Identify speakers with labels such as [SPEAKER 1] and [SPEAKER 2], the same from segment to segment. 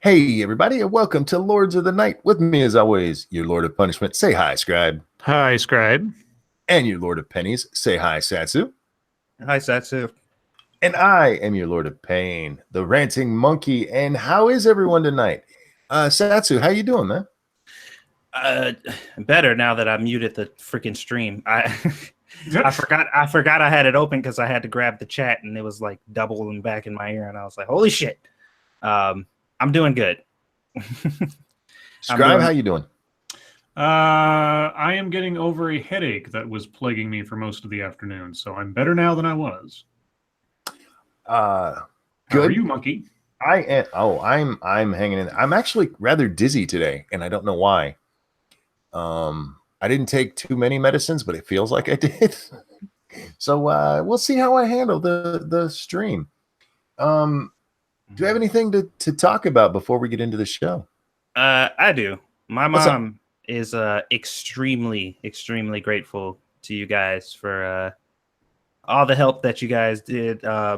[SPEAKER 1] Hey, everybody, and welcome to Lords of the Night. With me, as always, your Lord of Punishment. Say hi, Scribe.
[SPEAKER 2] Hi, Scribe.
[SPEAKER 1] And your Lord of Pennies. Say hi, Satsu.
[SPEAKER 3] Hi, Satsu.
[SPEAKER 1] And I am your Lord of Pain, the Ranting Monkey. And how is everyone tonight? Satsu, how you doing, man?
[SPEAKER 3] Better now that I muted the freaking stream. I forgot I had it open because I had to grab the chat and it was like doubling back in my ear, and I was like, "Holy shit!" I'm doing good.
[SPEAKER 1] Scribe, how you doing?
[SPEAKER 2] I am getting over a headache that was plaguing me for most of the afternoon, so I'm better now than I was.
[SPEAKER 1] Good.
[SPEAKER 2] How are you, Monkey?
[SPEAKER 1] I'm hanging in. I'm actually rather dizzy today, and I don't know why. I didn't take too many medicines, but it feels like I did. So we'll see how I handle the stream. Do you have anything to talk about before we get into the show?
[SPEAKER 3] I do. My mom is extremely grateful to you guys for all the help that you guys did. I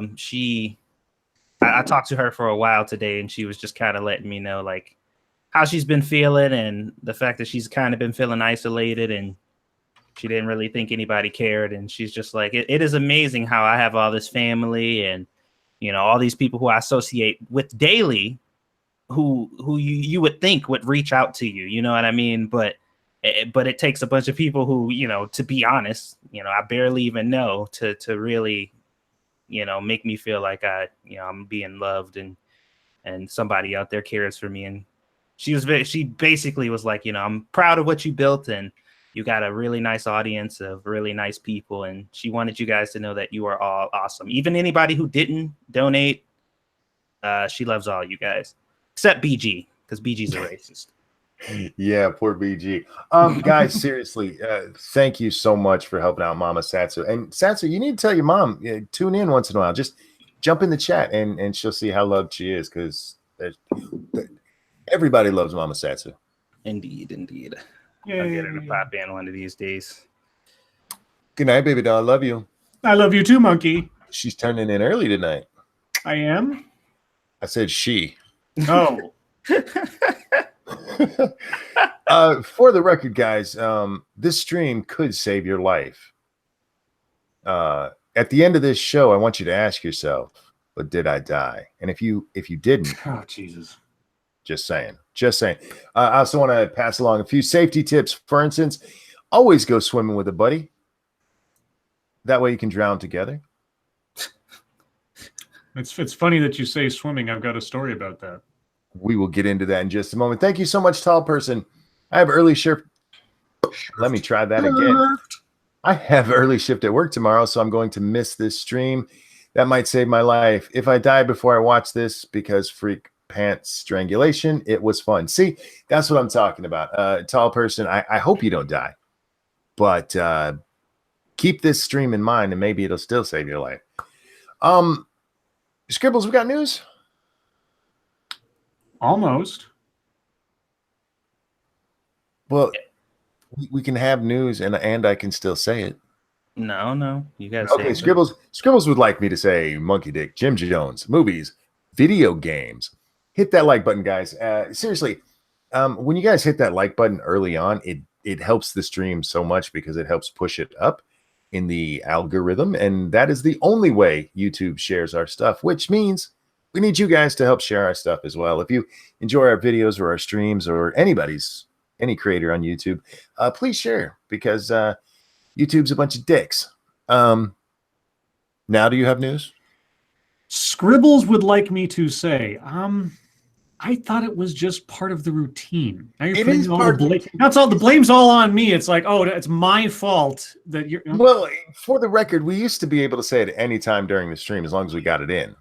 [SPEAKER 3] talked to her for a while today, and she was just kind of letting me know like how she's been feeling and the fact that she's kind of been feeling isolated and she didn't really think anybody cared. And she's just like, it is amazing how I have all this family and, you know, all these people who I associate with daily who you would think would reach out to you, you know what I mean? But it takes a bunch of people who, you know, to be honest, you know, I barely even know to really, you know, make me feel like I'm being loved and somebody out there cares for me. And she basically was like, you know, I'm proud of what you built and you got a really nice audience of really nice people. And she wanted you guys to know that you are all awesome. Even anybody who didn't donate, she loves all you guys. Except BG, because BG's a racist.
[SPEAKER 1] Yeah, poor BG. Guys, seriously, thank you so much for helping out Mama Satsu. And Satsu, you need to tell your mom, tune in once in a while. Just jump in the chat and she'll see how loved she is, because everybody loves Mama Satsu.
[SPEAKER 3] Indeed.
[SPEAKER 2] Yay.
[SPEAKER 3] I'll get her to pop in one of these days.
[SPEAKER 1] Good night, baby doll. I love you.
[SPEAKER 2] I love you too, Monkey.
[SPEAKER 1] She's turning in early tonight.
[SPEAKER 2] I am?
[SPEAKER 1] I said she.
[SPEAKER 2] Oh.
[SPEAKER 1] For the record, guys, this stream could save your life. At the end of this show, I want you to ask yourself, but did I die? And if you didn't,
[SPEAKER 2] Oh, Jesus.
[SPEAKER 1] Just saying. I also want to pass along a few safety tips. For instance, always go swimming with a buddy. That way you can drown together.
[SPEAKER 2] It's funny that you say swimming. I've got a story about that.
[SPEAKER 1] We will get into that in just a moment. Thank you so much, tall person. I have early shift. Let me try that again. I have early shift at work tomorrow, so I'm going to miss this stream. That might save my life. If I die before I watch this because freak pants strangulation, it was fun. See, that's what I'm talking about. Tall person, I hope you don't die. But keep this stream in mind, and maybe it'll still save your life. Scribbles, we got news?
[SPEAKER 2] Almost.
[SPEAKER 1] Well, we can have news, and I can still say it.
[SPEAKER 3] No, you guys.
[SPEAKER 1] Okay, Scribbles would like me to say Monkey Dick, Jim Jones, movies, video games. Hit that like button, guys. Seriously, when you guys hit that like button early on, it helps the stream so much because it helps push it up in the algorithm, and that is the only way YouTube shares our stuff, which means we need you guys to help share our stuff as well. If you enjoy our videos or our streams or any creator on YouTube, please share, because YouTube's a bunch of dicks. Now, do you have news?
[SPEAKER 2] Scribbles would like me to say, I thought it was just part of the routine. Now you're putting all the blame. That's all. The blame's all on me. It's like, oh, it's my fault that you're.
[SPEAKER 1] Well, for the record, we used to be able to say it any time during the stream as long as we got it in.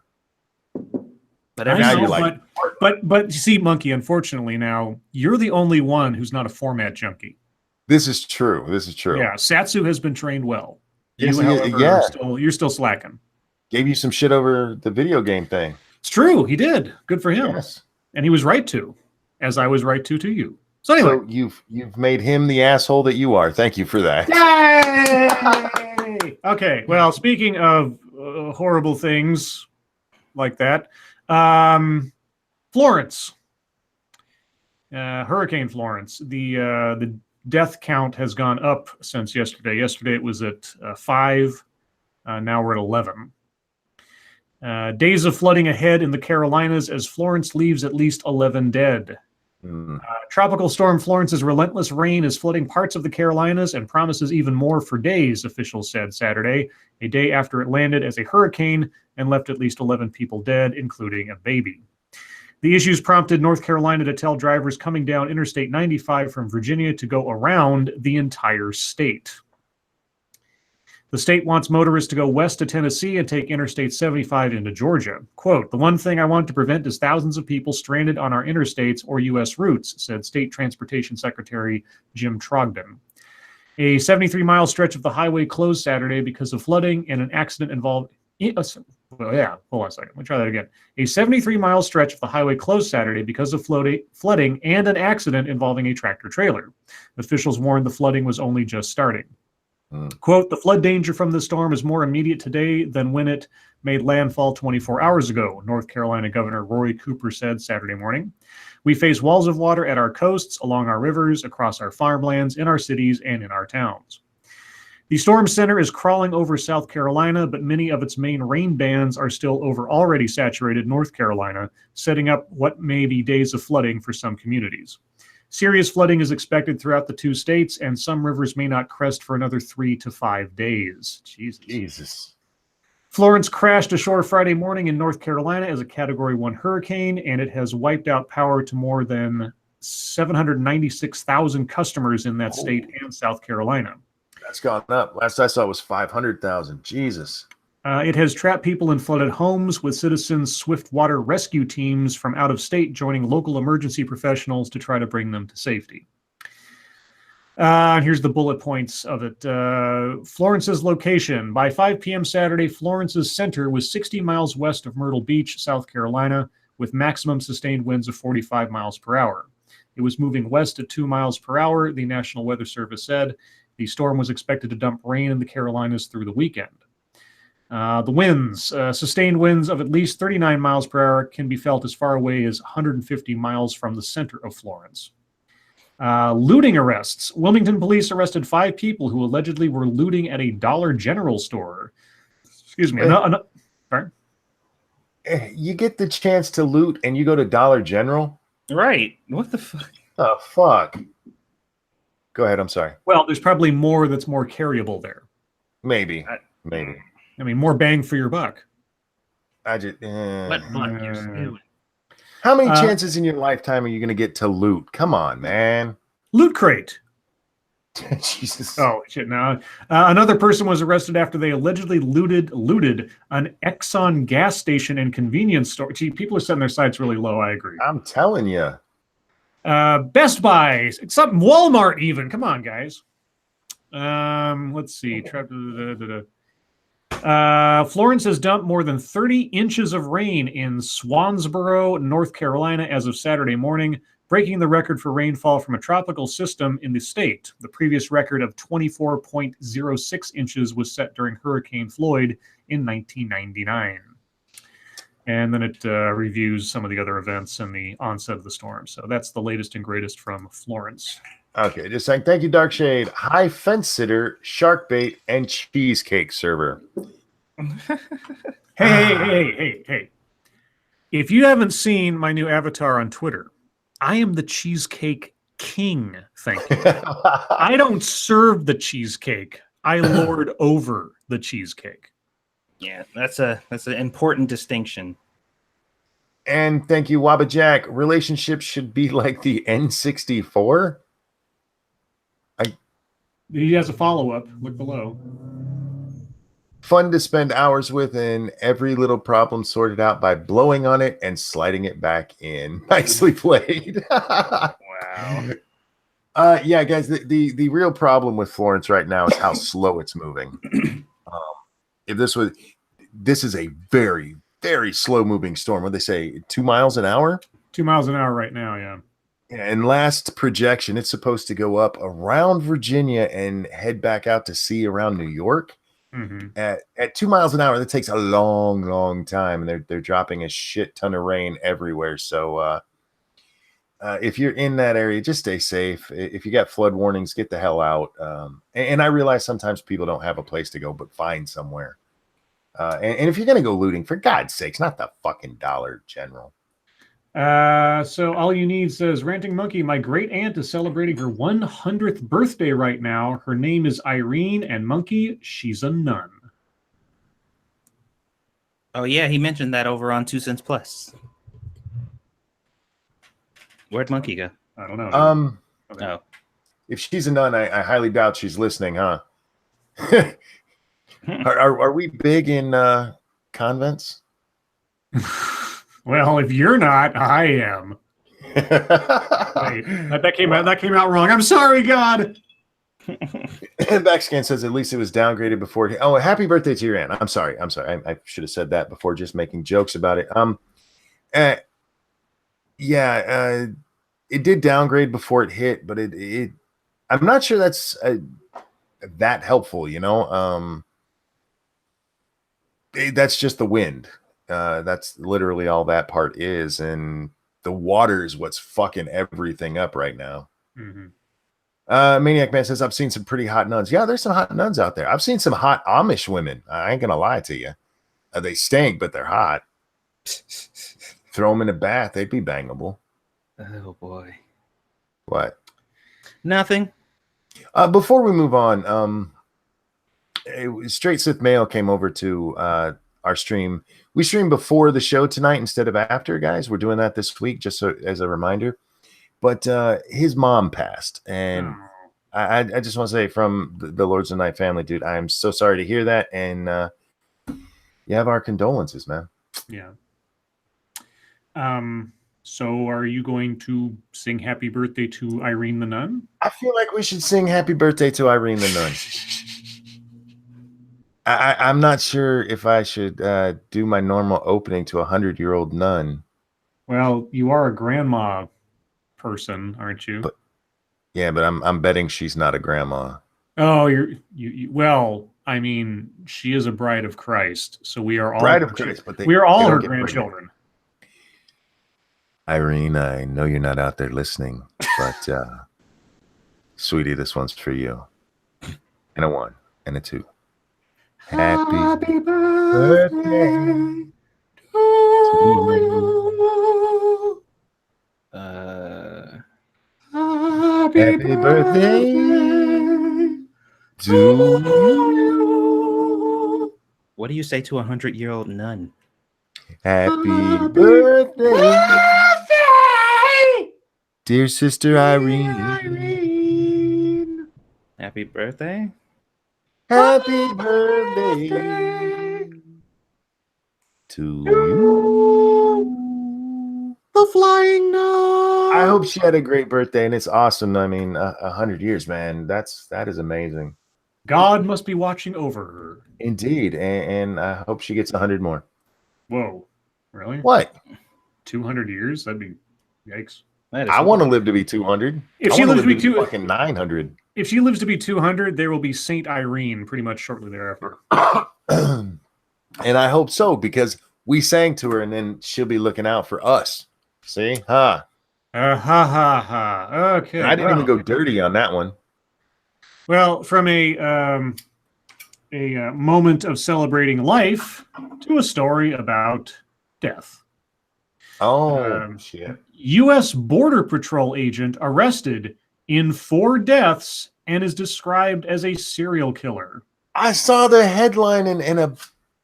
[SPEAKER 3] But
[SPEAKER 1] now you're like,
[SPEAKER 2] but you see, Monkey, unfortunately, now you're the only one who's not a format junkie.
[SPEAKER 1] This is true.
[SPEAKER 2] Yeah, Satsu has been trained well.
[SPEAKER 1] Yes,
[SPEAKER 2] you, however, you're still slacking.
[SPEAKER 1] Gave you some shit over the video game thing.
[SPEAKER 2] It's true. He did. Good for him.
[SPEAKER 1] Yes.
[SPEAKER 2] And he was right to, as I was right to you. So anyway,
[SPEAKER 1] you've made him the asshole that you are. Thank you for that.
[SPEAKER 2] Yay! Okay. Well, speaking of horrible things like that, Florence Hurricane Florence. The death count has gone up since yesterday. Yesterday it was at 5. Now we're at 11. Days of flooding ahead in the Carolinas as Florence leaves at least 11 dead. Tropical storm Florence's relentless rain is flooding parts of the Carolinas and promises even more for days, officials said Saturday, a day after it landed as a hurricane and left at least 11 people dead, including a baby. The issues prompted North Carolina to tell drivers coming down Interstate 95 from Virginia to go around the entire state. The state wants motorists to go west to Tennessee and take Interstate 75 into Georgia. Quote, "The one thing I want to prevent is thousands of people stranded on our interstates or U.S. routes," said State Transportation Secretary Jim Trogdon. A 73-mile stretch of the highway closed Saturday because of flooding and an accident involved... hold on a second. Let me try that again. A 73-mile stretch of the highway closed Saturday because of flooding and an accident involving a tractor-trailer. Officials warned the flooding was only just starting. Quote, "The flood danger from the storm is more immediate today than when it made landfall 24 hours ago," North Carolina Governor Roy Cooper said Saturday morning. "We face walls of water at our coasts, along our rivers, across our farmlands, in our cities, and in our towns." The storm center is crawling over South Carolina, but many of its main rain bands are still over already saturated North Carolina, setting up what may be days of flooding for some communities. Serious flooding is expected throughout the two states, and some rivers may not crest for another 3 to 5 days. Jesus. Florence crashed ashore Friday morning in North Carolina as a Category 1 hurricane, and it has wiped out power to more than 796,000 customers in that state and South Carolina.
[SPEAKER 1] That's gone up. Last I saw was 500,000. Jesus.
[SPEAKER 2] It has trapped people in flooded homes, with citizens' swift water rescue teams from out of state joining local emergency professionals to try to bring them to safety. Here's the bullet points of it. Florence's location. By 5 p.m. Saturday, Florence's center was 60 miles west of Myrtle Beach, South Carolina, with maximum sustained winds of 45 miles per hour. It was moving west at 2 miles per hour, the National Weather Service said. The storm was expected to dump rain in the Carolinas through the weekend. The winds, sustained winds of at least 39 miles per hour can be felt as far away as 150 miles from the center of Florence. Looting arrests. Wilmington police arrested 5 people who allegedly were looting at a Dollar General store. Excuse me. Sorry.
[SPEAKER 1] You get the chance to loot and you go to Dollar General?
[SPEAKER 3] Right. What the fuck?
[SPEAKER 1] Oh, fuck. Go ahead. I'm sorry.
[SPEAKER 2] Well, there's probably more that's more carryable there.
[SPEAKER 1] Maybe.
[SPEAKER 2] I mean, more bang for your buck.
[SPEAKER 1] I just.
[SPEAKER 3] What buck you're doing?
[SPEAKER 1] How many chances in your lifetime are you going to get to loot? Come on, man.
[SPEAKER 2] Loot crate.
[SPEAKER 1] Jesus.
[SPEAKER 2] Oh, shit. No. Another person was arrested after they allegedly looted an Exxon gas station and convenience store. Gee, people are setting their sights really low. I agree.
[SPEAKER 1] I'm telling you.
[SPEAKER 2] Best Buy. Something. Walmart even. Come on, guys. Let's see. Florence has dumped more than 30 inches of rain in Swansboro, North Carolina, as of Saturday morning, breaking the record for rainfall from a tropical system in the state. The previous record of 24.06 inches was set during Hurricane Floyd in 1999. And then it reviews some of the other events and the onset of the storm. So that's the latest and greatest from Florence.
[SPEAKER 1] Okay, just saying thank you, Dark Shade. High fence sitter, shark bait, and cheesecake server.
[SPEAKER 2] Hey. If you haven't seen my new avatar on Twitter, I am the Cheesecake King. Thank you. I don't serve the cheesecake. I lord over the cheesecake.
[SPEAKER 3] Yeah, that's an important distinction.
[SPEAKER 1] And thank you, Wabba Jack. Relationships should be like the N64.
[SPEAKER 2] He has a follow-up. Look below.
[SPEAKER 1] Fun to spend hours with, and every little problem sorted out by blowing on it and sliding it back in. Nicely played.
[SPEAKER 3] Wow.
[SPEAKER 1] Yeah, guys, the real problem with Florence right now is how slow it's moving. This is a very, very slow moving storm. What they say, 2 miles an hour?
[SPEAKER 2] 2 miles an hour right now, yeah.
[SPEAKER 1] And last projection, it's supposed to go up around Virginia and head back out to sea around New York.
[SPEAKER 2] Mm-hmm.
[SPEAKER 1] At 2 miles an hour, that takes a long, long time, and they're dropping a shit ton of rain everywhere. So if you're in that area, just stay safe. If you got flood warnings, get the hell out. And I realize sometimes people don't have a place to go, but find somewhere. And if you're going to go looting, for God's sakes, not the fucking Dollar General.
[SPEAKER 2] So all you need says, Ranting Monkey, my great aunt is celebrating her 100th birthday right now. Her name is Irene, and Monkey, she's a nun.
[SPEAKER 3] Oh yeah, he mentioned that over on 2 Cents Plus. Where'd Monkey go?
[SPEAKER 2] I don't know.
[SPEAKER 3] Okay. Oh.
[SPEAKER 1] If she's a nun, I highly doubt she's listening, huh? Are we big in convents?
[SPEAKER 2] Well, if you're not, I am. Wait, that came out wrong. I'm sorry, God.
[SPEAKER 1] Backscan says at least it was downgraded before. Oh, happy birthday to your aunt. I'm sorry. I should have said that before just making jokes about it. It did downgrade before it hit, but it I'm not sure that's that helpful, you know. That's just the wind. That's literally all that part is, and the water is what's fucking everything up right now.
[SPEAKER 2] Mm-hmm.
[SPEAKER 1] Maniac Man says, I've seen some pretty hot nuns. Yeah, there's some hot nuns out there. I've seen some hot Amish women. I ain't gonna lie to you. They stink, but they're hot. Throw them in a bath, they'd be bangable.
[SPEAKER 3] Oh boy.
[SPEAKER 1] What?
[SPEAKER 3] Nothing.
[SPEAKER 1] Before we move on, Straight Sith Mail came over to our stream. We streamed before the show tonight instead of after, guys. We're doing that this week, just so as a reminder. But his mom passed, and I just want to say from the Lords of the Night family, dude, I am so sorry to hear that, and you have our condolences, man.
[SPEAKER 2] Yeah. So are you going to sing happy birthday to Irene the Nun?
[SPEAKER 1] I feel like we should sing happy birthday to Irene the Nun. I'm not sure if I should do my normal opening to a 100-year-old nun.
[SPEAKER 2] Well, you are a grandma person, aren't you?
[SPEAKER 1] But I'm betting she's not a grandma.
[SPEAKER 2] Oh, well, I mean, she is a bride of Christ, so we are all
[SPEAKER 1] bride of Christ, but
[SPEAKER 2] we are all her grandchildren.
[SPEAKER 1] Irene, I know you're not out there listening, but sweetie, this one's for you. And a 1 and a 2. Happy birthday to you. Happy birthday to you.
[SPEAKER 3] What do you say to a 100-year-old nun?
[SPEAKER 1] Happy birthday, dear sister Irene.
[SPEAKER 3] Happy birthday.
[SPEAKER 1] Happy birthday to you.
[SPEAKER 2] The flying nun.
[SPEAKER 1] I hope she had a great birthday, and it's awesome. I mean, 100 years, man. That is amazing.
[SPEAKER 2] God must be watching over her.
[SPEAKER 1] Indeed, and I hope she gets 100 more.
[SPEAKER 2] Whoa, really?
[SPEAKER 1] What?
[SPEAKER 2] 200 years? That'd be yikes.
[SPEAKER 1] I want to live to be 200.
[SPEAKER 2] If she lives to be
[SPEAKER 1] fucking 900.
[SPEAKER 2] If she lives to be 200, there will be Saint Irene pretty much shortly thereafter.
[SPEAKER 1] And I hope so, because we sang to her, and then she'll be looking out for us. See?
[SPEAKER 2] Ha ha ha. Okay.
[SPEAKER 1] I didn't even go dirty on that one.
[SPEAKER 2] Well, from a moment of celebrating life to a story about death.
[SPEAKER 1] Oh, shit.
[SPEAKER 2] U.S. Border Patrol agent arrested in 4 deaths and is described as a serial killer.
[SPEAKER 1] I saw the headline and a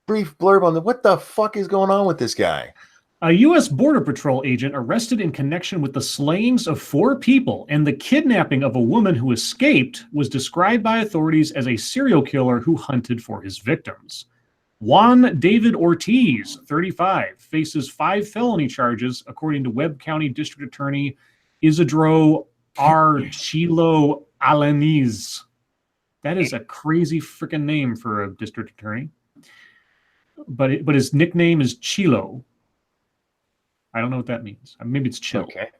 [SPEAKER 1] brief blurb on what the fuck is going on with this guy?
[SPEAKER 2] A U.S. Border Patrol agent arrested in connection with the slayings of 4 people and the kidnapping of a woman who escaped was described by authorities as a serial killer who hunted for his victims. Juan David Ortiz, 35, faces 5 felony charges, according to Webb County District Attorney Isidro Archilo Alaniz. That is a crazy freaking name for a district attorney. But his nickname is Chilo. I don't know what that means. Maybe it's chill.
[SPEAKER 1] Okay.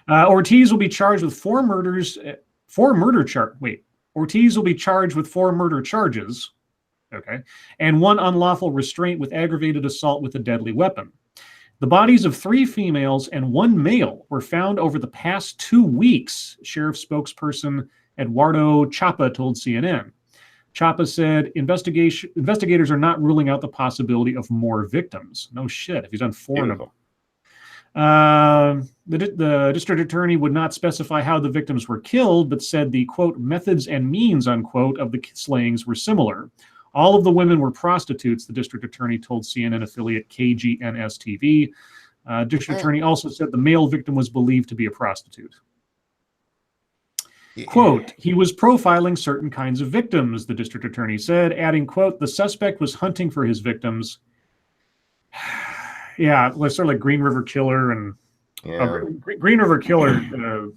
[SPEAKER 2] Ortiz will be charged with 4 murders. Ortiz will be charged with 4 murder charges. Okay. And 1 unlawful restraint with aggravated assault with a deadly weapon. The bodies of 3 females and 1 male were found over the past 2 weeks, Sheriff spokesperson Eduardo Chapa told CNN. Chapa said investigators are not ruling out the possibility of more victims. No shit, if he's done 4 of them. The district attorney would not specify how the victims were killed, but said the, quote, methods and means, unquote, of the slayings were similar. All of the women were prostitutes, the district attorney told CNN affiliate KGNS-TV. District attorney also said the male victim was believed to be a prostitute. Quote, he was profiling certain kinds of victims, the district attorney said, adding, quote, the suspect was hunting for his victims. Yeah, it was sort of like Green River Killer and Green River Killer,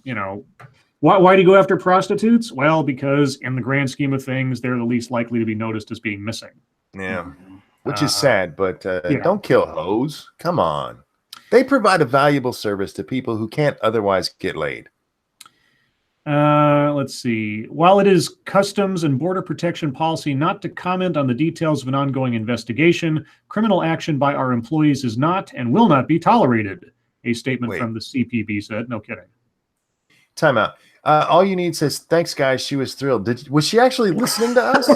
[SPEAKER 2] you know, why do you go after prostitutes? Well, because in the grand scheme of things, they're the least likely to be noticed as being missing.
[SPEAKER 1] Yeah, which is sad, but don't kill hoes. Come on. They provide a valuable service to people who can't otherwise get laid.
[SPEAKER 2] Let's see. While it is Customs and Border Protection policy not to comment on the details of an ongoing investigation, criminal action by our employees is not and will not be tolerated, a statement from the CPB said. No kidding.
[SPEAKER 1] Time out. All You Need says, thanks, guys. She was thrilled. Was she actually listening to us?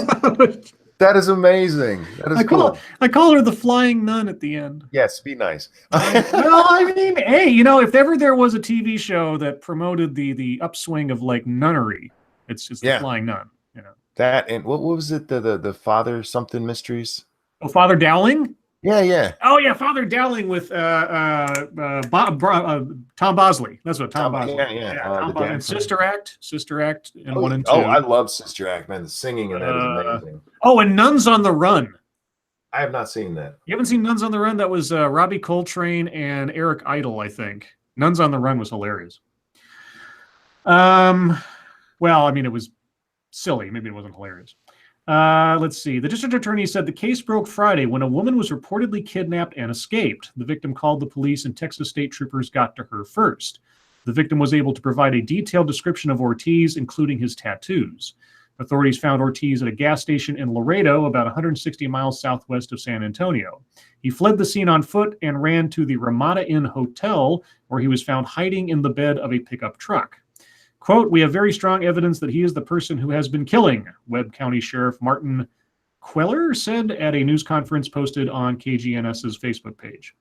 [SPEAKER 1] That is amazing. That is cool.
[SPEAKER 2] I call her the flying nun at the end.
[SPEAKER 1] Yes, be nice.
[SPEAKER 2] Well, I mean, hey, you know, if ever there was a TV show that promoted the upswing of like nunnery, it's the flying nun. You know
[SPEAKER 1] that, and what was it? The Father something mysteries.
[SPEAKER 2] Oh, Father Dowling.
[SPEAKER 1] Yeah.
[SPEAKER 2] Oh yeah, Father Dowling with Tom Bosley. That's what Tom Bosley.
[SPEAKER 1] Yeah.
[SPEAKER 2] And Sister Act, and 1 and 2.
[SPEAKER 1] Oh, I love Sister Act, man. The singing in that is amazing.
[SPEAKER 2] Oh, and Nuns on the Run.
[SPEAKER 1] I have not seen that.
[SPEAKER 2] You haven't seen Nuns on the Run? That was Robbie Coltrane and Eric Idle, I think. Nuns on the Run was hilarious. Well, I mean, it was silly. Maybe it wasn't hilarious. Let's see. The district attorney said the case broke Friday when a woman was reportedly kidnapped and escaped. The victim called the police and Texas state troopers got to her first. The victim was able to provide a detailed description of Ortiz, including his tattoos. Authorities found Ortiz at a gas station in Laredo, about 160 miles southwest of San Antonio. He fled the scene on foot and ran to the Ramada Inn Hotel, where he was found hiding in the bed of a pickup truck. Quote, we have very strong evidence that he is the person who has been killing, Webb County Sheriff Martin Queller said at a news conference posted on KGNS's Facebook page.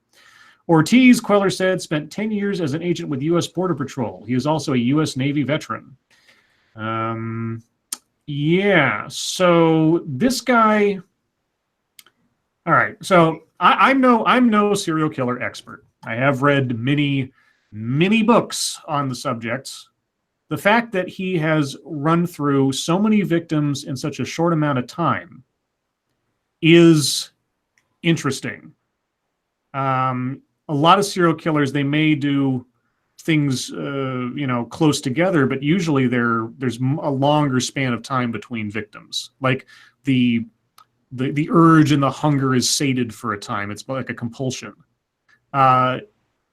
[SPEAKER 2] Ortiz, Queller said, spent 10 years as an agent with U.S. Border Patrol. He is also a U.S. Navy veteran. Yeah, so this guy... All right, so I'm no serial killer expert. I have read many books on the subjects. The fact that he has run through so many victims in such a short amount of time is interesting. A lot of serial killers, they may do things, close together, but usually there's a longer span of time between victims. Like the urge and the hunger is sated for a time. It's like a compulsion.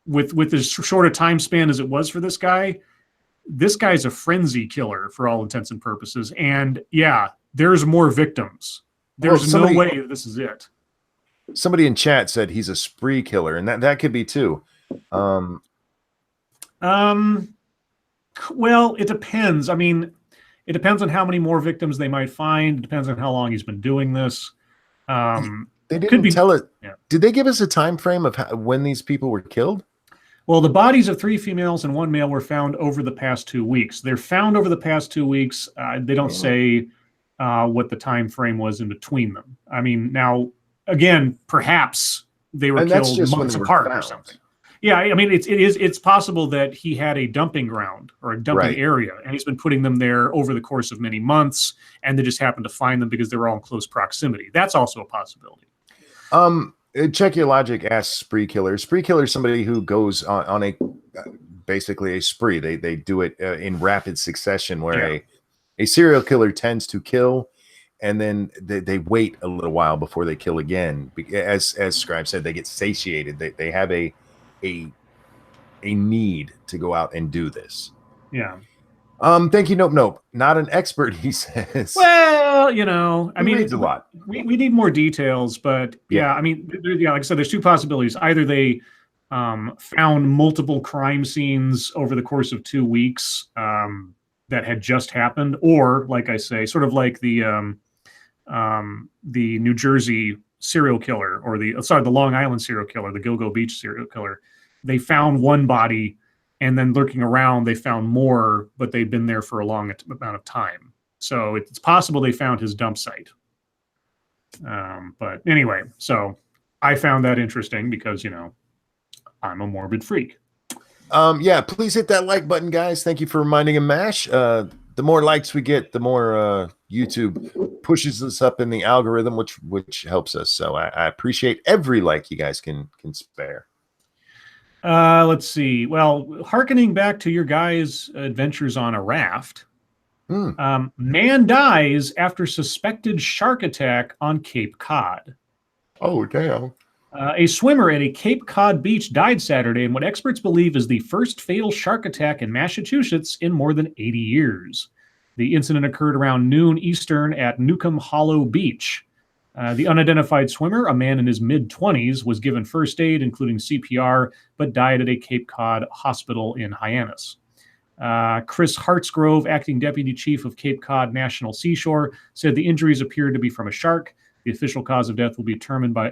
[SPEAKER 2] With as short a time span as it was for this guy's a frenzy killer for all intents and purposes. And yeah, there's more victims. There's no way this is it.
[SPEAKER 1] Somebody in chat said he's a spree killer, and that could be too.
[SPEAKER 2] Well, it depends. I mean, it depends on how many more victims they might find. It depends on how long he's been doing this.
[SPEAKER 1] They didn't tell it. Yeah. Did they give us a time frame of when these people were killed?
[SPEAKER 2] Well, the bodies of 3 females and 1 male were found over the past 2 weeks. They're found over the past 2 weeks. They don't say what the time frame was in between them. I mean, now, again, perhaps they were killed months apart or something. Yeah, I mean, it's possible that he had a dumping ground or a dumping area, and he's been putting them there over the course of many months, and they just happened to find them because they were all in close proximity. That's also a possibility.
[SPEAKER 1] Check Your Logic asks spree killer. Spree killer is somebody who goes on a basically a spree. They do it in rapid succession, where a serial killer tends to kill, and then they wait a little while before they kill again. As Scribe said, they get satiated. They have a need to go out and do this.
[SPEAKER 2] Yeah.
[SPEAKER 1] Thank you. Nope. Not an expert, he says.
[SPEAKER 2] Well, I mean,
[SPEAKER 1] it's a lot.
[SPEAKER 2] We need more details, but yeah, I mean, like I said, there's 2 possibilities. Either they found multiple crime scenes over the course of 2 weeks that had just happened, or like I say, sort of like the New Jersey serial killer, or the Long Island serial killer, the Gilgo Beach serial killer. They found one body, and then lurking around, they found more, but they'd been there for a long amount of time. So it's possible they found his dump site. But anyway, so I found that interesting because, I'm a morbid freak.
[SPEAKER 1] Yeah, please hit that like button, guys. Thank you for reminding him, Mash. The more likes we get, the more YouTube pushes us up in the algorithm, which helps us. So I appreciate every like you guys can spare.
[SPEAKER 2] Let's see. Well, hearkening back to your guys' adventures on a raft, man dies after suspected shark attack on Cape Cod.
[SPEAKER 1] Oh, damn.
[SPEAKER 2] A swimmer at a Cape Cod beach died Saturday in what experts believe is the first fatal shark attack in Massachusetts in more than 80 years. The incident occurred around noon Eastern at Newcomb Hollow Beach. The unidentified swimmer, a man in his mid-20s, was given first aid, including CPR, but died at a Cape Cod hospital in Hyannis. Chris Hartsgrove, acting deputy chief of Cape Cod National Seashore, said the injuries appeared to be from a shark. The official cause of death will be determined by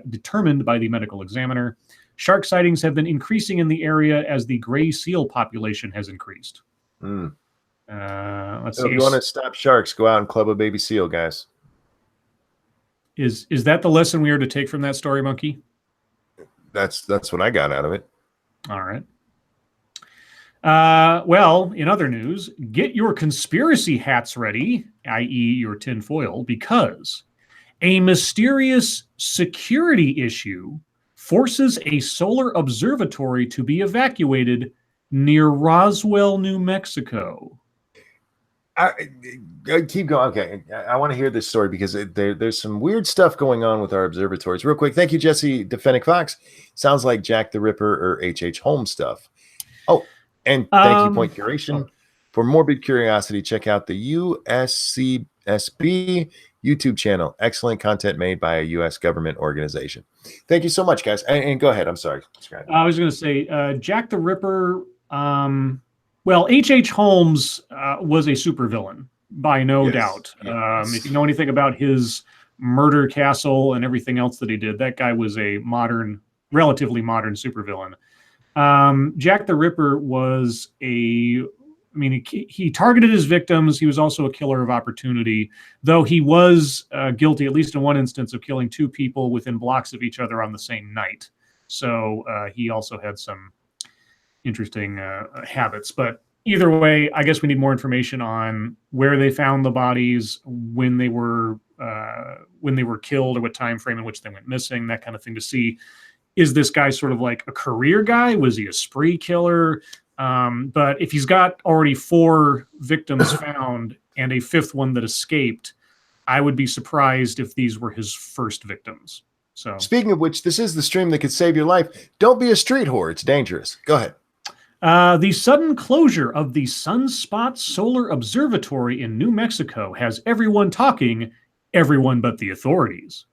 [SPEAKER 2] the medical examiner. Shark sightings have been increasing in the area as the gray seal population has increased.
[SPEAKER 1] Let's
[SPEAKER 2] see.
[SPEAKER 1] If you want to stop sharks, go out and club a baby seal, guys.
[SPEAKER 2] Is that the lesson we are to take from that story, Monkey?
[SPEAKER 1] That's what I got out of it.
[SPEAKER 2] All right. Well, in other news, get your conspiracy hats ready, i.e. your tinfoil, because a mysterious security issue forces a solar observatory to be evacuated near Roswell, New Mexico.
[SPEAKER 1] Keep going. Okay, I want to hear this story because there's some weird stuff going on with our observatories. Real quick, thank you, Jesse Defending Fox. Sounds like Jack the Ripper or H.H. Holmes stuff. Oh, and thank you, Point Curation. For morbid curiosity, check out the USCSB YouTube channel. Excellent content made by a U.S. government organization. Thank you so much, guys. And go ahead. I'm sorry.
[SPEAKER 2] I was going to say Jack the Ripper. Well, H.H. Holmes was a supervillain, by no doubt. Yes. If you know anything about his murder castle and everything else that he did, that guy was a relatively modern supervillain. Jack the Ripper was he targeted his victims. He was also a killer of opportunity, though he was guilty, at least in one instance, of killing 2 people within blocks of each other on the same night. So he also had some interesting habits. But either way, I guess we need more information on where they found the bodies, when they were killed, or what time frame in which they went missing, that kind of thing, to see, is this guy sort of like a career guy? Was he a spree killer? But if he's got already 4 victims found and a 5th one that escaped, I would be surprised if these were his first victims. So, speaking of which, this is the stream that could save your life. Don't be a street whore. It's dangerous. Go ahead. The sudden closure of the Sunspot Solar Observatory in New Mexico has everyone talking, everyone but the authorities.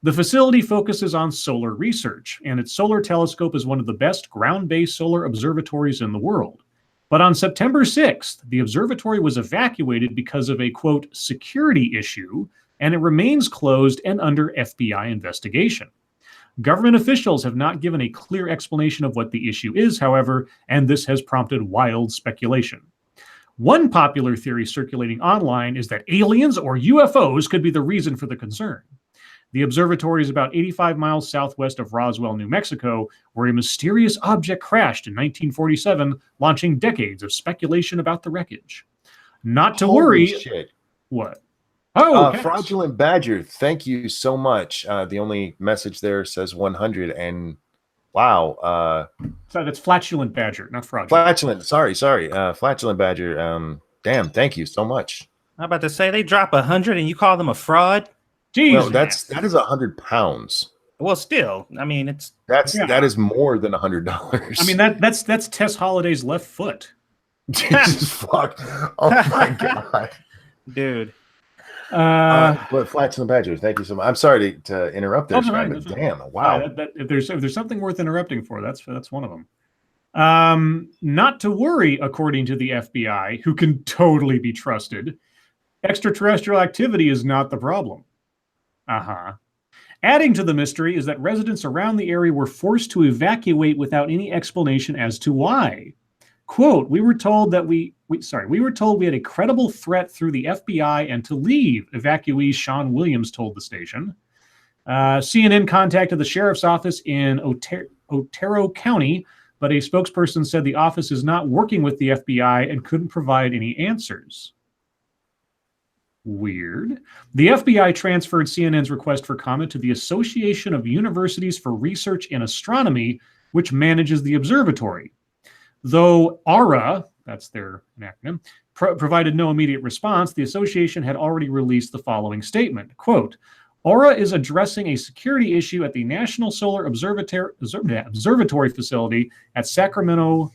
[SPEAKER 2] The facility focuses on solar research, and its solar telescope is one of the best ground-based solar observatories in the world. But on September 6th, the observatory was evacuated because of a, quote, security issue, and it remains closed and under FBI investigation. Government officials have not given a clear explanation of what the issue is, however, and this has prompted wild speculation. One popular theory circulating online is that aliens or UFOs could be the reason for the concern. The observatory is about 85 miles southwest of Roswell, New Mexico, where a mysterious object crashed in 1947, launching decades of speculation about the wreckage. Not to worry.
[SPEAKER 1] Shit.
[SPEAKER 2] What?
[SPEAKER 1] Oh, Fraudulent Badger, thank you so much. The only message there says 100, and wow.
[SPEAKER 2] So that's Flatulent Badger, not Fraudulent.
[SPEAKER 1] Flatulent, sorry. Flatulent Badger, damn, thank you so much.
[SPEAKER 3] I'm about to say, they drop 100 and you call them a fraud?
[SPEAKER 2] Jeez.
[SPEAKER 1] Well, that is 100 pounds.
[SPEAKER 3] Well, still, I mean,
[SPEAKER 1] that is more than $100.
[SPEAKER 2] I mean, that's Tess Holliday's left foot.
[SPEAKER 1] Jesus fuck. Oh my God.
[SPEAKER 3] Dude.
[SPEAKER 1] But Flats and the Badger, thank you so much. I'm sorry to interrupt there, Scribe, but damn, wow.
[SPEAKER 2] If there's something worth interrupting for, that's one of them. Not to worry, according to the FBI, who can totally be trusted. Extraterrestrial activity is not the problem. Adding to the mystery is that residents around the area were forced to evacuate without any explanation as to why. Quote, we were told we had a credible threat through the FBI and to leave, evacuee Sean Williams told the station. CNN contacted the sheriff's office in Otero County, but a spokesperson said the office is not working with the FBI and couldn't provide any answers. Weird. The FBI transferred CNN's request for comment to the Association of Universities for Research in Astronomy, which manages the observatory. Though ARA, that's their acronym, provided no immediate response, the association had already released the following statement. Quote, AURA is addressing a security issue at the National Solar Observatory facility at Sacramento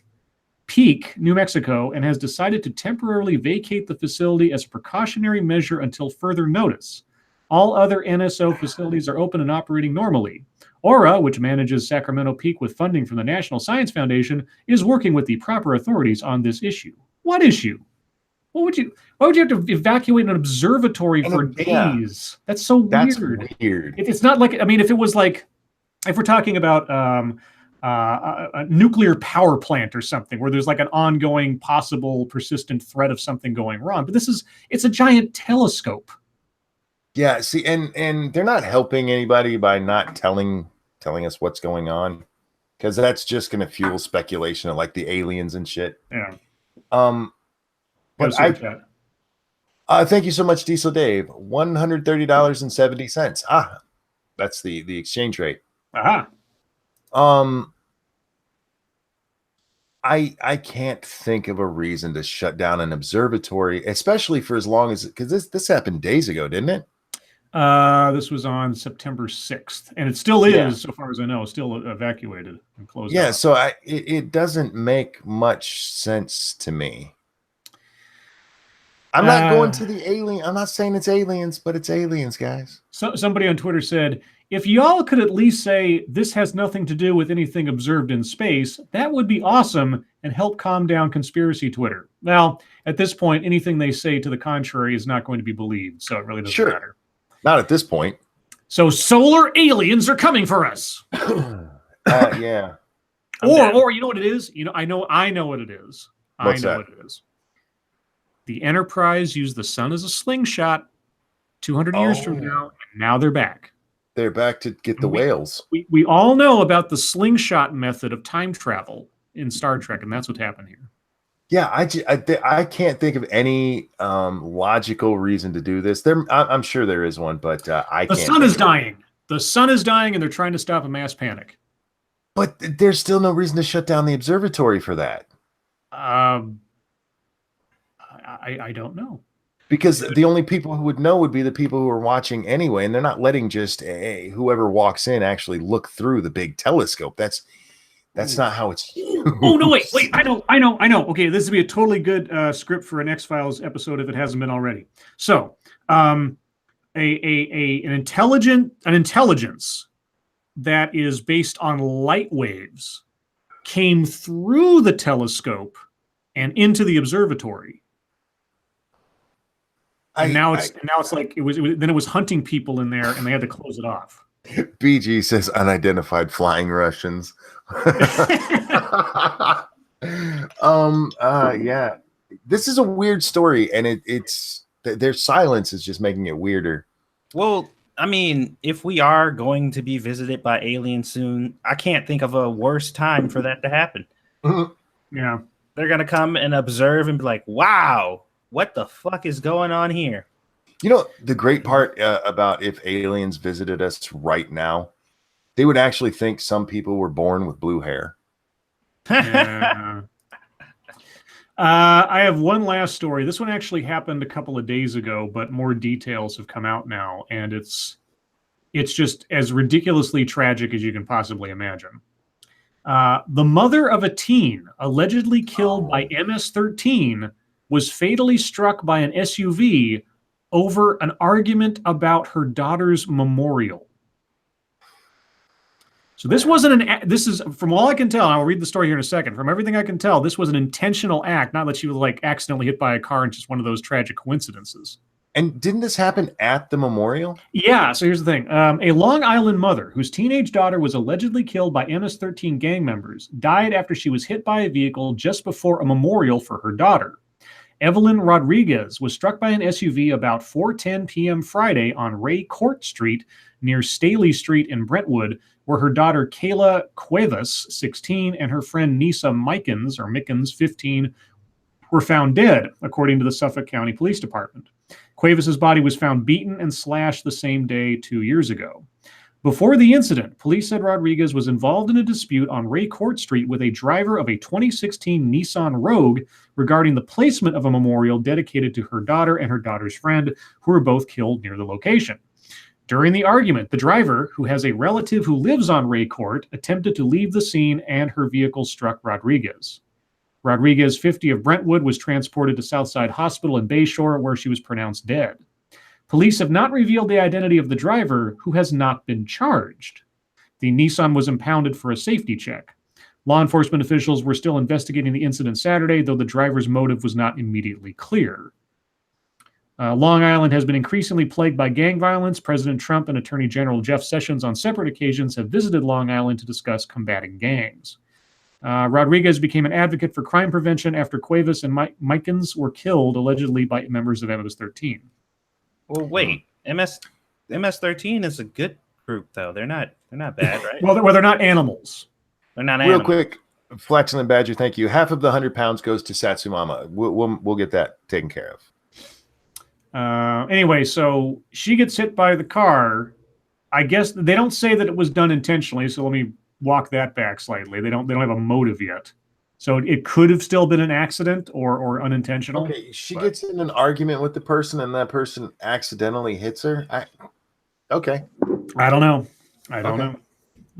[SPEAKER 2] Peak, New Mexico, and has decided to temporarily vacate the facility as a precautionary measure until further notice. All other NSO facilities are open and operating normally. AURA, which manages Sacramento Peak with funding from the National Science Foundation, is working with the proper authorities on this issue. What issue? Why would you have to evacuate an observatory for days? That's so weird.
[SPEAKER 1] That's weird.
[SPEAKER 2] It's not like, I mean, if it was like, if we're talking about a nuclear power plant or something where there's like an ongoing possible persistent threat of something going wrong. But it's a giant telescope.
[SPEAKER 1] Yeah, see, and they're not helping anybody by not telling us what's going on, because that's just going to fuel speculation of like the aliens and shit.
[SPEAKER 2] Yeah.
[SPEAKER 1] But thank you so much, Diesel Dave. $130.70. That's the exchange rate. I can't think of a reason to shut down an observatory, especially for as long as, because this happened days ago, didn't it?
[SPEAKER 2] This was on September 6th, and it still is, so far as I know, still evacuated and closed.
[SPEAKER 1] Yeah,
[SPEAKER 2] out.
[SPEAKER 1] so it doesn't make much sense to me. I'm not going to the alien. I'm not saying it's aliens, but it's aliens, guys.
[SPEAKER 2] So somebody on Twitter said, if y'all could at least say this has nothing to do with anything observed in space, that would be awesome and help calm down conspiracy Twitter. Well, at this point, anything they say to the contrary is not going to be believed, so it really doesn't matter.
[SPEAKER 1] Not at this point.
[SPEAKER 2] So solar aliens are coming for us.
[SPEAKER 1] Yeah.
[SPEAKER 2] Or you know what it is? I know what it is.
[SPEAKER 1] What's that?
[SPEAKER 2] What it is. The Enterprise used the sun as a slingshot 200 years from now, and now they're back.
[SPEAKER 1] They're back to get the whales.
[SPEAKER 2] We all know about the slingshot method of time travel in Star Trek, and that's what happened here.
[SPEAKER 1] Yeah, I can't think of any logical reason to do this. I'm sure there is one, but I can't.
[SPEAKER 2] The sun is dying. The sun is dying, and they're trying to stop a mass panic.
[SPEAKER 1] But there's still no reason to shut down the observatory for that.
[SPEAKER 2] I don't know.
[SPEAKER 1] Because the only people who would know would be the people who are watching anyway, and they're not letting just whoever walks in actually look through the big telescope. That's not how it's used.
[SPEAKER 2] Oh no! Wait! I know. Okay, this would be a totally good script for an X-Files episode if it hasn't been already. So, an intelligence that is based on light waves came through the telescope and into the observatory. And now it's like it was hunting people in there, and they had to close it off.
[SPEAKER 1] BG says unidentified flying Russians. Yeah, this is a weird story, and it's their silence is just making it weirder.
[SPEAKER 3] Well, I mean, if we are going to be visited by aliens soon, I can't think of a worse time for that to happen.
[SPEAKER 2] Yeah,
[SPEAKER 3] they're gonna come and observe and be like, "Wow, what the fuck is going on here?"
[SPEAKER 1] You know, the great part about if aliens visited us right now, they would actually think some people were born with blue hair.
[SPEAKER 2] Yeah. I have one last story. This one actually happened a couple of days ago, but more details have come out now, and it's just as ridiculously tragic as you can possibly imagine. The mother of a teen allegedly killed by MS-13 was fatally struck by an SUV over an argument about her daughter's memorial. So this wasn't this is, from all I can tell, and I'll read the story here in a second. From everything I can tell, this was an intentional act, not that she was like accidentally hit by a car and just one of those tragic coincidences.
[SPEAKER 1] And didn't this happen at the memorial?
[SPEAKER 2] Yeah, so here's the thing. A Long Island mother whose teenage daughter was allegedly killed by MS-13 gang members died after she was hit by a vehicle just before a memorial for her daughter. Evelyn Rodriguez was struck by an SUV about 4:10 p.m. Friday on Ray Court Street near Staley Street in Brentwood, where her daughter Kayla Cuevas, 16, and her friend Nisa Mickens, 15, were found dead, according to the Suffolk County Police Department. Cuevas' body was found beaten and slashed the same day 2 years ago. Before the incident, police said Rodriguez was involved in a dispute on Ray Court Street with a driver of a 2016 Nissan Rogue regarding the placement of a memorial dedicated to her daughter and her daughter's friend, who were both killed near the location. During the argument, the driver, who has a relative who lives on Ray Court, attempted to leave the scene and her vehicle struck Rodriguez. Rodriguez, 50, of Brentwood, was transported to Southside Hospital in Bayshore, where she was pronounced dead. Police have not revealed the identity of the driver, who has not been charged. The Nissan was impounded for a safety check. Law enforcement officials were still investigating the incident Saturday, though the driver's motive was not immediately clear. Long Island has been increasingly plagued by gang violence. President Trump and Attorney General Jeff Sessions on separate occasions have visited Long Island to discuss combating gangs. Rodriguez became an advocate for crime prevention after Cuevas and Mickens were killed, allegedly by members of MS-13.
[SPEAKER 3] Well, wait. MS-13 is a good group, though. They're not bad, right?
[SPEAKER 2] Well, they're not animals.
[SPEAKER 3] They're not animals.
[SPEAKER 1] Real quick, Flaxen and Badger, thank you. Half of the 100 pounds goes to Satsu Mama. We'll get that taken care of.
[SPEAKER 2] Anyway, so she gets hit by the car. I guess they don't say that it was done intentionally, so let me walk that back slightly. They don't have a motive yet. So it could have still been an accident or unintentional.
[SPEAKER 1] Okay, she gets in an argument with the person and that person accidentally hits her. Okay.
[SPEAKER 2] I don't know. I don't know.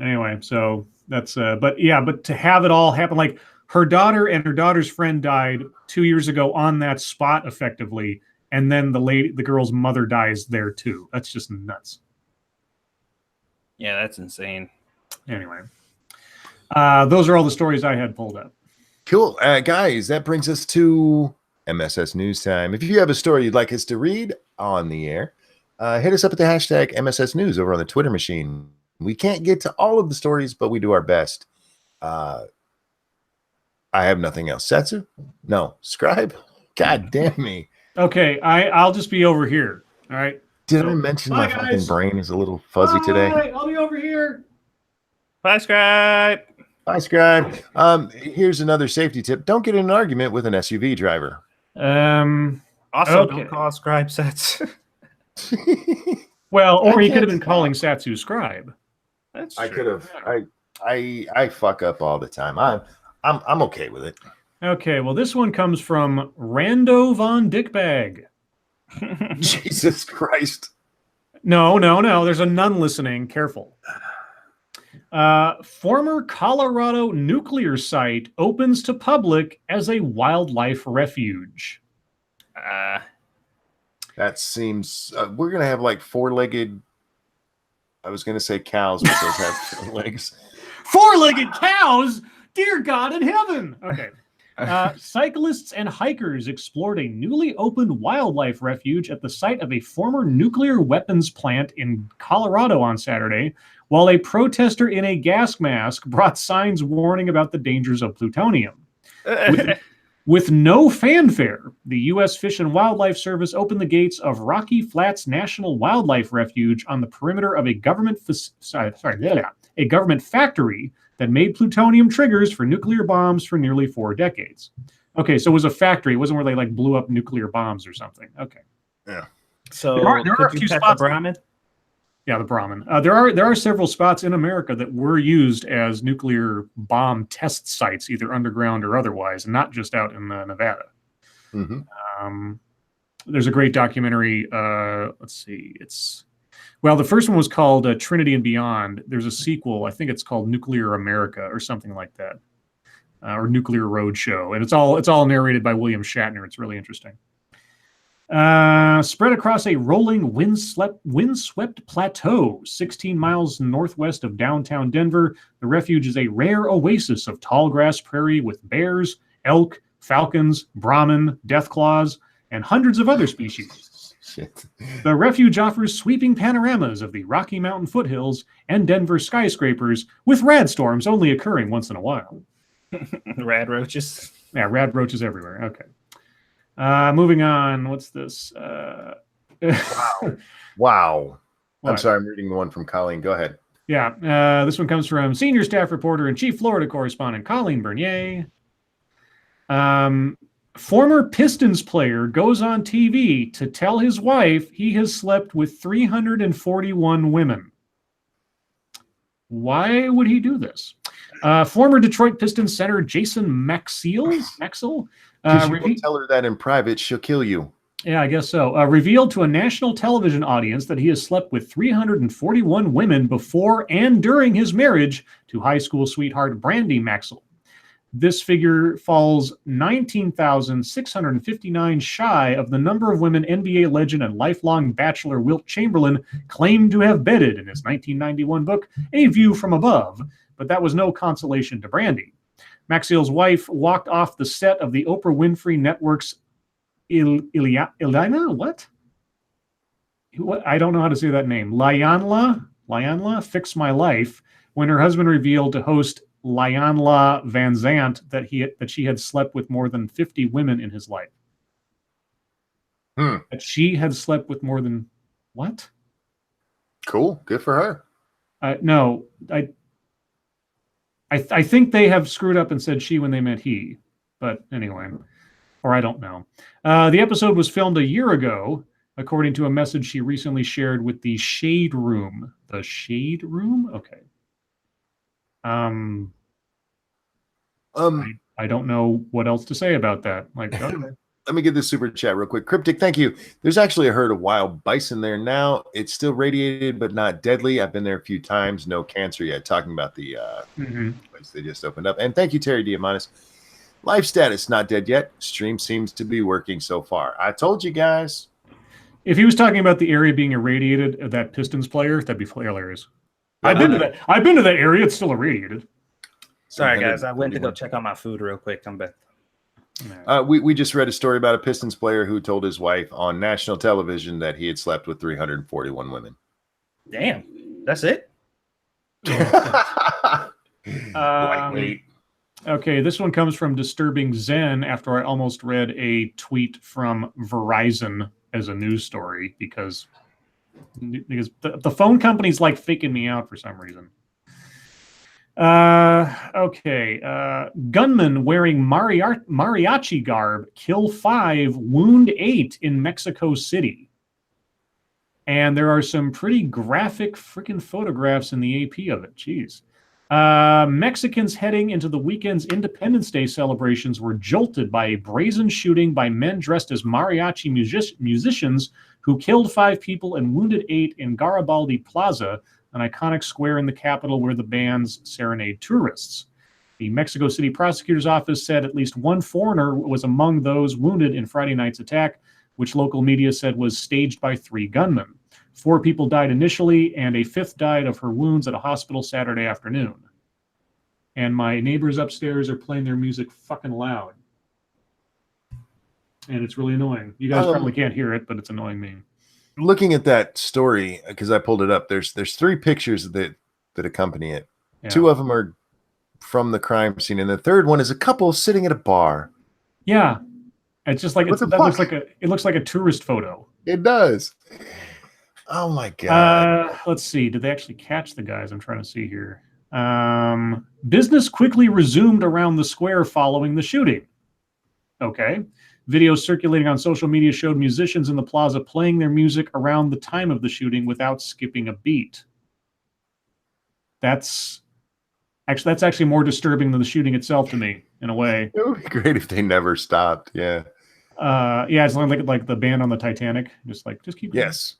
[SPEAKER 2] Anyway, so that's but to have it all happen, like her daughter and her daughter's friend died 2 years ago on that spot effectively, and then the girl's mother dies there too. That's just nuts.
[SPEAKER 3] Yeah, that's insane.
[SPEAKER 2] Anyway, those are all the stories I had pulled up.
[SPEAKER 1] Cool. Guys, that brings us to MSS News time. If you have a story you'd like us to read on the air, hit us up at the hashtag MSS News over on the Twitter machine. We can't get to all of the stories, but we do our best. I have nothing else. Satsu? No. Scribe? God damn me.
[SPEAKER 2] Okay, I'll just be over here. All right.
[SPEAKER 1] Did I mention my fucking brain is a little fuzzy today?
[SPEAKER 2] All right, I'll be over here.
[SPEAKER 3] Bye, Scribe.
[SPEAKER 1] Bye, Scribe. Here's another safety tip. Don't get in an argument with an SUV driver.
[SPEAKER 3] Also, don't call Scribe sets.
[SPEAKER 2] Well, or he could have been calling Satsu Scribe.
[SPEAKER 3] That's true.
[SPEAKER 1] I could have. I fuck up all the time. I'm okay with it.
[SPEAKER 2] Okay, well, this one comes from Rando Von Dickbag.
[SPEAKER 1] Jesus Christ.
[SPEAKER 2] No. There's a nun listening. Careful. Former Colorado nuclear site opens to public as a wildlife refuge.
[SPEAKER 1] That seems... we're going to have like four-legged... I was going to say cows, but those have legs.
[SPEAKER 2] Four-legged cows? Dear God in heaven! Okay. Cyclists and hikers explored a newly opened wildlife refuge at the site of a former nuclear weapons plant in Colorado on Saturday, while a protester in a gas mask brought signs warning about the dangers of plutonium. With no fanfare, the U.S. Fish and Wildlife Service opened the gates of Rocky Flats National Wildlife Refuge on the perimeter of a government factory that made plutonium triggers for nuclear bombs for nearly 4 decades. Okay, so it was a factory. It wasn't where they like blew up nuclear bombs or something. Okay.
[SPEAKER 1] Yeah.
[SPEAKER 3] So there are a few spots. The Brahmin?
[SPEAKER 2] Yeah, the Brahmin. There are several spots in America that were used as nuclear bomb test sites, either underground or otherwise, and not just out in Nevada.
[SPEAKER 1] Mm-hmm.
[SPEAKER 2] There's a great documentary. Let's see. The first one was called Trinity and Beyond. There's a sequel. I think it's called Nuclear America or something like that, or Nuclear Roadshow, and it's all narrated by William Shatner. It's really interesting. Spread across a rolling windswept plateau 16 miles northwest of downtown Denver, the refuge is a rare oasis of tall grass prairie with bears, elk, falcons, brahmin, deathclaws, and hundreds of other species.
[SPEAKER 1] Shit.
[SPEAKER 2] The refuge offers sweeping panoramas of the Rocky Mountain foothills and Denver skyscrapers, with rad storms only occurring once in a while.
[SPEAKER 3] Rad roaches.
[SPEAKER 2] Yeah, rad roaches everywhere. Okay. Moving on. What's this?
[SPEAKER 1] Wow. I'm
[SPEAKER 2] What?
[SPEAKER 1] sorry, I'm reading the one from Colleen. Go ahead.
[SPEAKER 2] Yeah, this one comes from senior staff reporter and chief Florida correspondent Colleen Bernier. Former Pistons player goes on TV to tell his wife he has slept with 341 women. Why would he do this? Former Detroit Pistons center Jason Maxill?
[SPEAKER 1] Because you won't tell her that in private, she'll kill you.
[SPEAKER 2] Yeah, I guess so. Revealed to a national television audience that he has slept with 341 women before and during his marriage to high school sweetheart Brandy Maxill. This figure falls 19,659 shy of the number of women NBA legend and lifelong bachelor Wilt Chamberlain claimed to have bedded in his 1991 book, A View from Above, but that was no consolation to Brandy. Maxill's wife walked off the set of the Oprah Winfrey Network's Ilana? What? I don't know how to say that name. Lyanla? Fix My Life, when her husband revealed to host Lyanla Van Zant that she had slept with more than 50 women in his life. That she had slept with more than what?
[SPEAKER 1] Cool. Good for her.
[SPEAKER 2] No, I think they have screwed up and said she when they meant he. But anyway, or I don't know. The episode was filmed a year ago, according to a message she recently shared with the Shade Room. The Shade Room? Okay. I don't know what else to say about that. Like, okay.
[SPEAKER 1] Let me get this super chat real quick. Cryptic, thank you. There's actually a herd of wild bison there now. It's still radiated, but not deadly. I've been there a few times. No cancer yet. Talking about the place they just opened up. And thank you, Terry Diamandis. Life status, not dead yet. Stream seems to be working so far. I told you guys.
[SPEAKER 2] If he was talking about the area being irradiated of that Pistons player, that'd be hilarious. I've been to that area. It's still irradiated.
[SPEAKER 3] Sorry, guys. I went to go check on my food real quick. I'm back.
[SPEAKER 1] We just read a story about a Pistons player who told his wife on national television that he had slept with 341 women.
[SPEAKER 3] Damn. That's it?
[SPEAKER 1] Lightweight.
[SPEAKER 2] Okay, this one comes from Disturbing Zen after I almost read a tweet from Verizon as a news story because the phone company's like faking me out for some reason. Okay. Gunman wearing mariachi garb kill 5, wound 8 in Mexico City. And there are some pretty graphic freaking photographs in the AP of it. Jeez. Mexicans heading into the weekend's Independence Day celebrations were jolted by a brazen shooting by men dressed as mariachi musicians who killed 5 people and wounded 8 in Garibaldi Plaza, an iconic square in the capital where the bands serenade tourists. The Mexico City prosecutor's office said at least 1 foreigner was among those wounded in Friday night's attack, which local media said was staged by 3 gunmen. 4 people died initially, and a 5th died of her wounds at a hospital Saturday afternoon. And my neighbors upstairs are playing their music fucking loud. And it's really annoying. You guys probably can't hear it, but it's annoying me.
[SPEAKER 1] Looking at that story, because I pulled it up, there's 3 pictures that accompany it. Yeah. 2 of them are from the crime scene, and the third one is a couple sitting at a bar.
[SPEAKER 2] Yeah. It's just like it looks like a tourist photo.
[SPEAKER 1] It does. Oh my god.
[SPEAKER 2] Let's see. Did they actually catch the guys? I'm trying to see here. Business quickly resumed around the square following the shooting. Okay. Videos circulating on social media showed musicians in the plaza playing their music around the time of the shooting without skipping a beat. That's actually more disturbing than the shooting itself to me, in a way.
[SPEAKER 1] It would be great if they never stopped. Yeah.
[SPEAKER 2] Yeah, it's like the band on the Titanic. Just keep going.
[SPEAKER 1] Yes.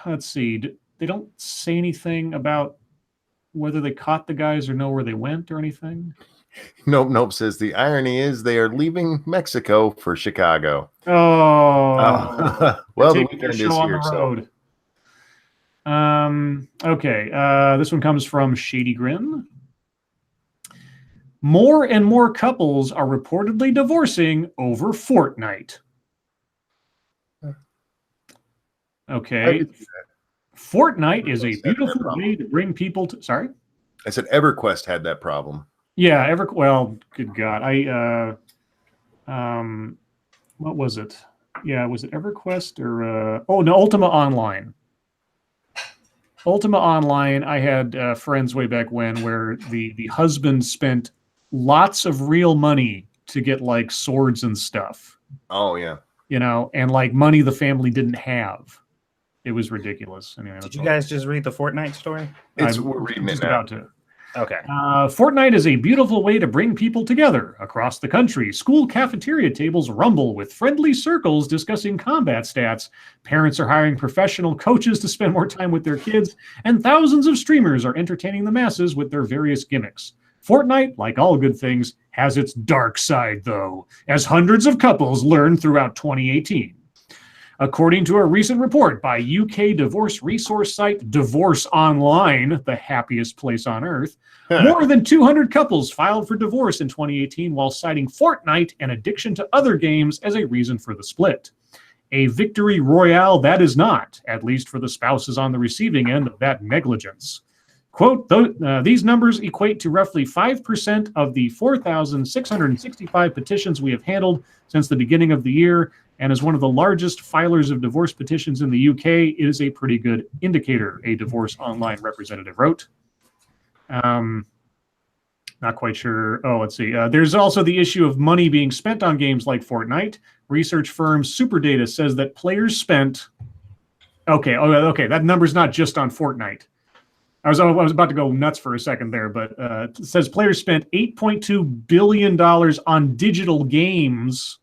[SPEAKER 2] Let's see. They don't say anything about whether they caught the guys or know where they went or anything.
[SPEAKER 1] Nope says the irony is they are leaving Mexico for Chicago.
[SPEAKER 2] Oh,
[SPEAKER 1] well, the
[SPEAKER 2] taking their
[SPEAKER 1] weekend
[SPEAKER 2] show
[SPEAKER 1] is
[SPEAKER 2] on
[SPEAKER 1] here,
[SPEAKER 2] the road. Okay. This one comes from Shady Grin. More and more couples are reportedly divorcing over Fortnite. Okay. Fortnite is a beautiful way to bring people to. Sorry?
[SPEAKER 1] I said EverQuest had that problem.
[SPEAKER 2] Yeah, well, good God. What was it? Yeah, was it EverQuest or Ultima Online. Ultima Online, I had friends way back when where the husband spent lots of real money to get like swords and stuff.
[SPEAKER 1] Oh yeah.
[SPEAKER 2] And like money the family didn't have. It was ridiculous. Anyway,
[SPEAKER 3] did you guys just read the Fortnite story?
[SPEAKER 1] We're reading it now.
[SPEAKER 2] About to.
[SPEAKER 3] Okay.
[SPEAKER 2] Fortnite is a beautiful way to bring people together across the country. School cafeteria tables rumble with friendly circles discussing combat stats. Parents are hiring professional coaches to spend more time with their kids, and thousands of streamers are entertaining the masses with their various gimmicks. Fortnite, like all good things, has its dark side, though, as hundreds of couples learned throughout 2018. According to a recent report by UK divorce resource site Divorce Online, the happiest place on earth, more than 200 couples filed for divorce in 2018 while citing Fortnite and addiction to other games as a reason for the split. A victory royale that is not, at least for the spouses on the receiving end of that negligence. Quote, these numbers equate to roughly 5% of the 4,665 petitions we have handled since the beginning of the year, and as one of the largest filers of divorce petitions in the UK, it is a pretty good indicator, a Divorce Online representative wrote. Not quite sure. Oh, let's see. There's also the issue of money being spent on games like Fortnite. Research firm Superdata says that players spent... Okay, that number's not just on Fortnite. I was about to go nuts for a second there, but it says players spent $8.2 billion on digital games.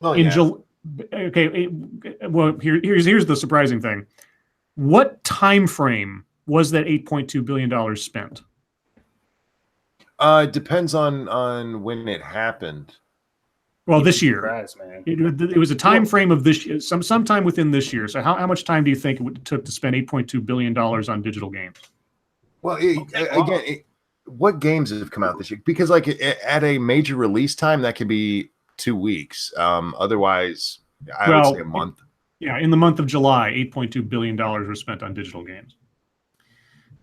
[SPEAKER 1] Well, yeah.
[SPEAKER 2] Here's the surprising thing. What time frame was that $8.2 billion spent?
[SPEAKER 1] It depends on when it happened.
[SPEAKER 2] Well, this year. It was a time frame of this year, sometime within this year. So how much time do you think it took to spend $8.2 billion on digital games?
[SPEAKER 1] Well, what games have come out this year? Because like at a major release time, that could be 2 weeks. Otherwise, I would say a month.
[SPEAKER 2] In the month of July, $8.2 billion was spent on digital games.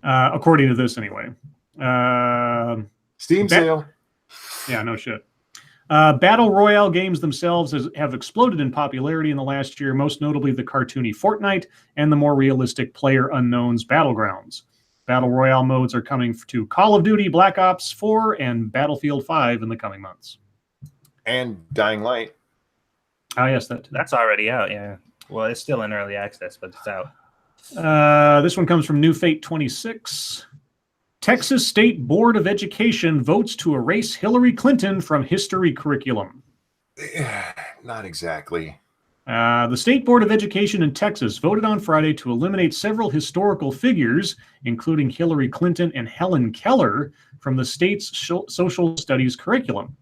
[SPEAKER 2] According to this, anyway.
[SPEAKER 1] Steam sale.
[SPEAKER 2] Yeah, no shit. Battle Royale games themselves have exploded in popularity in the last year, most notably the cartoony Fortnite and the more realistic Player Unknown's Battlegrounds. Battle Royale modes are coming to Call of Duty, Black Ops 4, and Battlefield 5 in the coming months.
[SPEAKER 1] And Dying Light.
[SPEAKER 2] Oh, yes,
[SPEAKER 3] that's already out, yeah. Well, it's still in early access, but it's out.
[SPEAKER 2] This one comes from New Fate 26. Texas State Board of Education votes to erase Hillary Clinton from history curriculum.
[SPEAKER 1] Not exactly.
[SPEAKER 2] The State Board of Education in Texas voted on Friday to eliminate several historical figures, including Hillary Clinton and Helen Keller, from the state's social studies curriculum.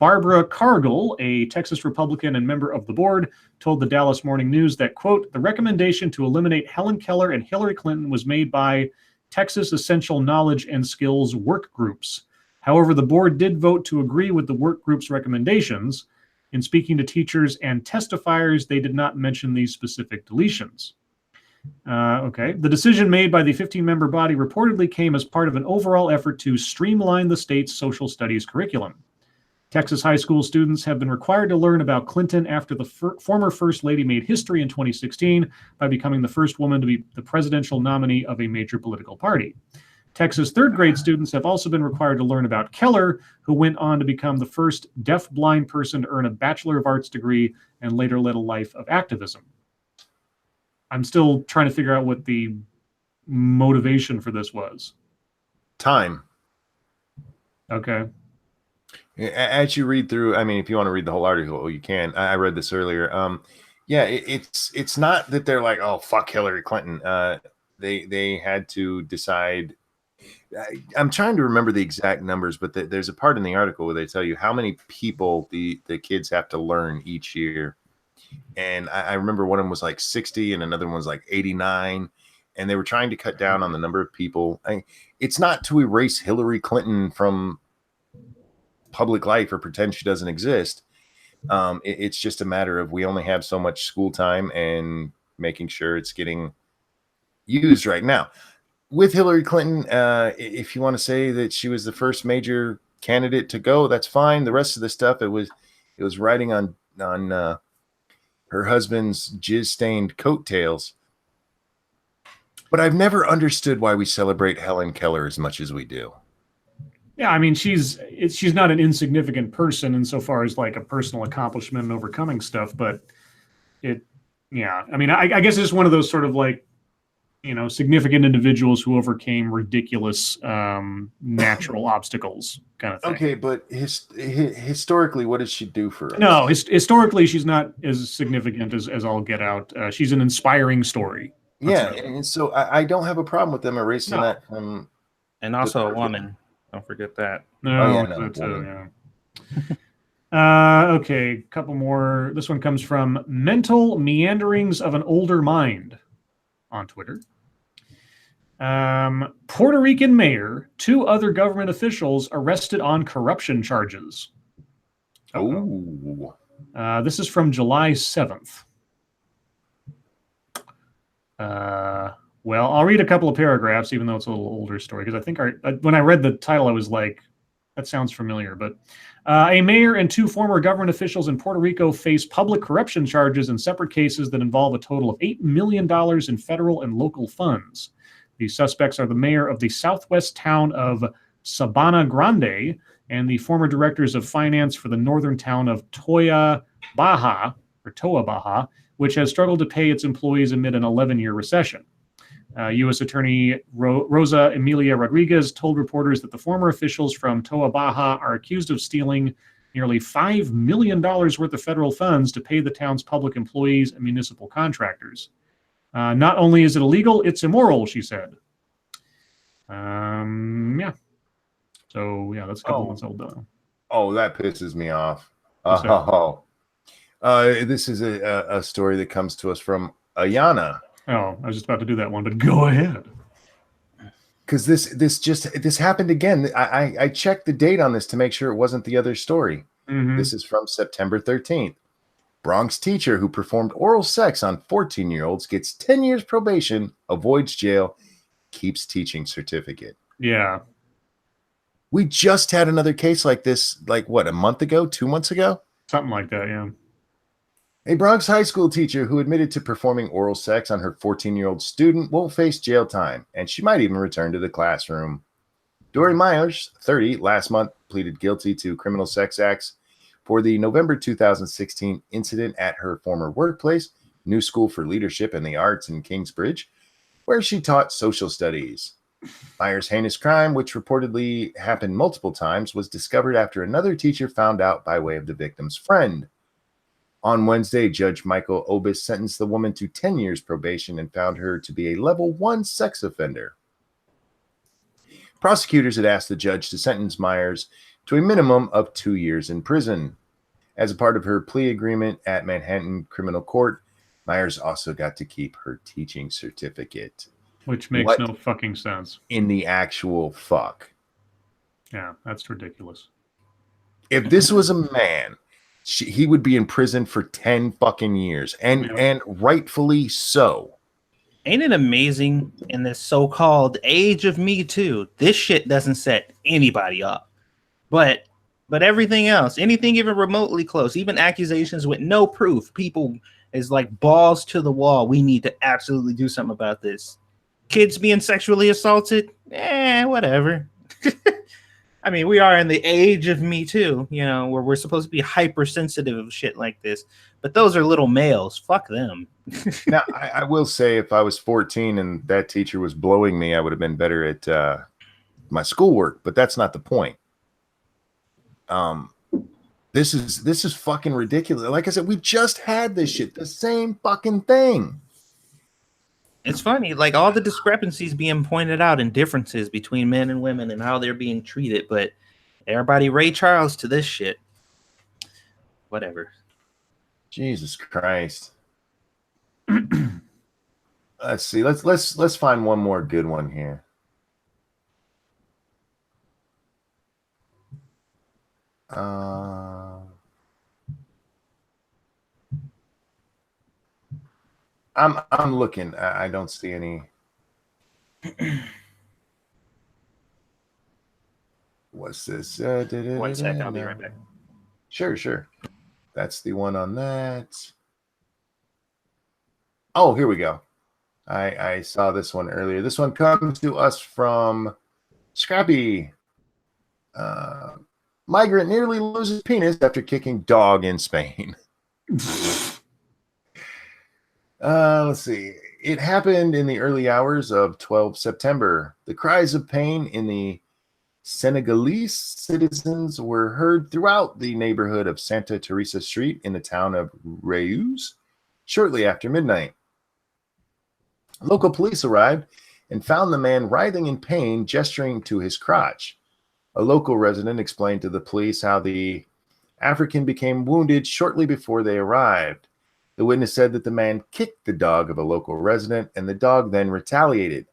[SPEAKER 2] Barbara Cargill, a Texas Republican and member of the board, told the Dallas Morning News that, quote, the recommendation to eliminate Helen Keller and Hillary Clinton was made by Texas Essential Knowledge and Skills work groups. However, the board did vote to agree with the work group's recommendations. In speaking to teachers and testifiers, they did not mention these specific deletions. The decision made by the 15-member body reportedly came as part of an overall effort to streamline the state's social studies curriculum. Texas high school students have been required to learn about Clinton after the former First Lady made history in 2016 by becoming the first woman to be the presidential nominee of a major political party. Texas third-grade students have also been required to learn about Keller, who went on to become the first deaf-blind person to earn a Bachelor of Arts degree and later led a life of activism. I'm still trying to figure out what the motivation for this was.
[SPEAKER 1] Time.
[SPEAKER 2] Okay.
[SPEAKER 1] As you read through, I mean, if you want to read the whole article, you can. I read this earlier. It's not that they're like, oh, fuck Hillary Clinton. They had to decide I'm trying to remember the exact numbers, but there's a part in the article where they tell you how many people the kids have to learn each year. And I remember one of them was like 60 and another one was like 89. And they were trying to cut down on the number of people. It's not to erase Hillary Clinton from public life or pretend she doesn't exist. It's just a matter of we only have so much school time and making sure it's getting used right now. With Hillary Clinton, if you want to say that she was the first major candidate to go, that's fine. The rest of the stuff, it was riding on her husband's jizz-stained coattails. But I've never understood why we celebrate Helen Keller as much as we do.
[SPEAKER 2] Yeah, I mean, she's not an insignificant person insofar as like a personal accomplishment and overcoming stuff, but I mean, I guess it's one of those sort of like, significant individuals who overcame ridiculous natural obstacles kind of thing.
[SPEAKER 1] Okay, but historically, what did she do for us?
[SPEAKER 2] No, historically, she's not as significant as I'll get out. She's an inspiring story.
[SPEAKER 1] Yeah, and so I don't have a problem with them erasing that.
[SPEAKER 3] And also a woman. Don't forget that.
[SPEAKER 2] Okay, a couple more. This one comes from Mental Meanderings of an Older Mind on Twitter. Puerto Rican mayor, 2 other government officials arrested on corruption charges.
[SPEAKER 1] Oh.
[SPEAKER 2] This is from July 7th. Well, I'll read a couple of paragraphs, even though it's a little older story, because I think when I read the title, I was like, that sounds familiar. But a mayor and 2 former government officials in Puerto Rico face public corruption charges in separate cases that involve a total of $8 million in federal and local funds. The suspects are the mayor of the southwest town of Sabana Grande and the former directors of finance for the northern town of Toa Baja, which has struggled to pay its employees amid an 11-year recession. U.S. Attorney Rosa Emilia Rodriguez told reporters that the former officials from Toa Baja are accused of stealing nearly $5 million worth of federal funds to pay the town's public employees and municipal contractors. Not only is it illegal, it's immoral, she said. Yeah. So, yeah, that's a couple months old, though.
[SPEAKER 1] Oh, that pisses me off. This is a story that comes to us from Ayana.
[SPEAKER 2] Oh, I was just about to do that one, but go ahead.
[SPEAKER 1] Because this happened again. I checked the date on this to make sure it wasn't the other story.
[SPEAKER 2] Mm-hmm.
[SPEAKER 1] This is from September 13th. Bronx teacher who performed oral sex on 14-year-olds gets 10 years probation, avoids jail, keeps teaching certificate.
[SPEAKER 2] Yeah.
[SPEAKER 1] We just had another case like this, a month ago, 2 months ago?
[SPEAKER 2] Something like that, yeah.
[SPEAKER 1] A Bronx high school teacher who admitted to performing oral sex on her 14-year-old student won't face jail time, and she might even return to the classroom. Dory Myers, 30, last month pleaded guilty to criminal sex acts for the November 2016 incident at her former workplace, New School for Leadership and the Arts in Kingsbridge, where she taught social studies. Myers' heinous crime, which reportedly happened multiple times, was discovered after another teacher found out by way of the victim's friend. On Wednesday, Judge Michael Obis sentenced the woman to 10 years probation and found her to be a level 1 sex offender. Prosecutors had asked the judge to sentence Myers to a minimum of 2 years in prison. As a part of her plea agreement at Manhattan Criminal Court, Myers also got to keep her teaching certificate.
[SPEAKER 2] Which makes no fucking sense.
[SPEAKER 1] In the actual fuck?
[SPEAKER 2] Yeah, that's ridiculous.
[SPEAKER 1] If this was a man, he would be in prison for 10 fucking years, and rightfully so.
[SPEAKER 3] Ain't it amazing in this so-called age of Me Too? This shit doesn't set anybody up. But everything else, anything even remotely close, even accusations with no proof, people is like balls to the wall. We need to absolutely do something about this. Kids being sexually assaulted, whatever. I mean, we are in the age of Me Too, where we're supposed to be hypersensitive of shit like this. But those are little males. Fuck them.
[SPEAKER 1] Now, I will say if I was 14 and that teacher was blowing me, I would have been better at my schoolwork. But that's not the point. This is fucking ridiculous. Like I said, we just had this shit. The same fucking thing.
[SPEAKER 3] It's funny, like all the discrepancies being pointed out and differences between men and women and how they're being treated, but everybody Ray Charles to this shit. Whatever.
[SPEAKER 1] Jesus Christ. Let's see. Let's find one more good one here. I'm looking. I don't see any. What's this?
[SPEAKER 3] 1 sec, I'll be right back.
[SPEAKER 1] Sure. That's the one on that. Oh, here we go. I saw this one earlier. This one comes to us from Scrappy. Migrant nearly loses penis after kicking dog in Spain. Let's see. It happened in the early hours of 12 September. The cries of pain in the Senegalese citizens were heard throughout the neighborhood of Santa Teresa Street in the town of Reus shortly after midnight. Local police arrived and found the man writhing in pain, gesturing to his crotch. A local resident explained to the police how the African became wounded shortly before they arrived. The witness said that the man kicked the dog of a local resident, and the dog then retaliated.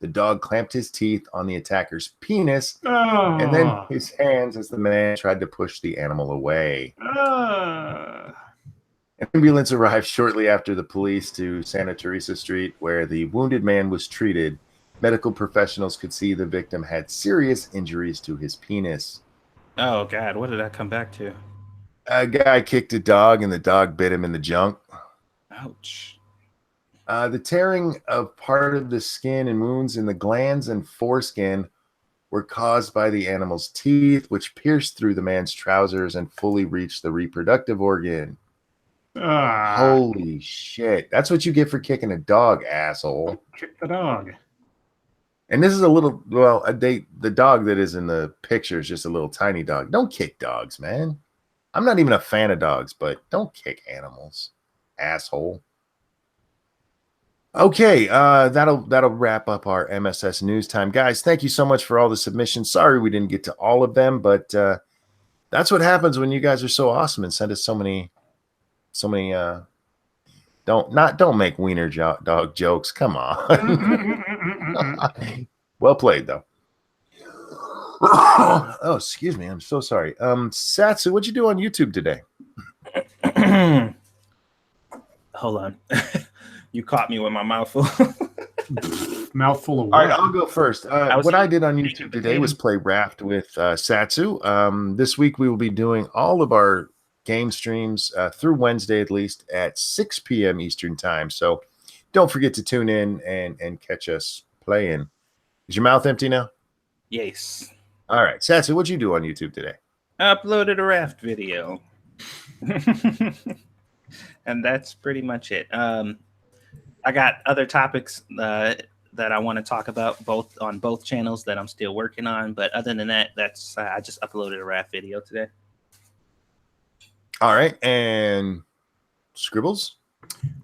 [SPEAKER 1] The dog clamped his teeth on the attacker's penis and then his hands as the man tried to push the animal away. An ambulance arrived shortly after the police to Santa Teresa Street, where the wounded man was treated. Medical professionals could see the victim had serious injuries to his penis.
[SPEAKER 3] Oh, God. What did I come back to?
[SPEAKER 1] A guy kicked a dog, and the dog bit him in the junk.
[SPEAKER 3] Ouch.
[SPEAKER 1] The tearing of part of the skin and wounds in the glands and foreskin were caused by the animal's teeth, which pierced through the man's trousers and fully reached the reproductive organ. Holy shit. That's what you get for kicking a dog, asshole.
[SPEAKER 2] Kick the dog.
[SPEAKER 1] And this is a little, well, the dog that is in the picture is just a little tiny dog. Don't kick dogs, man. I'm not even a fan of dogs, but don't kick animals, asshole. Okay, that'll wrap up our MSS news time. Guys, thank you so much for all the submissions. Sorry we didn't get to all of them, but that's what happens when you guys are so awesome and send us so many don't make wiener dog jokes. Come on. Well played though. Oh, excuse me. I'm so sorry. Satsu, what'd you do on YouTube today?
[SPEAKER 3] Hold on. You caught me with my mouth full.
[SPEAKER 2] Mouthful of
[SPEAKER 1] All right, I'll go first. What I did on YouTube today was play Raft with Satsu. This week we will be doing all of our game streams through Wednesday at least at 6 p.m. Eastern time. So don't forget to tune in and catch us playing. Is your mouth empty now?
[SPEAKER 3] Yes.
[SPEAKER 1] All right. Satsu, what'd you do on YouTube today?
[SPEAKER 3] I uploaded a Raft video. And that's pretty much it. I got other topics that I want to talk about on both channels that I'm still working on. But other than that, that's I just uploaded a Raft video today.
[SPEAKER 1] All right. And Scribbles?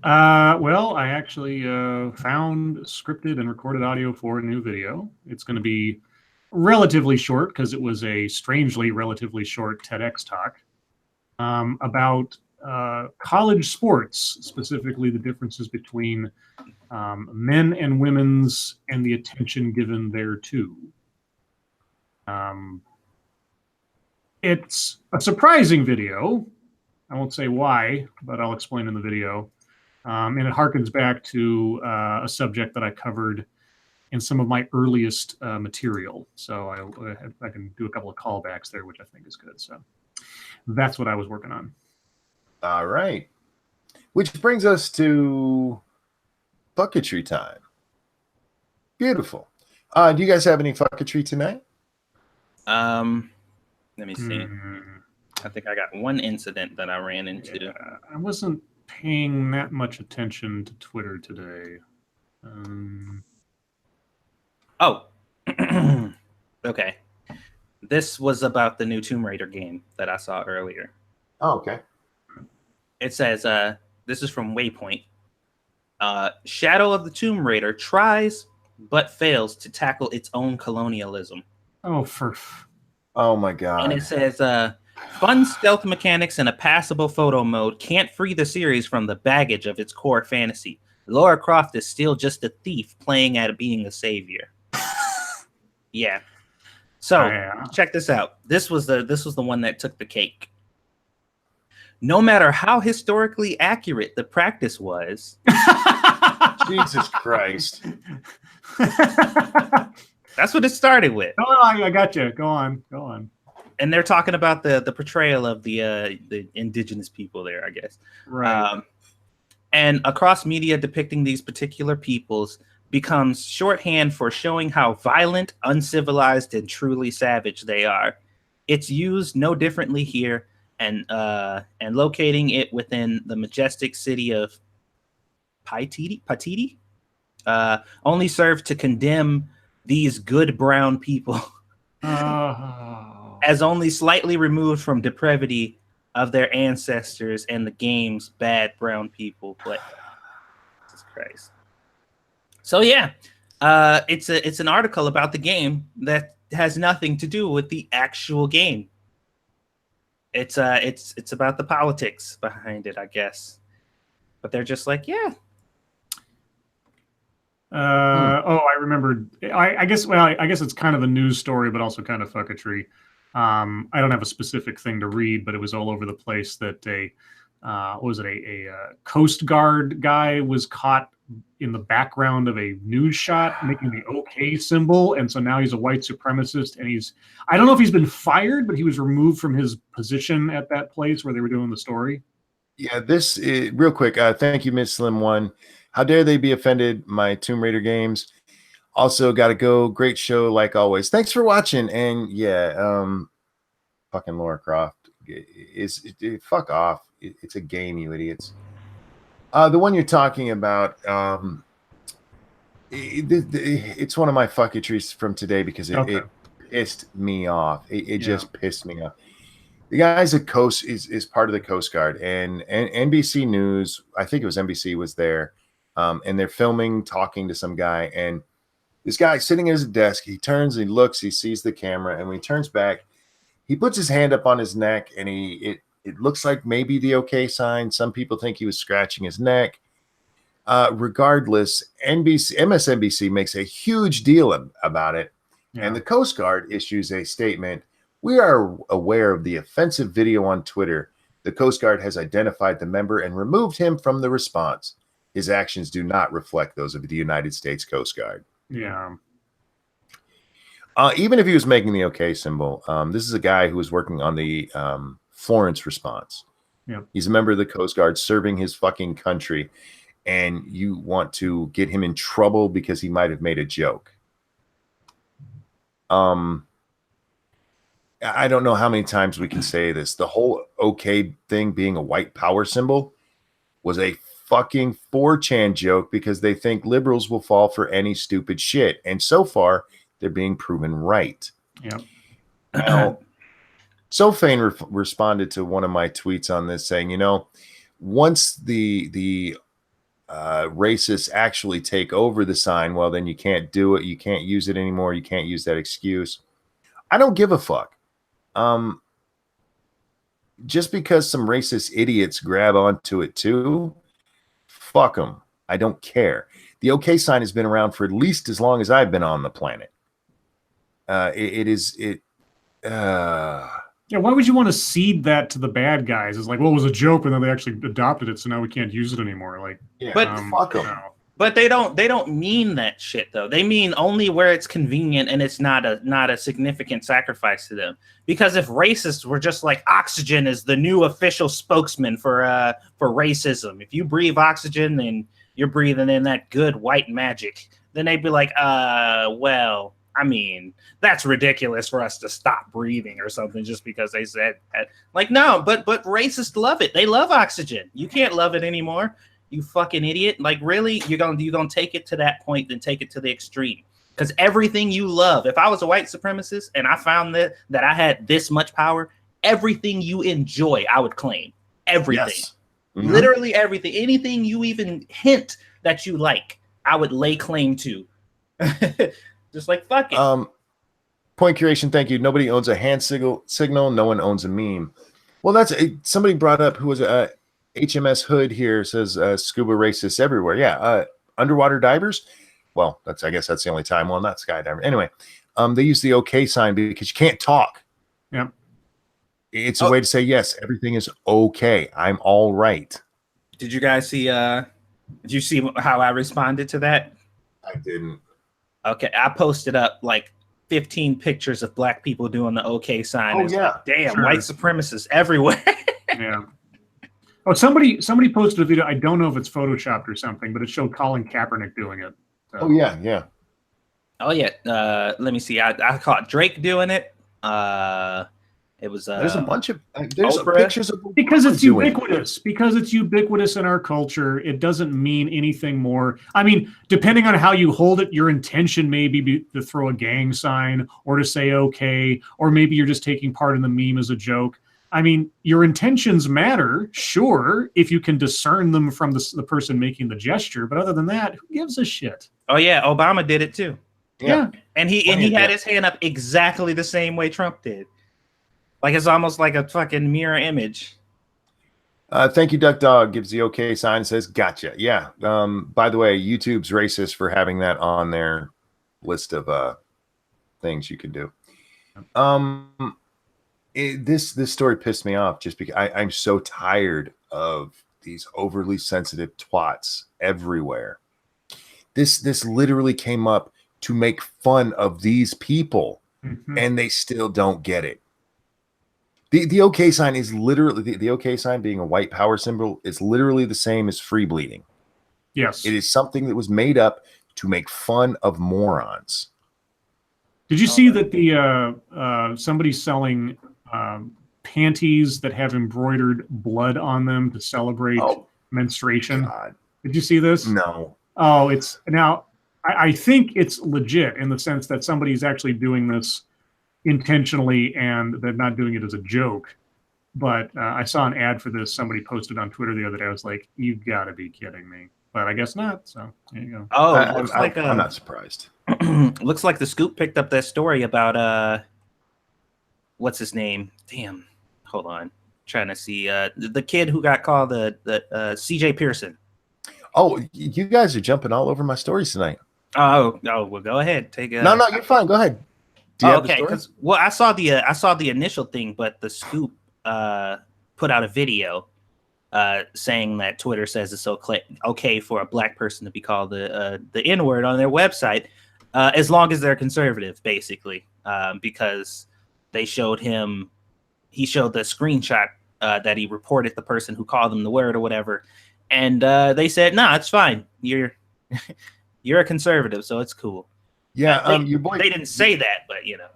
[SPEAKER 2] Well, I actually found scripted and recorded audio for a new video. It's going to be relatively short because it was a strangely relatively short TEDx talk about college sports, specifically the differences between men and women's and the attention given thereto. It's a surprising video. I won't say why, but I'll explain in the video. And it harkens back to a subject that I covered in some of my earliest material. So I can do a couple of callbacks there, which I think is good. So that's what I was working on.
[SPEAKER 1] All right. Which brings us to bucketry time. Beautiful. Do you guys have any bucketry tonight?
[SPEAKER 3] Let me see. I think I got one incident that I ran into.
[SPEAKER 2] Yeah, I wasn't paying that much attention to Twitter today.
[SPEAKER 3] Oh, okay. This was about the new Tomb Raider game that I saw earlier.
[SPEAKER 1] Oh, okay.
[SPEAKER 3] It says, this is from Waypoint. Shadow of the Tomb Raider tries but fails to tackle its own colonialism.
[SPEAKER 1] Oh my god.
[SPEAKER 3] And it says, fun stealth mechanics and a passable photo mode can't free the series from the baggage of its core fantasy. Lara Croft is still just a thief playing at being a savior. Yeah. So check this out. This was the one that took the cake. No matter how historically accurate the practice was,
[SPEAKER 1] Jesus Christ.
[SPEAKER 3] That's what it started with.
[SPEAKER 2] No, I got you. Go on.
[SPEAKER 3] And they're talking about the portrayal of the indigenous people there, I guess.
[SPEAKER 2] Right.
[SPEAKER 3] And across media depicting these particular peoples becomes shorthand for showing how violent, uncivilized, and truly savage they are. It's used no differently here, and locating it within the majestic city of Paititi only served to condemn these good brown people as only slightly removed from depravity of their ancestors and the game's bad brown people. But Jesus Christ. So yeah, it's an article about the game that has nothing to do with the actual game. It's about the politics behind it, I guess. But they're just like, yeah.
[SPEAKER 2] Oh, I remembered. I guess it's kind of a news story, but also kind of fucketry. I don't have a specific thing to read, but it was all over the place that a Coast Guard guy was caught in the background of a news shot making the OK symbol, and so now he's a white supremacist, and I don't know if he's been fired, but he was removed from his position at that place where they were doing the story.
[SPEAKER 1] Yeah, this is, real quick. Thank you, Miss Slim One. How dare they be offended? My Tomb Raider games. Also, gotta go. Great show, like always. Thanks for watching. And yeah, fucking Lara Croft fuck off. It's a game, you idiots. The one you're talking about, it's one of my fucketries from today because it pissed me off. It just pissed me off. The guy's is part of the Coast Guard, and NBC News, I think it was NBC, was there, and they're filming, talking to some guy, and this guy sitting at his desk, he turns, he looks, he sees the camera, and when he turns back, he puts his hand up on his neck, and it looks like maybe the OK sign. Some people think he was scratching his neck. Regardless, MSNBC makes a huge deal about it, and the Coast Guard issues a statement. We are aware of the offensive video on Twitter. The Coast Guard has identified the member and removed him from the response. His actions do not reflect those of the United States Coast Guard.
[SPEAKER 2] Yeah.
[SPEAKER 1] Even if he was making the OK symbol, this is a guy who was working on the Florence response.
[SPEAKER 2] Yeah.
[SPEAKER 1] He's a member of the Coast Guard serving his fucking country, and you want to get him in trouble because he might have made a joke. I don't know how many times we can say this. The whole OK thing being a white power symbol was a fucking 4chan joke because they think liberals will fall for any stupid shit. And so far, they're being proven right.
[SPEAKER 2] Yeah.
[SPEAKER 1] Now, Sofane responded to one of my tweets on this saying, once the racists actually take over the sign, well, then you can't do it. You can't use it anymore. You can't use that excuse. I don't give a fuck. Just because some racist idiots grab onto it too, fuck them. I don't care. The OK sign has been around for at least as long as I've been on the planet.
[SPEAKER 2] Yeah, why would you want to cede that to the bad guys? It's like, well, it was a joke, and then they actually adopted it, so now we can't use it anymore. Like,
[SPEAKER 3] but
[SPEAKER 1] fuck them.
[SPEAKER 3] But they don't mean that shit though. They mean only where it's convenient and it's not a significant sacrifice to them. Because if racists were just like oxygen is the new official spokesman for racism. If you breathe oxygen, then you're breathing in that good white magic. Then they'd be like, well, I mean, that's ridiculous for us to stop breathing or something just because they said that. Like, no, but racists love it. They love oxygen. You can't love it anymore. You fucking idiot. Like, really? You're gonna take it to that point, then take it to the extreme. Because everything you love, if I was a white supremacist and I found that I had this much power, everything you enjoy, I would claim. Everything.
[SPEAKER 1] Yes. Mm-hmm.
[SPEAKER 3] Literally everything. Anything you even hint that you like, I would lay claim to. Just like fuck it.
[SPEAKER 1] Point curation, thank you. Nobody owns a hand signal. No one owns a meme. Well, that's somebody brought up who was HMS Hood here says scuba racists everywhere. Yeah, underwater divers. Well, I guess that's the only time. Well, not skydiver. Anyway, they use the OK sign because you can't talk.
[SPEAKER 2] Yeah,
[SPEAKER 1] it's a way to say yes, everything is okay. I'm all right.
[SPEAKER 3] Did you guys see? Did you see how I responded to that?
[SPEAKER 1] I didn't.
[SPEAKER 3] Okay, I posted up like 15 pictures of black people doing the OK sign.
[SPEAKER 1] Oh, yeah.
[SPEAKER 3] Like, damn, white supremacists everywhere.
[SPEAKER 2] Yeah. Oh, somebody posted a video. I don't know if it's photoshopped or something, but it showed Colin Kaepernick doing it. So.
[SPEAKER 1] Oh yeah.
[SPEAKER 3] Oh yeah. Let me see. I caught Drake doing it. It was
[SPEAKER 1] there's a bunch of there's
[SPEAKER 3] Oprah.
[SPEAKER 1] pictures of
[SPEAKER 2] because it's ubiquitous. Because it's ubiquitous in our culture, it doesn't mean anything more. I mean, depending on how you hold it, your intention may be to throw a gang sign or to say okay, or maybe you're just taking part in the meme as a joke. I mean, your intentions matter, sure, if you can discern them from the person making the gesture. But other than that, who gives a shit?
[SPEAKER 3] Oh yeah, Obama did it too.
[SPEAKER 2] Yeah.
[SPEAKER 3] And he had his hand up exactly the same way Trump did. Like it's almost like a fucking mirror image.
[SPEAKER 1] Thank you, Duck Dog. Gives the OK sign and says, gotcha. Yeah. By the way, YouTube's racist for having that on their list of things you can do. This story pissed me off just because I'm so tired of these overly sensitive twats everywhere. This literally came up to make fun of these people, and they still don't get it. The OK sign is literally the OK sign being a white power symbol is literally the same as free bleeding.
[SPEAKER 2] Yes.
[SPEAKER 1] It is something that was made up to make fun of morons.
[SPEAKER 2] Did you see that the somebody's selling panties that have embroidered blood on them to celebrate menstruation?
[SPEAKER 1] God.
[SPEAKER 2] Did you see this?
[SPEAKER 1] No.
[SPEAKER 2] Oh, it's now I think it's legit in the sense that somebody's actually doing this intentionally and they're not doing it as a joke. But I saw an ad for this. Somebody posted on Twitter the other day. I was like, "You've got to be kidding me!" But I guess not. So there you go.
[SPEAKER 3] Oh,
[SPEAKER 1] I'm not surprised.
[SPEAKER 3] Looks like the Scoop picked up that story about what's his name? Damn, hold on, trying to see the kid who got called the CJ Pearson.
[SPEAKER 1] Oh, you guys are jumping all over my stories tonight.
[SPEAKER 3] Oh, well, go ahead. Take a.
[SPEAKER 1] No, you're fine. Go ahead. Do you have the story?
[SPEAKER 3] Well, I saw the initial thing, but the Scoop put out a video saying that Twitter says it's okay for a black person to be called the N-word on their website, as long as they're conservative, basically, because they showed him. He showed the screenshot that he reported the person who called him the word or whatever, and they said, "Nah, it's fine. You're a conservative, so it's cool."
[SPEAKER 1] Yeah, your boy.
[SPEAKER 3] They didn't say that, but you know.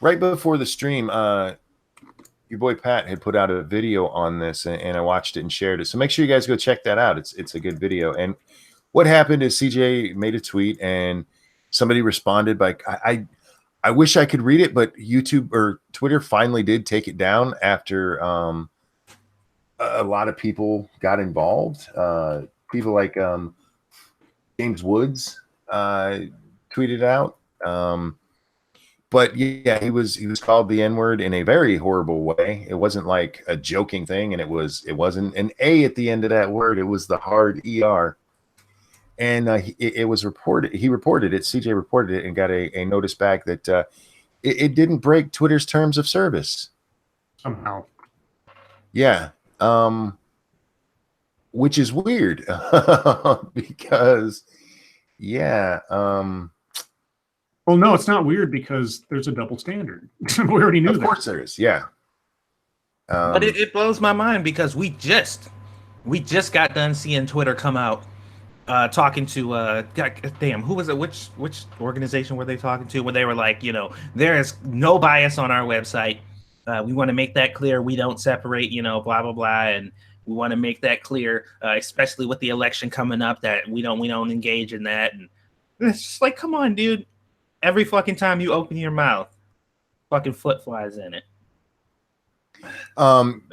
[SPEAKER 1] Right before the stream, your boy Pat had put out a video on this, and I watched it and shared it. So make sure you guys go check that out. It's a good video. And what happened is CJ made a tweet, and somebody responded by I wish I could read it, but YouTube or Twitter finally did take it down after a lot of people got involved. People like James Woods tweeted out. But yeah, he was called the N-word in a very horrible way. It wasn't like a joking thing, and it wasn't an A at the end of that word. It was the hard ER. And it was reported. He reported it. CJ reported it and got a notice back that it didn't break Twitter's terms of service
[SPEAKER 2] somehow.
[SPEAKER 1] Yeah, which is weird because yeah.
[SPEAKER 2] Well, no, it's not weird because there's a double standard. We already knew that.
[SPEAKER 1] Of course there is, yeah.
[SPEAKER 3] But it blows my mind because we just got done seeing Twitter come out talking to God damn, who was it? Which organization were they talking to? When they were like, there is no bias on our website. We want to make that clear. We don't separate, blah blah blah, and we want to make that clear, especially with the election coming up, that we don't engage in that. And it's just like, come on, dude. Every fucking time you open your mouth, fucking foot flies in it.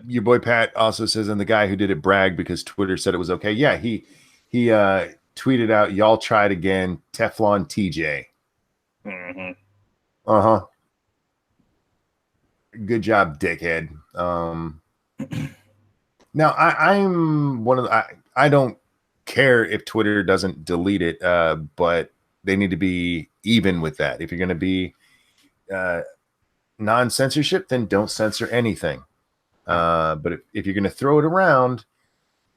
[SPEAKER 1] Your boy Pat also says, and the guy who did it bragged because Twitter said it was okay. Yeah, he tweeted tweeted out, "Y'all tried again, Teflon TJ."
[SPEAKER 3] Mm-hmm.
[SPEAKER 1] Uh-huh. Good job, dickhead. Now I'm one of the, I don't care if Twitter doesn't delete it, but they need to be even with that. If you're going to be non-censorship, then don't censor anything. But if you're going to throw it around,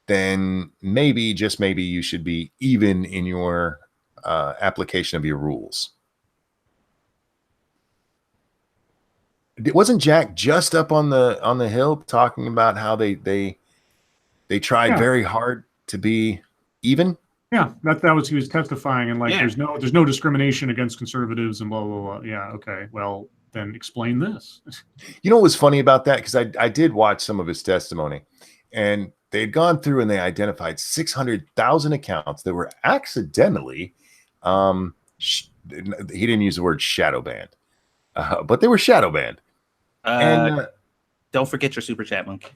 [SPEAKER 1] then maybe, just maybe, you should be even in your application of your rules. Wasn't Jack just up on the hill talking about how they tried very hard to be even?
[SPEAKER 2] Yeah, that was, he was testifying, and like there's no discrimination against conservatives and blah blah blah. Yeah, okay. Well, then explain this.
[SPEAKER 1] You know what was funny about that? Because I did watch some of his testimony, and they had gone through and they identified 600,000 accounts that were accidentally, he didn't use the word shadow banned, but they were shadow banned. And
[SPEAKER 3] don't forget your super chat, Monkey.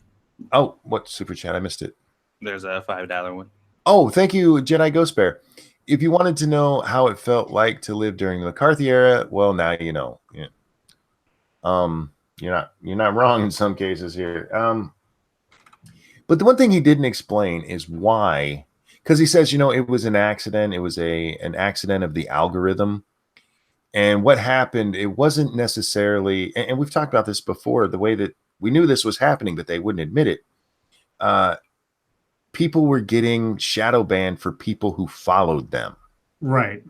[SPEAKER 1] Oh, what super chat? I missed it.
[SPEAKER 3] There's a $5 one.
[SPEAKER 1] Oh, thank you, Jedi Ghost Bear. If you wanted to know how it felt like to live during the McCarthy era, well, now you know. Yeah. You're not wrong in some cases here. But the one thing he didn't explain is why, because he says, it was an accident. It was an accident of the algorithm. And what happened, it wasn't necessarily, and we've talked about this before, the way that we knew this was happening, but they wouldn't admit it. People were getting shadow banned for people who followed them.
[SPEAKER 2] Right.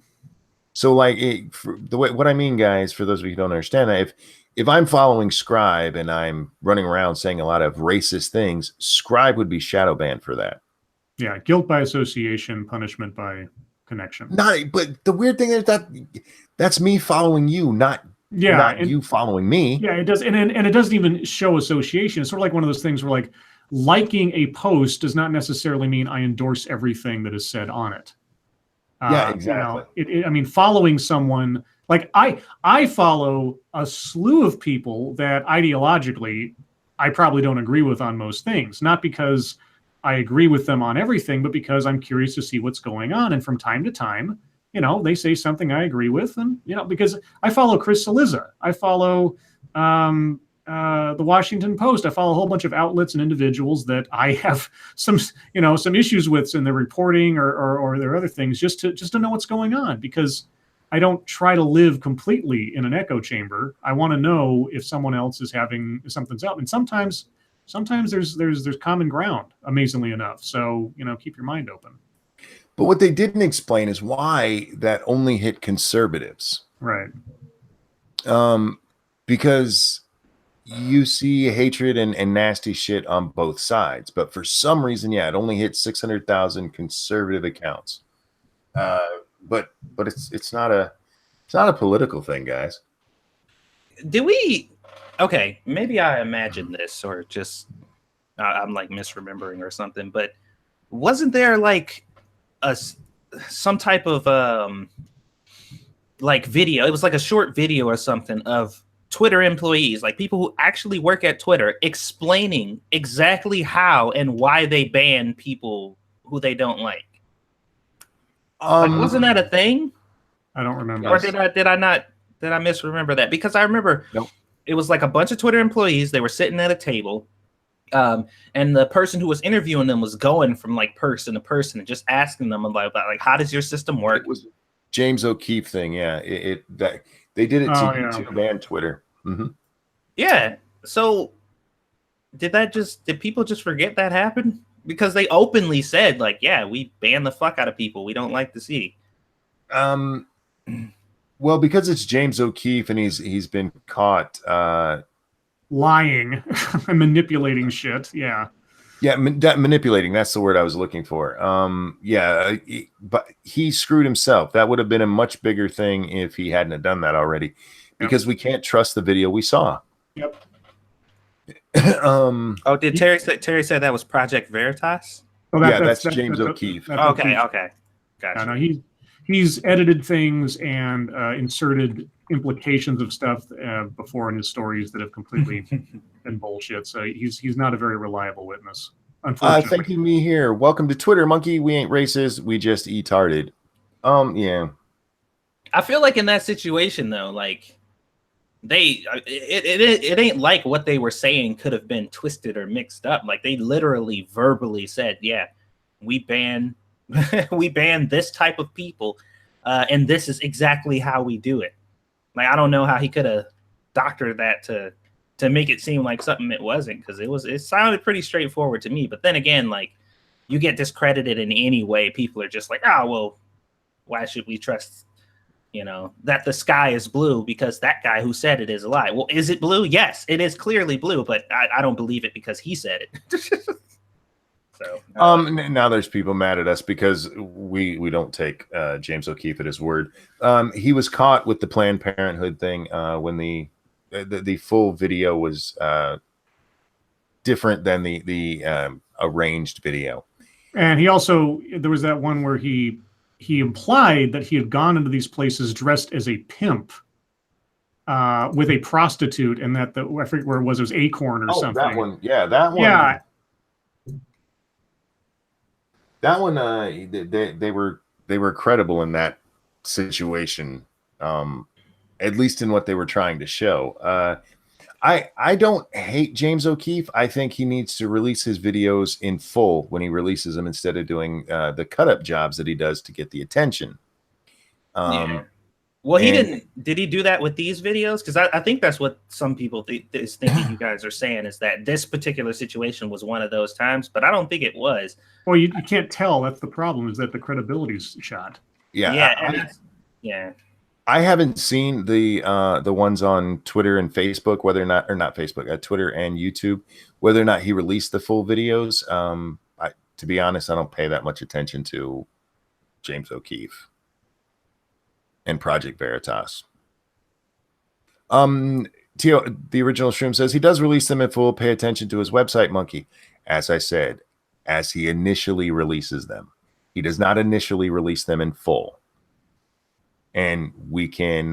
[SPEAKER 1] So like what I mean, guys, for those of you who don't understand that, if I'm following Scribe and I'm running around saying a lot of racist things, Scribe would be shadow banned for that.
[SPEAKER 2] Yeah. Guilt by association, punishment by connection.
[SPEAKER 1] But the weird thing is that's me following you, not you following me.
[SPEAKER 2] Yeah, it does. And it doesn't even show association. It's sort of like one of those things where like liking a post does not necessarily mean I endorse everything that is said on it.
[SPEAKER 1] Yeah, exactly.
[SPEAKER 2] I mean, following someone, like I follow a slew of people that ideologically I probably don't agree with on most things, not because I agree with them on everything, but because I'm curious to see what's going on. And from time to time, they say something I agree with, and because I follow Chris Cillizza, I follow the Washington Post, I follow a whole bunch of outlets and individuals that I have some issues with in their reporting or their other things, just to know what's going on, because I don't try to live completely in an echo chamber. I want to know if someone else is having something's up, and sometimes there's common ground, amazingly enough. So keep your mind open.
[SPEAKER 1] But what they didn't explain is why that only hit conservatives.
[SPEAKER 2] Right.
[SPEAKER 1] Because you see hatred and nasty shit on both sides. But for some reason, it only hit 600,000 conservative accounts. But it's not a political thing, guys.
[SPEAKER 3] Did we? Okay, maybe I imagined this, or just I'm like misremembering or something. But wasn't there like some type of like video? It was like a short video or something of Twitter employees, like people who actually work at Twitter, explaining exactly how and why they ban people who they don't like. Wasn't that a thing?
[SPEAKER 2] I don't remember.
[SPEAKER 3] Or did I misremember that? Because I remember it was like a bunch of Twitter employees. They were sitting at a table, and the person who was interviewing them was going from like person to person and just asking them about like, how does your system work?
[SPEAKER 1] It was James O'Keefe thing. Yeah, that they did it to YouTube and Twitter. Mm-hmm.
[SPEAKER 3] Yeah. So did people just forget that happened? Because they openly said like, yeah, we ban the fuck out of people we don't like to see.
[SPEAKER 1] Well, because it's James O'Keefe and he's been caught
[SPEAKER 2] lying and manipulating shit. Yeah.
[SPEAKER 1] Yeah, manipulating. That's the word I was looking for. But he screwed himself. That would have been a much bigger thing if he hadn't have done that already, because we can't trust the video we saw.
[SPEAKER 2] Yep.
[SPEAKER 3] Did Terry said that was Project Veritas?
[SPEAKER 1] Oh, that's James O'Keefe.
[SPEAKER 3] Okay. Gotcha.
[SPEAKER 2] No, he's edited things and inserted implications of stuff before in his stories that have completely been bullshit. So he's not a very reliable witness. Unfortunately.
[SPEAKER 1] Thank you, me here. Welcome to Twitter, monkey. We ain't racist. We just retarded. Yeah.
[SPEAKER 3] I feel like in that situation though, like it ain't like what they were saying could have been twisted or mixed up. Like they literally verbally said, yeah, we ban we ban this type of people, and this is exactly how we do it. Like I don't know how he could have doctored that to make it seem like something it wasn't, because it sounded pretty straightforward to me. But then again, like you get discredited in any way, people are just like, oh well, why should we trust, that the sky is blue because that guy who said it is a lie? Well, is it blue? Yes, it is clearly blue, but I don't believe it because he said it. So
[SPEAKER 1] now there's people mad at us because we don't take James O'Keefe at his word. He was caught with the Planned Parenthood thing when the full video was different than the arranged video.
[SPEAKER 2] And he also, there was that one where he implied that he had gone into these places dressed as a pimp with a prostitute, and that I forget where it was Acorn or something.
[SPEAKER 1] That one. Yeah, that one.
[SPEAKER 2] Yeah.
[SPEAKER 1] That one, they were credible in that situation, at least in what they were trying to show. I don't hate James O'Keefe. I think he needs to release his videos in full when he releases them instead of doing the cut-up jobs that he does to get the attention.
[SPEAKER 3] Yeah. Well, he didn't. Did he do that with these videos? Because I think that's what some people is thinking you guys are saying, is that this particular situation was one of those times, but I don't think it was.
[SPEAKER 2] Well, you can't tell. That's the problem, is that the credibility's shot.
[SPEAKER 1] Yeah.
[SPEAKER 3] Yeah.
[SPEAKER 1] I haven't seen the ones on Twitter and Facebook, whether or not Facebook, Twitter and YouTube, whether or not he released the full videos. To be honest, I don't pay that much attention to James O'Keefe and Project Veritas. Tio, the original Shroom says he does release them in full. Pay attention to his website, Monkey. As I said, as he initially releases them, he does not initially release them in full. And we can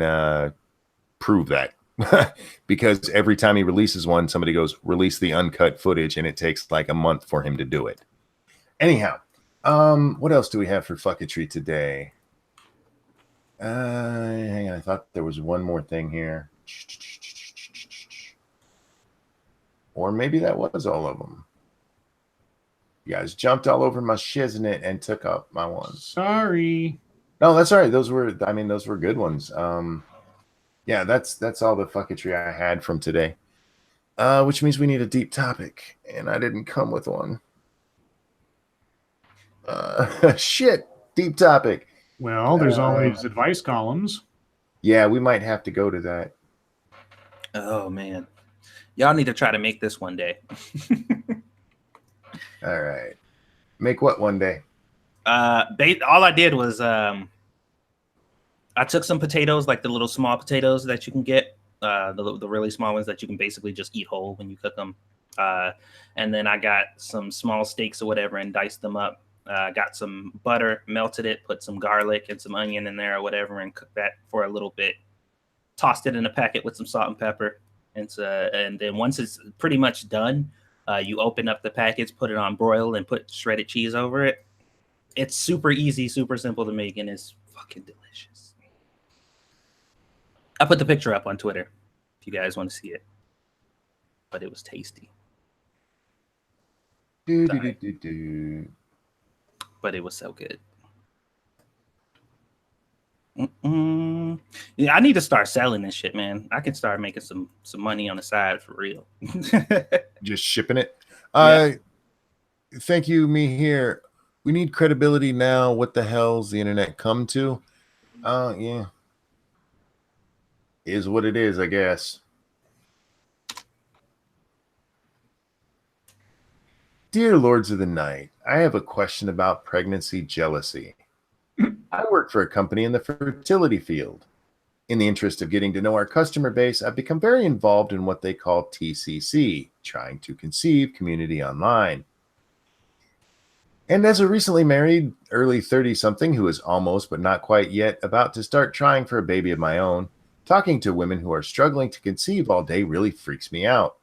[SPEAKER 1] prove that because every time he releases one, somebody goes, release the uncut footage, and it takes like a month for him to do it. Anyhow, what else do we have for fucketry today? Hang on, I thought there was one more thing here. Or maybe that was all of them. You guys jumped all over my shiznit and took up my ones.
[SPEAKER 2] Sorry.
[SPEAKER 1] No, that's all right. Those were good ones. Yeah, that's all the fucketry I had from today. Which means we need a deep topic, and I didn't come with one. Shit, deep topic.
[SPEAKER 2] Well, there's always advice columns.
[SPEAKER 1] Yeah, we might have to go to that.
[SPEAKER 3] Oh man, y'all need to try to make this one day.
[SPEAKER 1] All right, make what one day?
[SPEAKER 3] All I did was I took some potatoes, like the little small potatoes that you can get, the really small ones that you can basically just eat whole when you cook them. And then I got some small steaks or whatever and diced them up. Got some butter, melted it, put some garlic and some onion in there or whatever, and cooked that for a little bit. Tossed it in a packet with some salt and pepper. And then once it's pretty much done, you open up the packets, put it on broil, and put shredded cheese over it. It's super easy, super simple to make, and it's fucking delicious. I put the picture up on Twitter if you guys want to see it. But it was tasty. But it was so good. Yeah, I need to start selling this shit, man. I can start making some money on the side for real.
[SPEAKER 1] Just shipping it.
[SPEAKER 3] Yeah.
[SPEAKER 1] Thank you, me here. We need credibility now. What the hell's the internet come to? Yeah. Is what it is, I guess. Dear Lords of the Night, I have a question about pregnancy jealousy. I work for a company in the fertility field. In the interest of getting to know our customer base, I've become very involved in what they call TCC, trying to conceive community online. And as a recently married, early 30-something who is almost but not quite yet about to start trying for a baby of my own, talking to women who are struggling to conceive all day really freaks me out.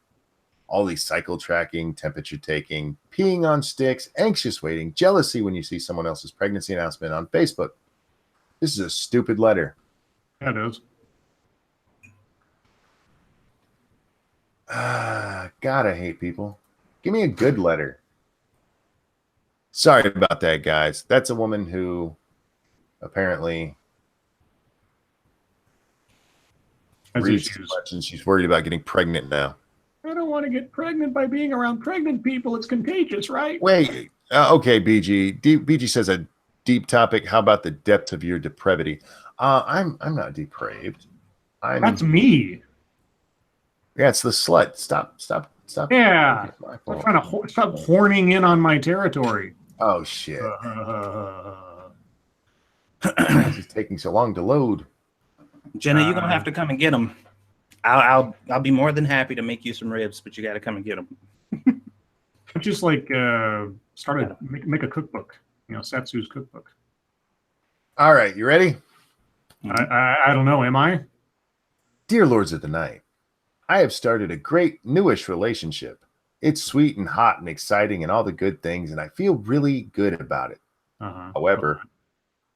[SPEAKER 1] all these cycle tracking, temperature taking, peeing on sticks, anxious waiting, jealousy when you see someone else's pregnancy announcement on Facebook. This is a stupid letter.
[SPEAKER 2] That is.
[SPEAKER 1] God, I hate people. Give me a good letter. Sorry about that, guys. That's a woman who apparently reads too much, and she's worried about getting pregnant now.
[SPEAKER 2] I don't want to get pregnant by being around pregnant people. It's contagious, right?
[SPEAKER 1] Wait. Okay, BG. BG says a deep topic. How about the depth of your depravity? I'm not depraved.
[SPEAKER 2] That's me.
[SPEAKER 1] Yeah, it's the slut. Stop.
[SPEAKER 2] Yeah. I'm trying to stop horning in on my territory.
[SPEAKER 1] Oh shit. This is taking so long to load.
[SPEAKER 3] Jenna, you're gonna have to come and get them. I'll be more than happy to make you some ribs, but you got to come and get them.
[SPEAKER 2] Just like make a cookbook. Satsu's cookbook.
[SPEAKER 1] All right, you ready?
[SPEAKER 2] I don't know. Am I?
[SPEAKER 1] Dear Lords of the Night, I have started a great newish relationship. It's sweet and hot and exciting and all the good things, and I feel really good about it. However,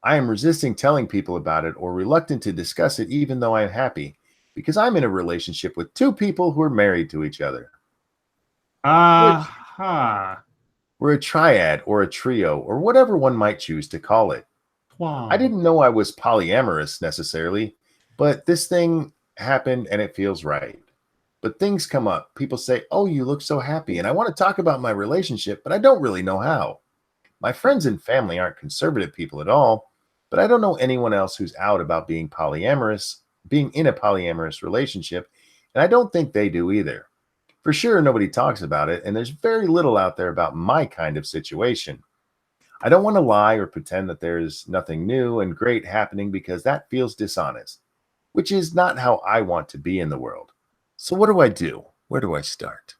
[SPEAKER 1] I am resisting telling people about it or reluctant to discuss it even though I am happy, because I'm in a relationship with two people who are married to each other. We're a triad or a trio or whatever one might choose to call it.
[SPEAKER 2] Wow.
[SPEAKER 1] I didn't know I was polyamorous necessarily, but this thing happened and it feels right. But things come up. People say, "Oh, you look so happy." And I want to talk about my relationship, but I don't really know how. My friends and family aren't conservative people at all, but I don't know anyone else who's out about being in a polyamorous relationship, and I don't think they do either. For sure, nobody talks about it, and there's very little out there about my kind of situation. I don't want to lie or pretend that there's nothing new and great happening because that feels dishonest, which is not how I want to be in the world. So what do I do? Where do I start?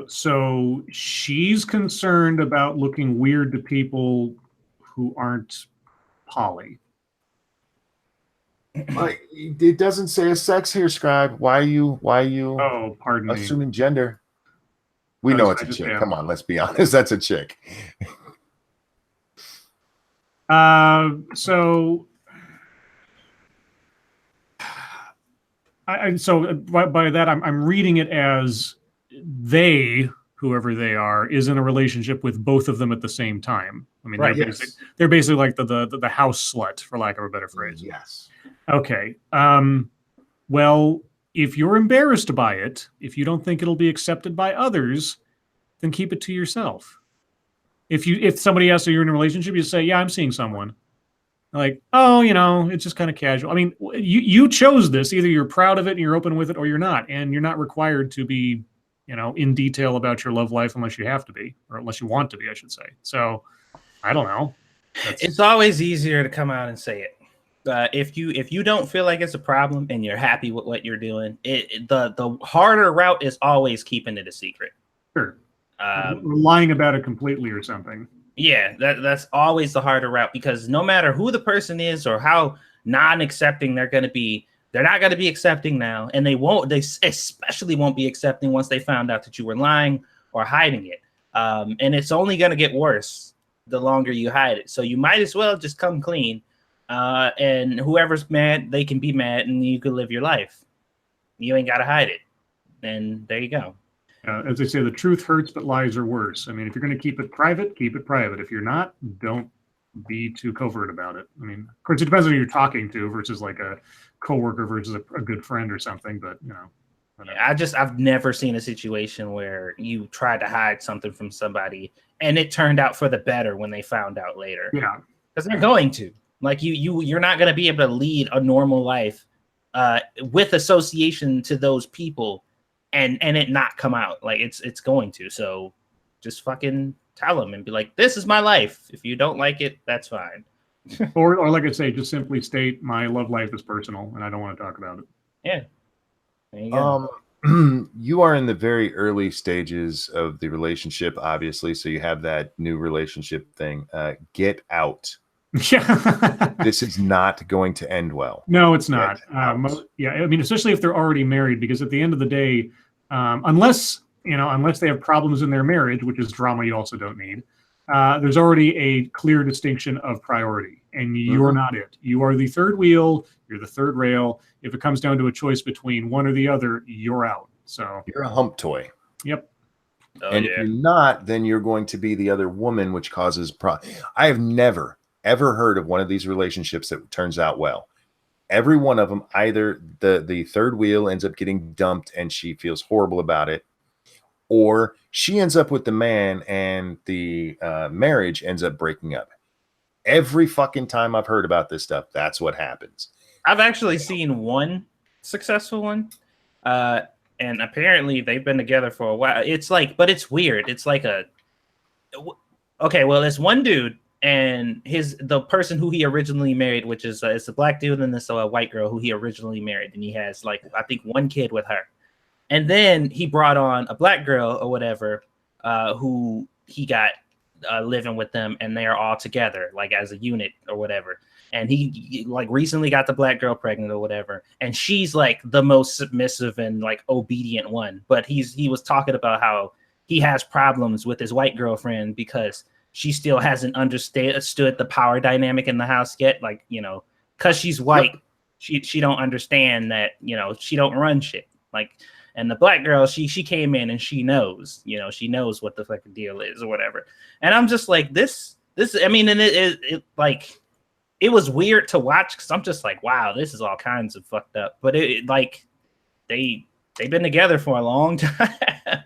[SPEAKER 2] So she's concerned about looking weird to people who aren't poly.
[SPEAKER 1] It doesn't say a sex here, Scribe. Why are you
[SPEAKER 2] Oh, pardon me.
[SPEAKER 1] assuming gender? We know it's a chick. Come on, let's be honest. That's a chick.
[SPEAKER 2] So by that I'm reading it as they, whoever they are, is in a relationship with both of them at the same time. I mean,
[SPEAKER 1] right,
[SPEAKER 2] they're basically like the house slut, for lack of a better phrase.
[SPEAKER 1] Yes.
[SPEAKER 2] Okay. Well, if you're embarrassed by it, if you don't think it'll be accepted by others, then keep it to yourself. If somebody asks you you're in a relationship, you say, "Yeah, I'm seeing someone." Like, "Oh, it's just kind of casual." I mean, you chose this. Either you're proud of it and you're open with it, or you're not. And you're not required to be, in detail about your love life unless you have to be, or unless you want to be, I should say. So, I don't know.
[SPEAKER 3] It's always easier to come out and say it. If you don't feel like it's a problem and you're happy with what you're doing, the harder route is always keeping it a secret.
[SPEAKER 2] Sure. Lying about it completely or something.
[SPEAKER 3] Yeah, that's always the harder route, because no matter who the person is or how non-accepting they're going to be, they're not going to be accepting now, and they especially won't be accepting once they found out that you were lying or hiding it. And it's only going to get worse the longer you hide it. So you might as well just come clean. And whoever's mad, they can be mad, and you can live your life. You ain't got to hide it. And there you go.
[SPEAKER 2] As they say, the truth hurts, but lies are worse. I mean, if you're going to keep it private, keep it private. If you're not, don't be too covert about it. I mean, of course, it depends on who you're talking to versus like a coworker versus a good friend or something. But
[SPEAKER 3] I've never seen a situation where you tried to hide something from somebody and it turned out for the better when they found out later.
[SPEAKER 2] Yeah,
[SPEAKER 3] because they're going to. Like you're not going to be able to lead a normal life with association to those people and it not come out. Like it's going to. So just fucking tell them and be like, "This is my life. If you don't like it, that's fine."
[SPEAKER 2] or like I say, just simply state, "My love life is personal and I don't want to talk about it."
[SPEAKER 3] Yeah. There you go.
[SPEAKER 1] You are in the very early stages of the relationship, obviously. So you have that new relationship thing. Get out.
[SPEAKER 2] Yeah.
[SPEAKER 1] This is not going to end well.
[SPEAKER 2] No, it's not. Yeah, I mean, especially if they're already married, because at the end of the day, unless they have problems in their marriage, which is drama you also don't need. There's already a clear distinction of priority, and you're not it. You are the third wheel. You're the third rail. If it comes down to a choice between one or the other, you're out. So
[SPEAKER 1] you're a hump toy.
[SPEAKER 2] Yep.
[SPEAKER 1] And if you're not, then you're going to be the other woman, which causes I have never, ever heard of one of these relationships that turns out well. Every one of them, either the third wheel ends up getting dumped and she feels horrible about it, or she ends up with the man and the marriage ends up breaking up. Every fucking time I've heard about this stuff, that's what happens.
[SPEAKER 3] I've actually seen one successful one. And apparently they've been together for a while. It's like, but it's weird. It's like it's one dude and the person who he originally married, which is it's a black dude and this white girl who he originally married. And he has like, I think one kid with her. And then he brought on a black girl or whatever, who he got living with them, and they are all together like as a unit or whatever. And he like recently got the black girl pregnant or whatever. And she's like the most submissive and like obedient one. But he was talking about how he has problems with his white girlfriend because she still hasn't understood the power dynamic in the house yet. Like, cause she's white, she don't understand that, she don't run shit. Like, and the black girl, she came in and she knows what the fucking deal is or whatever. And I'm just like, this, I mean, and it like, it was weird to watch because I'm just like, wow, this is all kinds of fucked up. But it like they've been together for a long time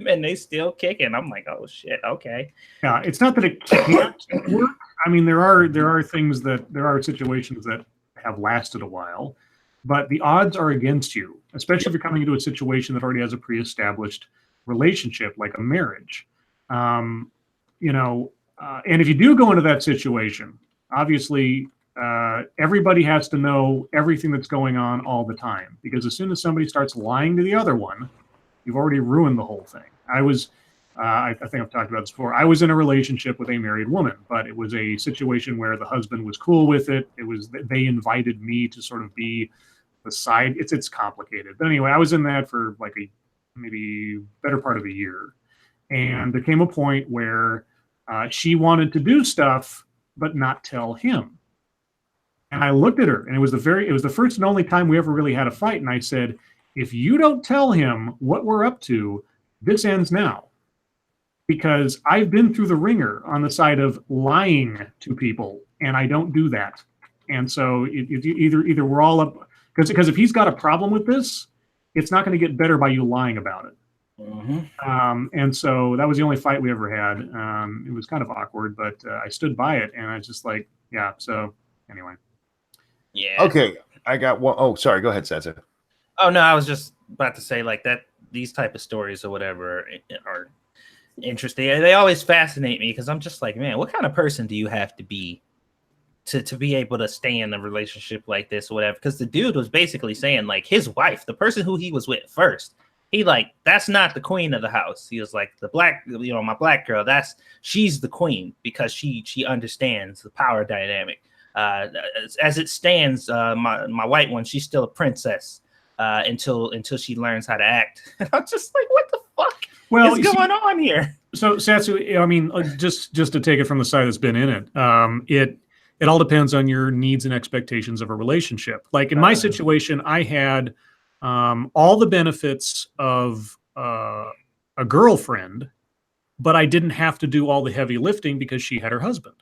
[SPEAKER 3] and they still kicking. I'm like, oh shit, okay.
[SPEAKER 2] Yeah, it's not that it can't work. I mean, there are situations that have lasted a while, but the odds are against you, especially if you're coming into a situation that already has a pre-established relationship, like a marriage. And if you do go into that situation, obviously. Everybody has to know everything that's going on all the time, because as soon as somebody starts lying to the other one, you've already ruined the whole thing. I think I've talked about this before. I was in a relationship with a married woman, but it was a situation where the husband was cool with it. They invited me to sort of be the side. It's complicated, but anyway, I was in that for like maybe better part of a year, and there came a point where she wanted to do stuff but not tell him. And I looked at her, and it was the first and only time we ever really had a fight. And I said, if you don't tell him what we're up to, this ends now. Because I've been through the ringer on the side of lying to people, and I don't do that. And so either we're all up, because if he's got a problem with this, it's not going to get better by you lying about it. Mm-hmm. And so that was the only fight we ever had. It was kind of awkward, but I stood by it, and I was just like, yeah. So anyway.
[SPEAKER 3] Yeah.
[SPEAKER 1] Okay, I got one. Oh, sorry. Go ahead, Satsu.
[SPEAKER 3] Oh no, I was just about to say like that. These type of stories or whatever are interesting. They always fascinate me because I'm just like, man, what kind of person do you have to be to be able to stay in a relationship like this or whatever? Because the dude was basically saying like his wife, the person who he was with first, he like, that's not the queen of the house. He was like, my black girl, she's the queen because she understands the power dynamic. As it stands, my white one, she's still a princess until she learns how to act. And I'm just like, what the fuck is going on here?
[SPEAKER 2] So Satsu, I mean, just to take it from the side that's been in it, it all depends on your needs and expectations of a relationship. Like in my situation, I had all the benefits of a girlfriend, but I didn't have to do all the heavy lifting because she had her husband.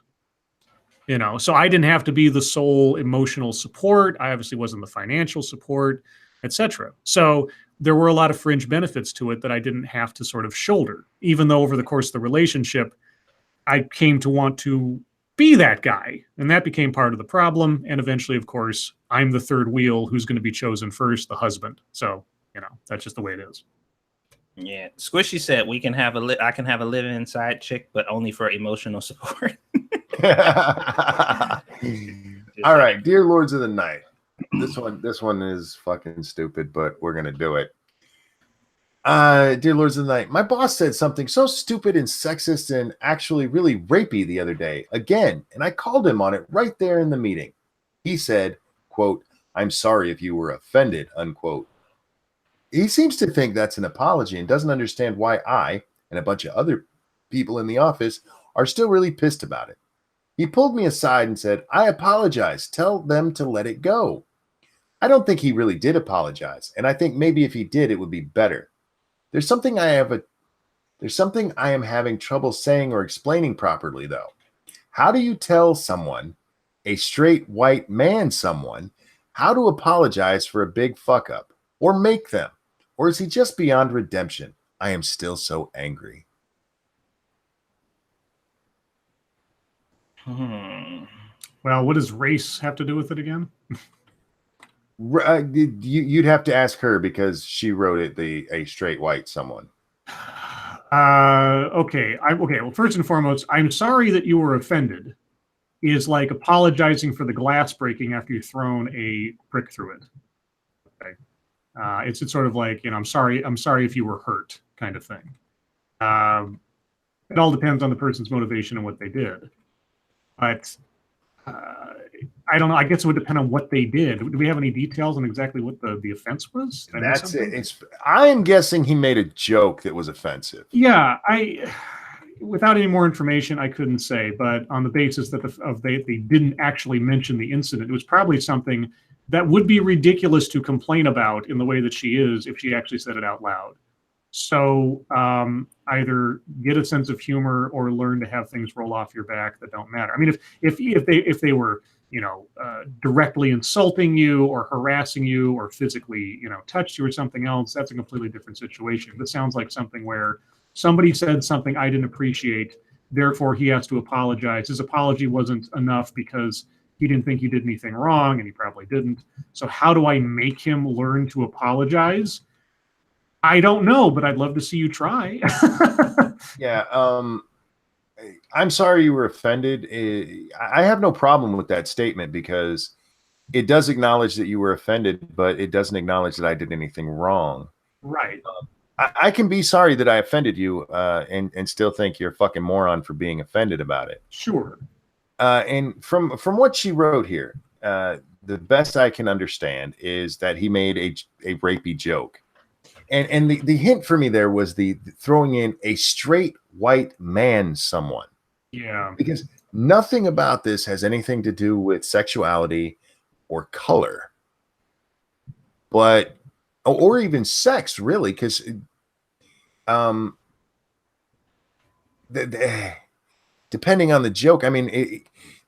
[SPEAKER 2] So I didn't have to be the sole emotional support. I obviously wasn't the financial support, etc. So there were a lot of fringe benefits to it that I didn't have to sort of shoulder, even though over the course of the relationship, I came to want to be that guy. And that became part of the problem. And eventually, of course, I'm the third wheel who's going to be chosen first, the husband. So, that's just the way it is.
[SPEAKER 3] Yeah. Squishy said I can have a live-in side chick, but only for emotional support.
[SPEAKER 1] All right, dear Lords of the Night. This one is fucking stupid, but we're gonna do it. Dear Lords of the Night, my boss said something so stupid and sexist and actually really rapey the other day again, and I called him on it right there in the meeting. He said, quote, "I'm sorry if you were offended," unquote. He seems to think that's an apology and doesn't understand why I and a bunch of other people in the office are still really pissed about it. He pulled me aside and said, I apologize. Tell them to let it go. I don't think he really did apologize, and I think maybe if he did, it would be better. There's something I am having trouble saying or explaining properly, though. How do you tell someone, a straight white man, how to apologize for a big fuck up, or make them? Or is he just beyond redemption? I am still so angry.
[SPEAKER 2] Well, what does race have to do with it again?
[SPEAKER 1] You'd have to ask her because she wrote it. A straight white someone.
[SPEAKER 2] Okay. Okay. Well, first and foremost, I'm sorry that you were offended. Is like apologizing for the glass breaking after you've thrown a brick through it. Okay. It's sort of like, I'm sorry if you were hurt, kind of thing. It all depends on the person's motivation and what they did. But I don't know. I guess it would depend on what they did. Do we have any details on exactly what the offense was?
[SPEAKER 1] That's it. I'm guessing he made a joke that was offensive.
[SPEAKER 2] Yeah, without any more information, I couldn't say. But on the basis that they didn't actually mention the incident, it was probably something that would be ridiculous to complain about in the way that she is if she actually said it out loud. So either get a sense of humor or learn to have things roll off your back that don't matter. I mean, if they were directly insulting you or harassing you or physically touched you or something else, that's a completely different situation. This sounds like something where somebody said something I didn't appreciate, therefore he has to apologize. His apology wasn't enough because he didn't think you did anything wrong, and he probably didn't. So how do I make him learn to apologize? I don't know, but I'd love to see you try.
[SPEAKER 1] Yeah. I'm sorry you were offended. I have no problem with that statement because it does acknowledge that you were offended, but it doesn't acknowledge that I did anything wrong.
[SPEAKER 2] Right.
[SPEAKER 1] I can be sorry that I offended you and still think you're a fucking moron for being offended about it.
[SPEAKER 2] Sure.
[SPEAKER 1] And from what she wrote here, the best I can understand is that he made a rapey joke. And the hint for me there was the throwing in a straight white man someone.
[SPEAKER 2] Yeah.
[SPEAKER 1] Because nothing about this has anything to do with sexuality or color. But or even sex, really, because depending on the joke, I mean,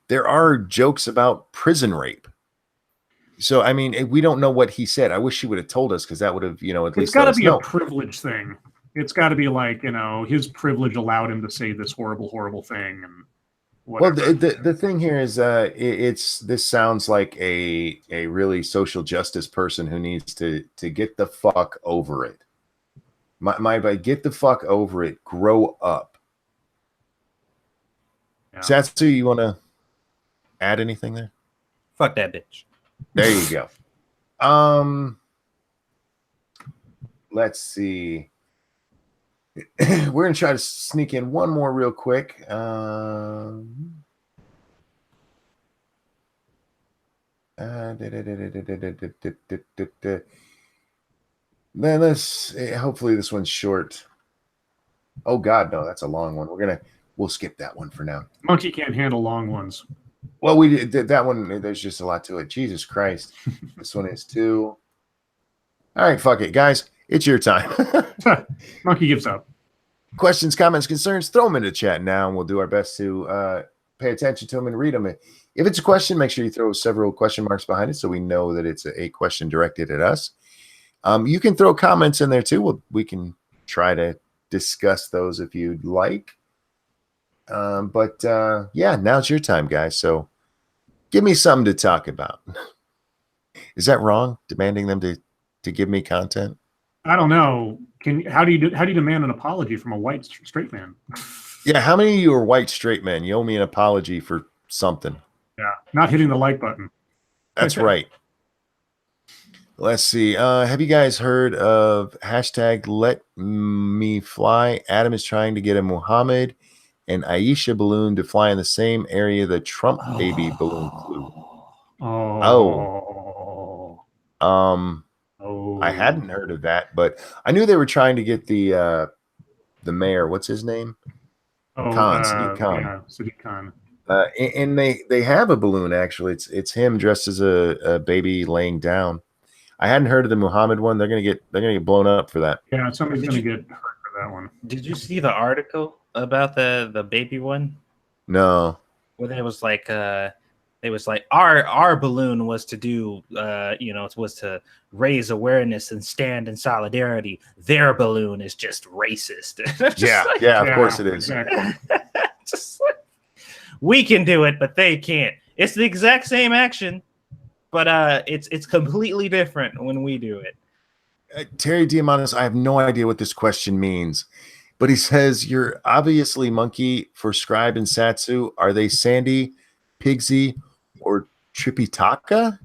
[SPEAKER 1] there are jokes about prison rape. So, I mean, we don't know what he said. I wish she would have told us because that would have, at least
[SPEAKER 2] it's got to be a privilege thing. It's got to be like, his privilege allowed him to say this horrible, horrible thing. And whatever.
[SPEAKER 1] Well, the thing here is, this sounds like a really social justice person who needs to get the fuck over it. By get the fuck over it, grow up. Yeah. Satsu, you want to add anything there?
[SPEAKER 3] Fuck that bitch.
[SPEAKER 1] There you go. Let's see. We're gonna try to sneak in one more real quick. Then hopefully this one's short. Oh God, no, that's a long one. We'll skip that one for now.
[SPEAKER 2] Monkey can't handle long ones.
[SPEAKER 1] Well, we did that one. There's just a lot to it. Jesus Christ. This one is too. All right, fuck it, guys. It's your time.
[SPEAKER 2] Monkey gives up.
[SPEAKER 1] Questions, comments, concerns, throw them in the chat now, and we'll do our best to pay attention to them and read them. If it's a question, make sure you throw several question marks behind it so we know that it's a question directed at us. You can throw comments in there too. We can try to discuss those if you'd like. But yeah, now's your time, guys. So give me something to talk about. Is that wrong? Demanding them to give me content?
[SPEAKER 2] I don't know. How do you demand an apology from a white straight man?
[SPEAKER 1] Yeah, how many of you are white straight men? You owe me an apology for something.
[SPEAKER 2] Yeah, not hitting the like button.
[SPEAKER 1] That's right. Let's see. Have you guys heard of hashtag Let Me Fly? Adam is trying to get a Muhammad and Aisha balloon to fly in the same area the Trump baby balloon flew.
[SPEAKER 2] Oh. Oh,
[SPEAKER 1] I hadn't heard of that, but I knew they were trying to get the mayor. What's his name? Khan, Sadiq Khan.
[SPEAKER 2] Yeah, Sadiq Khan.
[SPEAKER 1] And they have a balloon actually. It's him dressed as a baby laying down. I hadn't heard of the Muhammad one. They're gonna get blown up for that.
[SPEAKER 2] Yeah, somebody's gonna get hurt for that one.
[SPEAKER 3] Did you see the article about the baby one?
[SPEAKER 1] No.
[SPEAKER 3] Where it was like our balloon was to do was to raise awareness and stand in solidarity. Their balloon is just racist.
[SPEAKER 1] Of course it is.
[SPEAKER 2] Exactly.
[SPEAKER 3] Just like, we can do it, but they can't. It's the exact same action, but it's completely different when we do it.
[SPEAKER 1] Terry Diamandis, I have no idea what this question means, but he says you're obviously Monkey for Scribe and Satsu. Are they Sandy, Pigsy, or Tripitaka?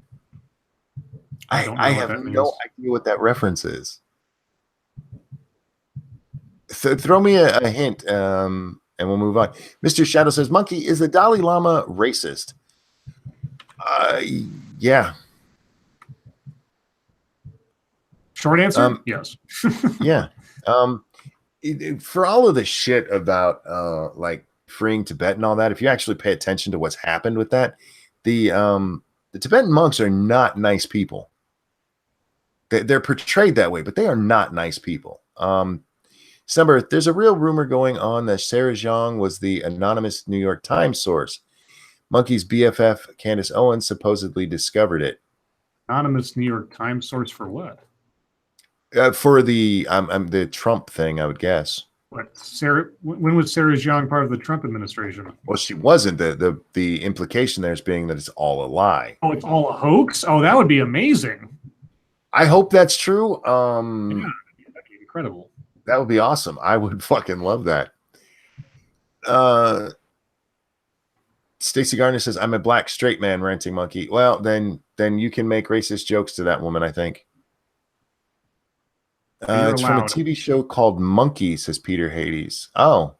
[SPEAKER 1] I have no idea what that reference is. Throw me a hint, and we'll move on. Mr. Shadow says, Monkey, is the Dalai Lama racist? Yeah.
[SPEAKER 2] Short answer, yes.
[SPEAKER 1] Yeah. For all of the shit about like freeing Tibet and all that, if you actually pay attention to what's happened with that, the Tibetan monks are not nice people. They're portrayed that way, but they are not nice people. December, there's a real rumor going on that Sarah Zhang was the anonymous New York Times source. Monkey's BFF, Candace Owens, supposedly discovered it.
[SPEAKER 2] Anonymous New York Times source for what?
[SPEAKER 1] For the Trump thing, I would guess.
[SPEAKER 2] What, Sarah? When was Sarah Zhang part of the Trump administration?
[SPEAKER 1] Well, she wasn't. The implication there is being that it's all a lie.
[SPEAKER 2] Oh, it's all a hoax? Oh, that would be amazing.
[SPEAKER 1] I hope that's true.
[SPEAKER 2] Yeah, that'd be incredible.
[SPEAKER 1] That would be awesome. I would fucking love that. Stacey Gardner says, I'm a black straight man ranting Monkey. Well, then you can make racist jokes to that woman, I think. It's from a TV show called Monkey, says Peter Hades. Oh,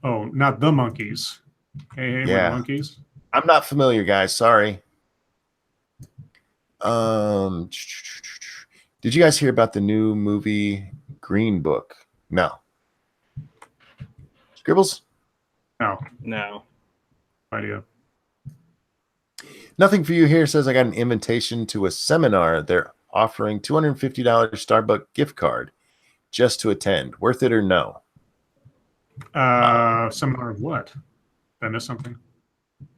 [SPEAKER 2] not the Monkeys. Hey,
[SPEAKER 1] yeah.
[SPEAKER 2] Monkeys.
[SPEAKER 1] I'm not familiar, guys. Sorry. Did you guys hear about the new movie Green Book? No. Scribbles?
[SPEAKER 3] No.
[SPEAKER 2] No idea.
[SPEAKER 1] Nothing for you here says I got an invitation to a seminar. They're offering $250 Starbucks gift card just to attend. Worth it or no?
[SPEAKER 2] Seminar of what? Did I miss something?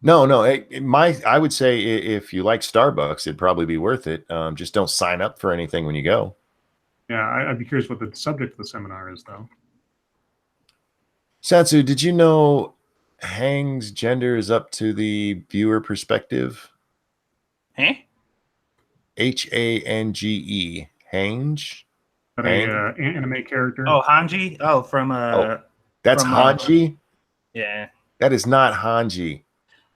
[SPEAKER 1] No. I would say if you like Starbucks, it'd probably be worth it. Just don't sign up for anything when you go.
[SPEAKER 2] Yeah, I'd be curious what the subject of the seminar is, though.
[SPEAKER 1] Satsu, did you know Hang's gender is up to the viewer perspective?
[SPEAKER 3] Huh?
[SPEAKER 1] Hange. Hange?
[SPEAKER 2] Anime character.
[SPEAKER 3] Oh, Hanji? Oh, from
[SPEAKER 1] that's
[SPEAKER 3] from,
[SPEAKER 1] Hanji?
[SPEAKER 3] Yeah.
[SPEAKER 1] That is not Hanji.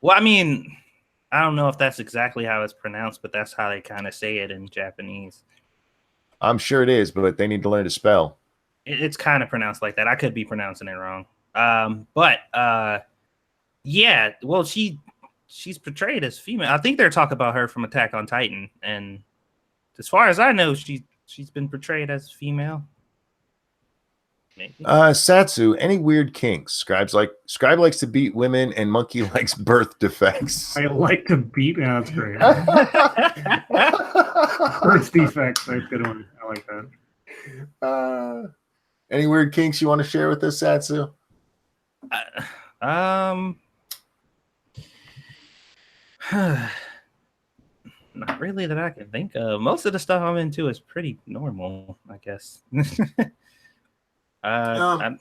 [SPEAKER 3] Well, I mean, I don't know if that's exactly how it's pronounced, but that's how they kind of say it in Japanese.
[SPEAKER 1] I'm sure it is, but they need to learn to spell.
[SPEAKER 3] It's kind of pronounced like that. I could be pronouncing it wrong. Yeah, well, she's portrayed as female. I think they're talking about her from Attack on Titan, and as far as I know, she's been portrayed as female. Maybe.
[SPEAKER 1] Satsu, any weird kinks? Scribe likes to beat women, and Monkey likes birth defects.
[SPEAKER 2] I like to beat. Yeah, that's great. Birth defects. That's a good one. I like that.
[SPEAKER 1] Any weird kinks you want to share with us, Satsu?
[SPEAKER 3] Not really that I can think of. Most of the stuff I'm into is pretty normal, I guess.
[SPEAKER 1] Go ahead.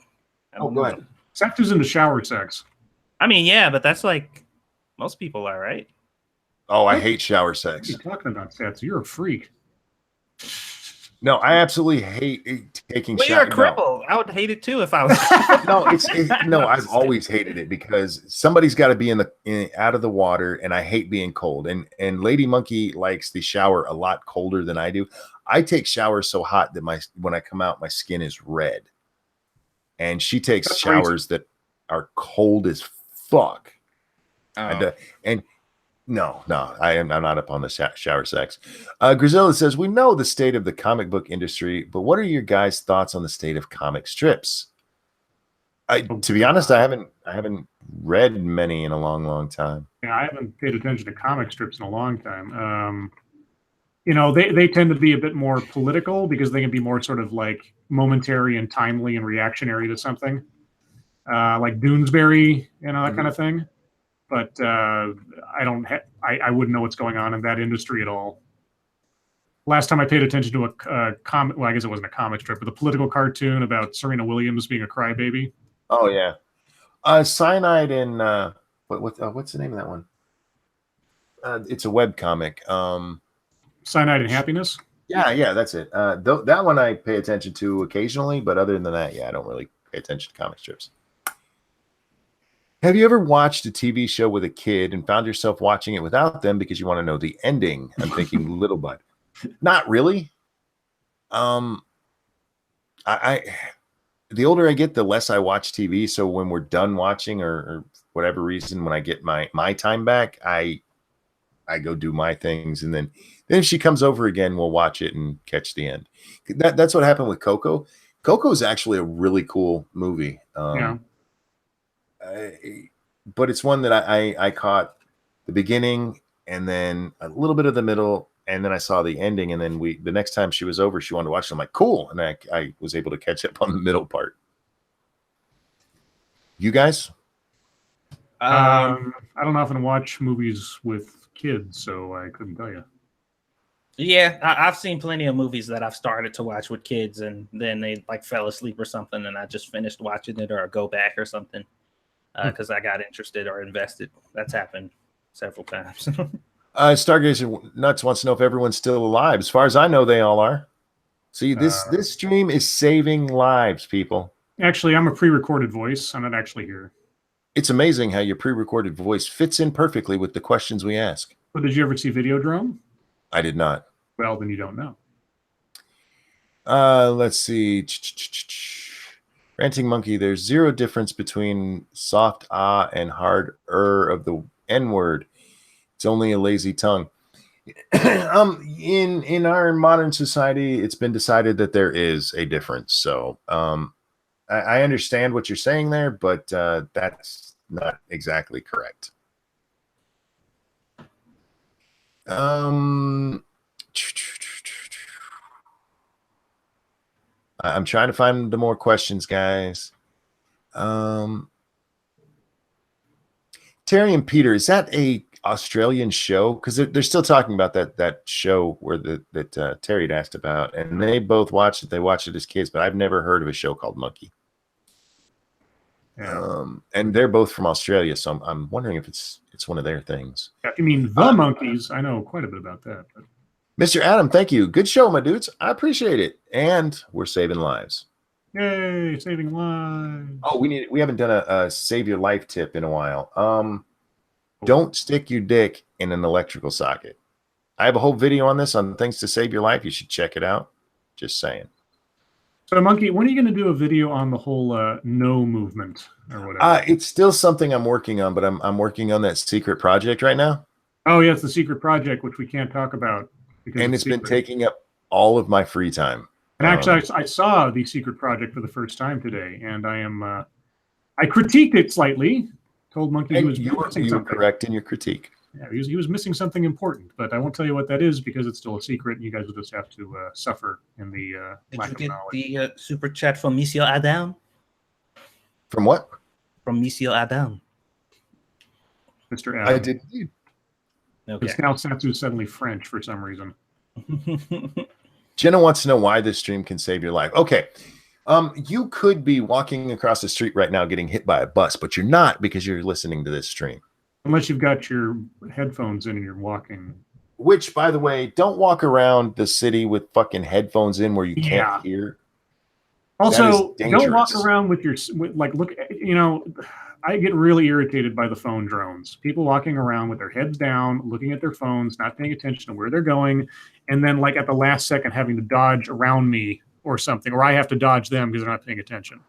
[SPEAKER 2] Satsu's into shower sex.
[SPEAKER 3] I mean, yeah, but that's like most people are, right?
[SPEAKER 1] Oh, I hate shower sex.
[SPEAKER 2] What are you talking about, Satsu? You're a freak.
[SPEAKER 1] No, I absolutely hate taking
[SPEAKER 3] showers. You're a cripple. I would hate it too if I was.
[SPEAKER 1] No, I've always hated it because somebody's got to be out of the water, and I hate being cold. And Lady Monkey likes the shower a lot colder than I do. I take showers so hot that when I come out, my skin is red. And she takes showers that are cold as fuck.
[SPEAKER 3] Oh.
[SPEAKER 1] And No, I'm not up on the shower sex. Grisella says, we know the state of the comic book industry, but what are your guys' thoughts on the state of comic strips? To be honest, I haven't read many in a long time.
[SPEAKER 2] Yeah, I haven't paid attention to comic strips in a long time. They tend to be a bit more political because they can be more sort of like momentary and timely and reactionary to something, like Doonesbury, that kind of thing. But I wouldn't know what's going on in that industry at all. Last time I paid attention to a comic, well, I guess it wasn't a comic strip, but the political cartoon about Serena Williams being a crybaby.
[SPEAKER 1] Oh yeah, Cyanide and what's the name of that one? It's a web comic.
[SPEAKER 2] Cyanide and Happiness.
[SPEAKER 1] Yeah, that's it. That one I pay attention to occasionally, but other than that, I don't really pay attention to comic strips. Have you ever watched a TV show with a kid and found yourself watching it without them because you want to know the ending? I'm thinking Little Bud. Not really. I the older I get, the less I watch TV. So when we're done watching or whatever reason, when I get my time back, I go do my things, and then if she comes over again, we'll watch it and catch the end. That's what happened with Coco. Coco is actually a really cool movie. But it's one that I caught the beginning and then a little bit of the middle, and then I saw the ending, and then the next time she was over, she wanted to watch it. I'm like, cool, and I was able to catch up on the middle part. You guys?
[SPEAKER 2] I don't often watch movies with kids, so I couldn't tell you.
[SPEAKER 3] Yeah, I've seen plenty of movies that I've started to watch with kids, and then they like fell asleep or something, and I just finished watching it or go back or something because I got interested or invested. That's happened several times.
[SPEAKER 1] Stargazer Nuts wants to know if everyone's still alive. As far as I know, they all are. See, this stream is saving lives, people.
[SPEAKER 2] Actually, I'm a pre-recorded voice. I'm not actually here.
[SPEAKER 1] It's amazing how your pre-recorded voice fits in perfectly with the questions we ask.
[SPEAKER 2] But did you ever see Videodrome?
[SPEAKER 1] I did not.
[SPEAKER 2] Well, then you don't know.
[SPEAKER 1] Let's see. Ranting Monkey, there's zero difference between soft ah and hard of the N-word. It's only a lazy tongue. In our modern society, it's been decided that there is a difference. So I understand what you're saying there, but that's not exactly correct. I'm trying to find the more questions, guys. Terry and Peter, is that a Australian show? Because they're still talking about that show where that Terry had asked about, and they both watched it. They watched it as kids, but I've never heard of a show called Monkey.
[SPEAKER 2] Yeah.
[SPEAKER 1] And they're both from Australia, so I'm wondering if it's one of their things.
[SPEAKER 2] You mean The Monkeys? I know quite a bit about that. But...
[SPEAKER 1] Mr. Adam, thank you. Good show, my dudes. I appreciate it. And we're saving lives.
[SPEAKER 2] Yay, saving lives.
[SPEAKER 1] Oh, we haven't done a save your life tip in a while. Don't stick your dick in an electrical socket. I have a whole video on this on things to save your life. You should check it out. Just saying.
[SPEAKER 2] So, Monkey, when are you going to do a video on the whole no movement or whatever?
[SPEAKER 1] It's still something I'm working on, but I'm working on that secret project right now.
[SPEAKER 2] Oh, yeah, it's the secret project, which we can't talk about.
[SPEAKER 1] And it's been taking up all of my free time.
[SPEAKER 2] And actually, I saw the secret project for the first time today, and I critiqued it slightly. Told Monkey he was missing something.
[SPEAKER 1] Correct in your critique.
[SPEAKER 2] Yeah, he was missing something important, but I won't tell you what that is because it's still a secret, and you guys will just have to suffer in the lack of knowledge.
[SPEAKER 3] Did you get the super chat from Monsieur Adam?
[SPEAKER 1] From what?
[SPEAKER 3] From Monsieur Adam.
[SPEAKER 2] Mr. Adam.
[SPEAKER 1] I did indeed.
[SPEAKER 3] Okay.
[SPEAKER 2] It's now Satsu suddenly French for some reason.
[SPEAKER 1] Jenna wants to know why this stream can save your life. Okay. You could be walking across the street right now getting hit by a bus, but you're not because you're listening to this stream.
[SPEAKER 2] Unless you've got your headphones in and you're walking.
[SPEAKER 1] Which, by the way, don't walk around the city with fucking headphones in where you can't hear.
[SPEAKER 2] Also, don't walk around with look, I get really irritated by the phone drones. People walking around with their heads down, looking at their phones, not paying attention to where they're going, and then like at the last second having to dodge around me or something, or I have to dodge them because they're not paying attention.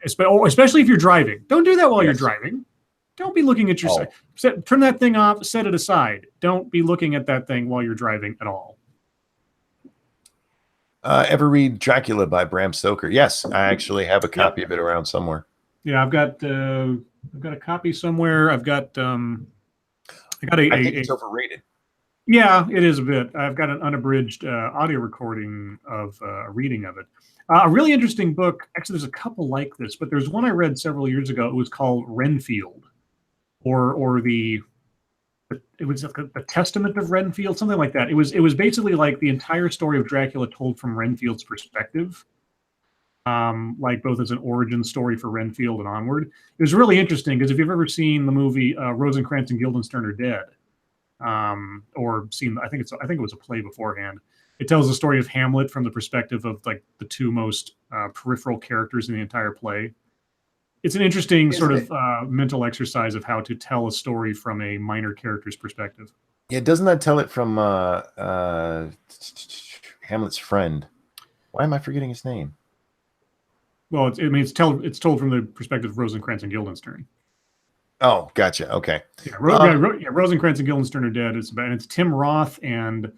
[SPEAKER 2] Especially if you're driving. Don't do that while you're driving. Don't be looking at your
[SPEAKER 1] Oh.
[SPEAKER 2] side. Turn that thing off, set it aside. Don't be looking at that thing while you're driving at all.
[SPEAKER 1] Ever read Dracula by Bram Stoker? Yes, I actually have a copy of it around somewhere.
[SPEAKER 2] Yeah, I've got a copy somewhere. I think
[SPEAKER 1] it's overrated.
[SPEAKER 2] Yeah, it is a bit. I've got an unabridged audio recording of a reading of it. A really interesting book. Actually, there's a couple like this, but there's one I read several years ago. It was called Renfield, or the Testament of Renfield, something like that. It was basically like the entire story of Dracula told from Renfield's perspective, like both as an origin story for Renfield and onward. It was really interesting because if you've ever seen the movie Rosencrantz and Guildenstern Are Dead, or seen, I think it was a play beforehand. It tells the story of Hamlet from the perspective of like the two most peripheral characters in the entire play. It's an interesting sort of mental exercise of how to tell a story from a minor character's perspective.
[SPEAKER 1] Yeah, doesn't that tell it from Hamlet's friend? Why am I forgetting his name?
[SPEAKER 2] Well, it's told from the perspective of Rosencrantz and Guildenstern.
[SPEAKER 1] Oh, gotcha. Okay.
[SPEAKER 2] Yeah, Rosencrantz and Guildenstern Are Dead. It's Tim Roth and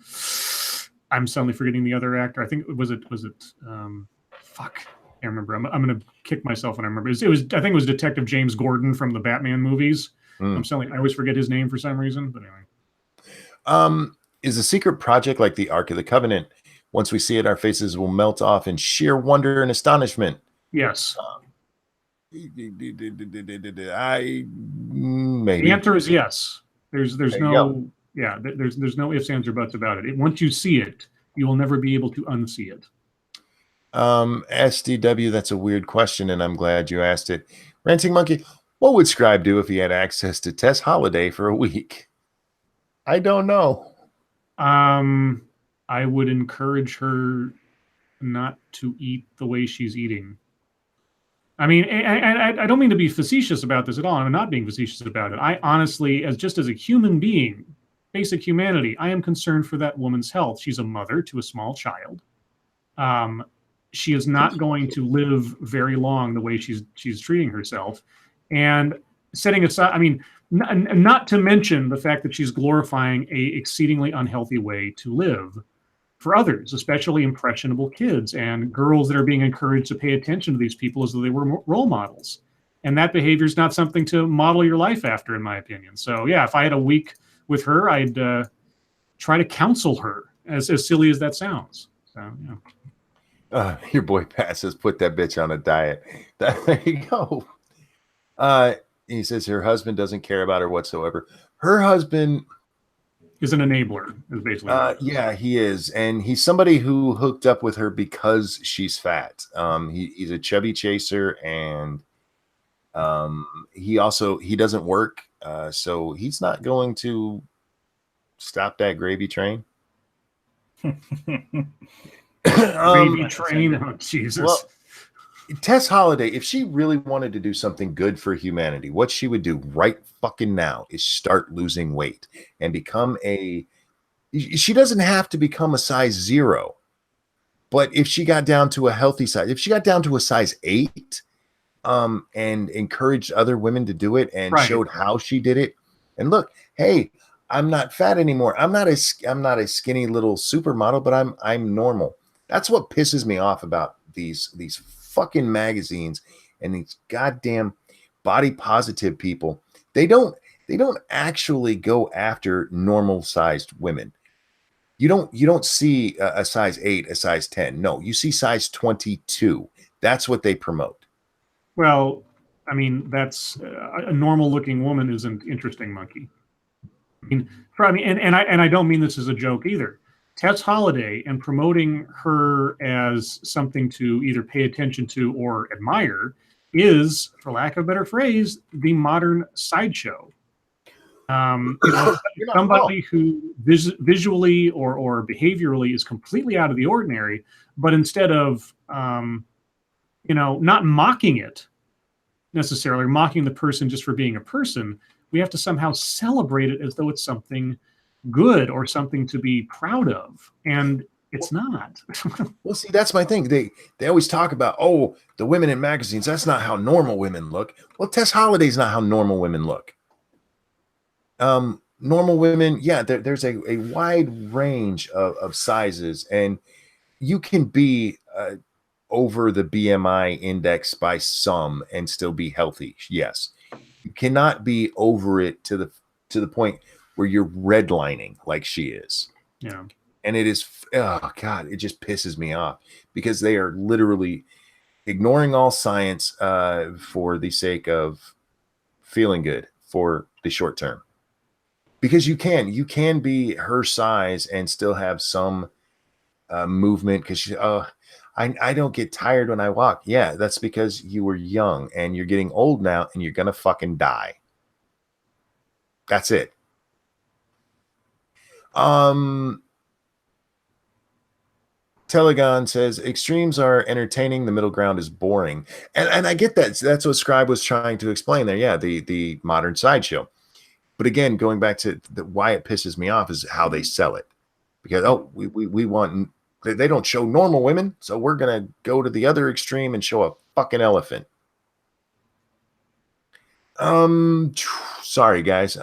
[SPEAKER 2] I'm suddenly forgetting the other actor. I think was it fuck. I can't remember. I'm gonna kick myself when I remember. I think it was Detective James Gordon from the Batman movies. I always forget his name for some reason. But
[SPEAKER 1] anyway. Is a secret project like the Ark of the Covenant? Once we see it, our faces will melt off in sheer wonder and astonishment.
[SPEAKER 2] Yes.
[SPEAKER 1] Maybe.
[SPEAKER 2] The answer is yes. There's no ifs, ands, or buts about it. Once you see it, you will never be able to unsee it.
[SPEAKER 1] SDW, that's a weird question, and I'm glad you asked it. Ranting Monkey, what would Scribe do if he had access to Tess Holiday for a week? I don't know.
[SPEAKER 2] I would encourage her not to eat the way she's eating. I mean, I don't mean to be facetious about this at all. I'm not being facetious about it. I honestly, as a human being, basic humanity, I am concerned for that woman's health. She's a mother to a small child. She is not going to live very long the way she's treating herself. And setting aside, I mean, not to mention the fact that she's glorifying a exceedingly unhealthy way to live for others, especially impressionable kids and girls that are being encouraged to pay attention to these people as though they were role models. And that behavior is not something to model your life after, in my opinion. So yeah, if I had a week with her, I'd try to counsel her, as silly as that sounds. So yeah.
[SPEAKER 1] Your boy Pat says, put that bitch on a diet. There you go. He says her husband doesn't care about her whatsoever. Her husband
[SPEAKER 2] is an enabler, is basically.
[SPEAKER 1] Yeah, he is. And he's somebody who hooked up with her because she's fat. He's a chubby chaser, and he doesn't work. So he's not going to stop that gravy train.
[SPEAKER 2] Gravy train. Oh, Jesus.
[SPEAKER 1] Well, Tess Holiday, if she really wanted to do something good for humanity, what she would do right fucking now is start losing weight and become she doesn't have to become a size 0, but if she got down to a healthy size, if she got down to a size 8, and encouraged other women to do it and showed how she did it, and look, hey, I'm not fat anymore. I'm not a skinny little supermodel, but I'm normal. That's what pisses me off about these fucking magazines and these goddamn body positive people. They don't actually go after normal sized women. You don't see a size 8, a size 10. No, you see size 22. That's what they promote.
[SPEAKER 2] Well, I mean, that's a normal looking woman isn't interesting, Monkey. And I don't mean this as a joke either. Tess Holiday and promoting her as something to either pay attention to or admire is, for lack of a better phrase, the modern sideshow. Somebody who visually or behaviorally is completely out of the ordinary, but instead of not mocking it necessarily, or mocking the person just for being a person, we have to somehow celebrate it as though it's something good or something to be proud of, and it's not.
[SPEAKER 1] Well, see, that's my thing. They always talk about, oh, the women in magazines, that's not how normal women look. Well, Tess Holiday's not how normal women look. Normal women, yeah, there's a wide range of sizes, and you can be over the BMI index by some and still be healthy. Yes, you cannot be over it to the point where you're redlining like she is.
[SPEAKER 2] Yeah.
[SPEAKER 1] And it is, oh God, it just pisses me off because they are literally ignoring all science for the sake of feeling good for the short term. Because you can be her size and still have some movement. Because I don't get tired when I walk. Yeah, that's because you were young and you're getting old now, and you're gonna fucking die. That's it. Telegon says extremes are entertaining, the middle ground is boring, and I get that. That's what Scribe was trying to explain there. Yeah, the modern sideshow. But again, going back to why it pisses me off is how they sell it. Because we want, they don't show normal women, so we're gonna go to the other extreme and show a fucking elephant. Sorry guys.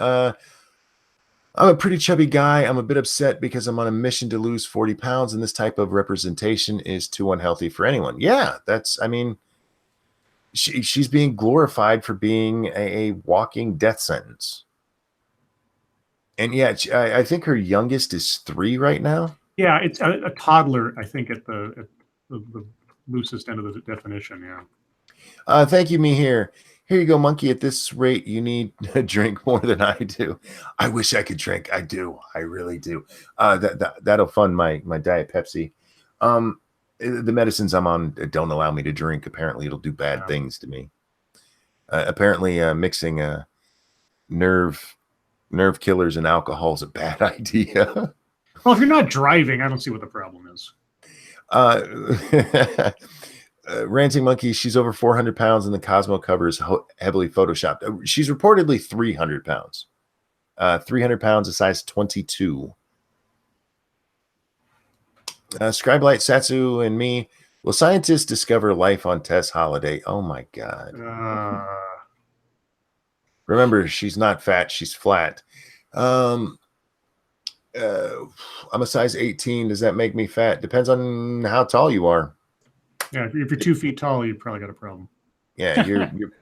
[SPEAKER 1] I'm a pretty chubby guy. I'm a bit upset because I'm on a mission to lose 40 pounds, and this type of representation is too unhealthy for anyone. Yeah, I mean, she's being glorified for being a walking death sentence. And yeah, I think her youngest is 3 right now.
[SPEAKER 2] Yeah, it's a toddler, I think, at the loosest end of the definition. Yeah.
[SPEAKER 1] Thank you, me here. Here you go, monkey. At this rate, you need to drink more than I do. I wish I could drink. I do. I really do. That'll fund my Diet Pepsi. The medicines I'm on don't allow me to drink. Apparently, it'll do bad things to me. Apparently, mixing nerve killers and alcohol is a bad idea.
[SPEAKER 2] Well, if you're not driving, I don't see what the problem is.
[SPEAKER 1] Ranting Monkey, she's over 400 pounds, and the Cosmo cover is heavily photoshopped. She's reportedly 300 pounds. 300 pounds, a size 22. Scribe Light, Satsu, and me. Will scientists discover life on Tess Holiday? Oh my God. Remember, she's not fat, she's flat. I'm a size 18. Does that make me fat? Depends on how tall you are.
[SPEAKER 2] Yeah, if you're 2 feet tall, you probably got a problem.
[SPEAKER 1] Yeah, you're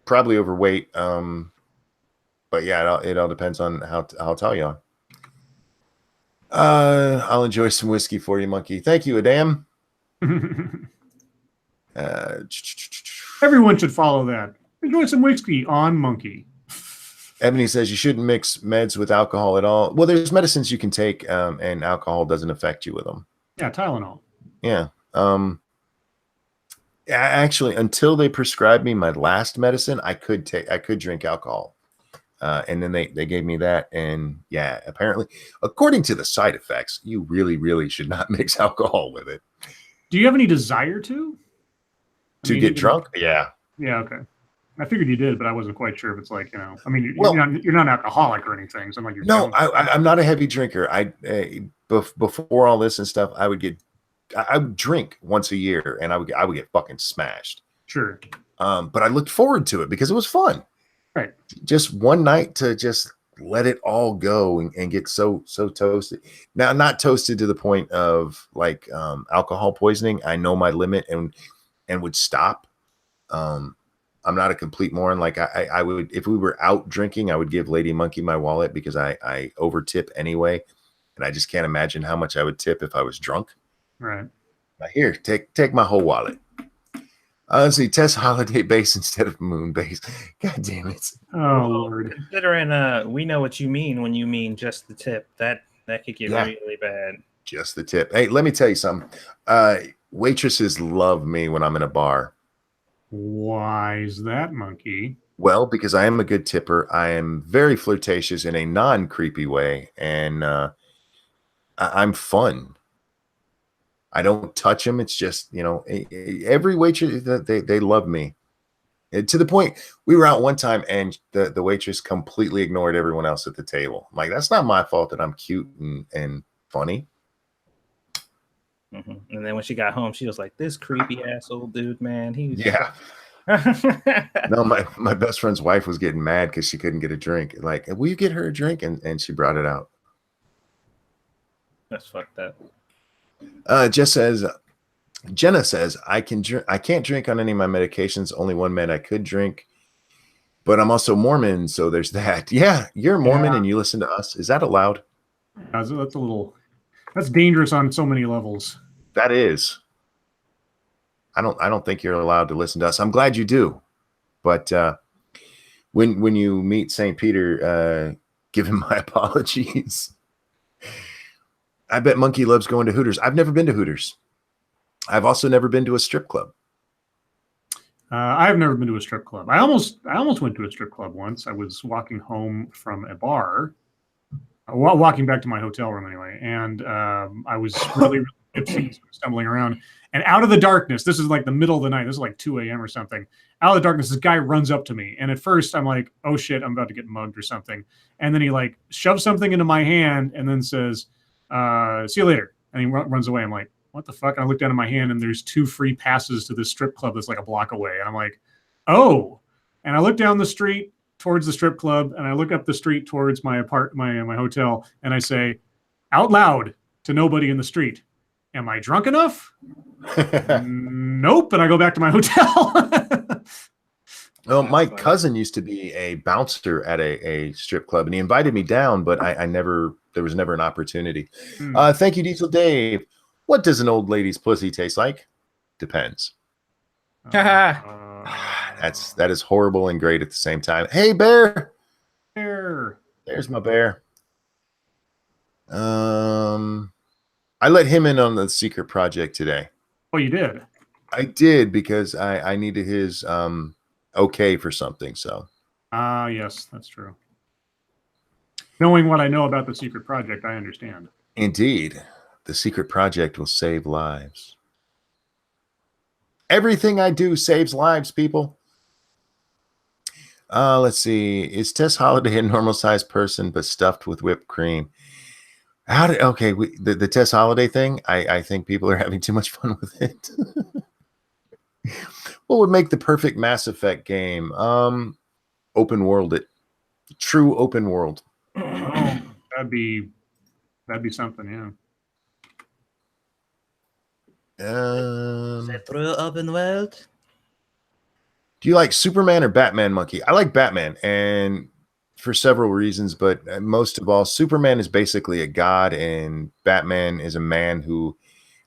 [SPEAKER 1] probably overweight. But yeah, it all depends on how tall you are. I'll enjoy some whiskey for you, monkey. Thank you, Adam.
[SPEAKER 2] Everyone should follow that. Enjoy some whiskey on monkey.
[SPEAKER 1] Ebony says you shouldn't mix meds with alcohol at all. Well, there's medicines you can take, and alcohol doesn't affect you with them.
[SPEAKER 2] Yeah, Tylenol.
[SPEAKER 1] Yeah. Actually, until they prescribed me my last medicine, I could drink alcohol. And then they gave me that. And yeah, apparently, according to the side effects, you really, really should not mix alcohol with it.
[SPEAKER 2] Do you have any desire to?
[SPEAKER 1] To get drunk? Yeah.
[SPEAKER 2] Yeah, okay. I figured you did, but I wasn't quite sure if it's like, I mean, you're not an alcoholic or anything. So I'm like,
[SPEAKER 1] no, I'm not a heavy drinker. Before all this and stuff, I would drink once a year, and I would get fucking smashed.
[SPEAKER 2] Sure.
[SPEAKER 1] But I looked forward to it because it was fun.
[SPEAKER 2] Right.
[SPEAKER 1] Just one night to just let it all go and get so toasted. Now, not toasted to the point of like alcohol poisoning. I know my limit and would stop. I'm not a complete moron. Like I would, if we were out drinking, I would give Lady Monkey my wallet because I over tip anyway. And I just can't imagine how much I would tip if I was drunk.
[SPEAKER 2] Right.
[SPEAKER 1] Now here, take my whole wallet. Let's see, Tess Holiday base instead of moon base. God damn it.
[SPEAKER 2] Oh, Lord.
[SPEAKER 3] Considering we know what you mean when you mean just the tip. That could get really bad.
[SPEAKER 1] Just the tip. Hey, let me tell you something. Waitresses love me when I'm in a bar.
[SPEAKER 2] Why is that, monkey?
[SPEAKER 1] Well, because I am a good tipper. I am very flirtatious in a non-creepy way, and I'm fun. I don't touch them. It's just, every waitress, they love me. And to the point, we were out one time and the waitress completely ignored everyone else at the table. I'm like, that's not my fault that I'm cute and funny.
[SPEAKER 3] Mm-hmm. And then when she got home, she was like, this creepy asshole dude, man.
[SPEAKER 1] Yeah. No, my best friend's wife was getting mad because she couldn't get a drink. Like, will you get her a drink? And she brought it out.
[SPEAKER 3] That's fucked up.
[SPEAKER 1] Jenna says, I can't drink on any of my medications. Only one med I could drink, but I'm also Mormon, so there's that. Yeah, you're Mormon and you listen to us. Is that allowed?
[SPEAKER 2] That's dangerous on so many levels.
[SPEAKER 1] That is. I don't think you're allowed to listen to us. I'm glad you do, but when you meet St. Peter, give him my apologies. I bet Monkey loves going to Hooters. I've never been to Hooters. I've also never been to a strip club.
[SPEAKER 2] I've never been to a strip club. I almost went to a strip club once. I was walking home from a bar, walking back to my hotel room anyway, and I was really tipsy, stumbling around. And out of the darkness, this is like the middle of the night. This is like 2 a.m. or something. Out of the darkness, this guy runs up to me. And at first, I'm like, oh, shit, I'm about to get mugged or something. And then he like shoves something into my hand and then says, see you later. And he runs away. I'm like, what the fuck? And I look down at my hand and there's 2 free passes to this strip club that's like a block away. And I'm like, oh. And I look down the street towards the strip club and I look up the street towards my hotel and I say out loud to nobody in the street, am I drunk enough? Nope. And I go back to my hotel.
[SPEAKER 1] Well, my cousin used to be a bouncer at a strip club and he invited me down, but there was never an opportunity. Thank you, Diesel Dave. What does an old lady's pussy taste like? Depends. That is horrible and great at the same time. Hey, Bear. There's my bear. I let him in on the secret project today.
[SPEAKER 2] Oh, you did?
[SPEAKER 1] I did because I needed his okay for something. So.
[SPEAKER 2] Yes, that's true. Knowing what I know about the secret project, I understand.
[SPEAKER 1] Indeed. The secret project will save lives. Everything I do saves lives, people. Let's see. Is Tess Holiday a normal-sized person but stuffed with whipped cream? The Tess Holiday thing, I think people are having too much fun with it. What would make the perfect Mass Effect game? Open world it. True open world.
[SPEAKER 2] Oh, that'd be something, yeah.
[SPEAKER 3] True open world.
[SPEAKER 1] Do you like Superman or Batman, Monkey? I like Batman, and for several reasons, but most of all, Superman is basically a god, and Batman is a man who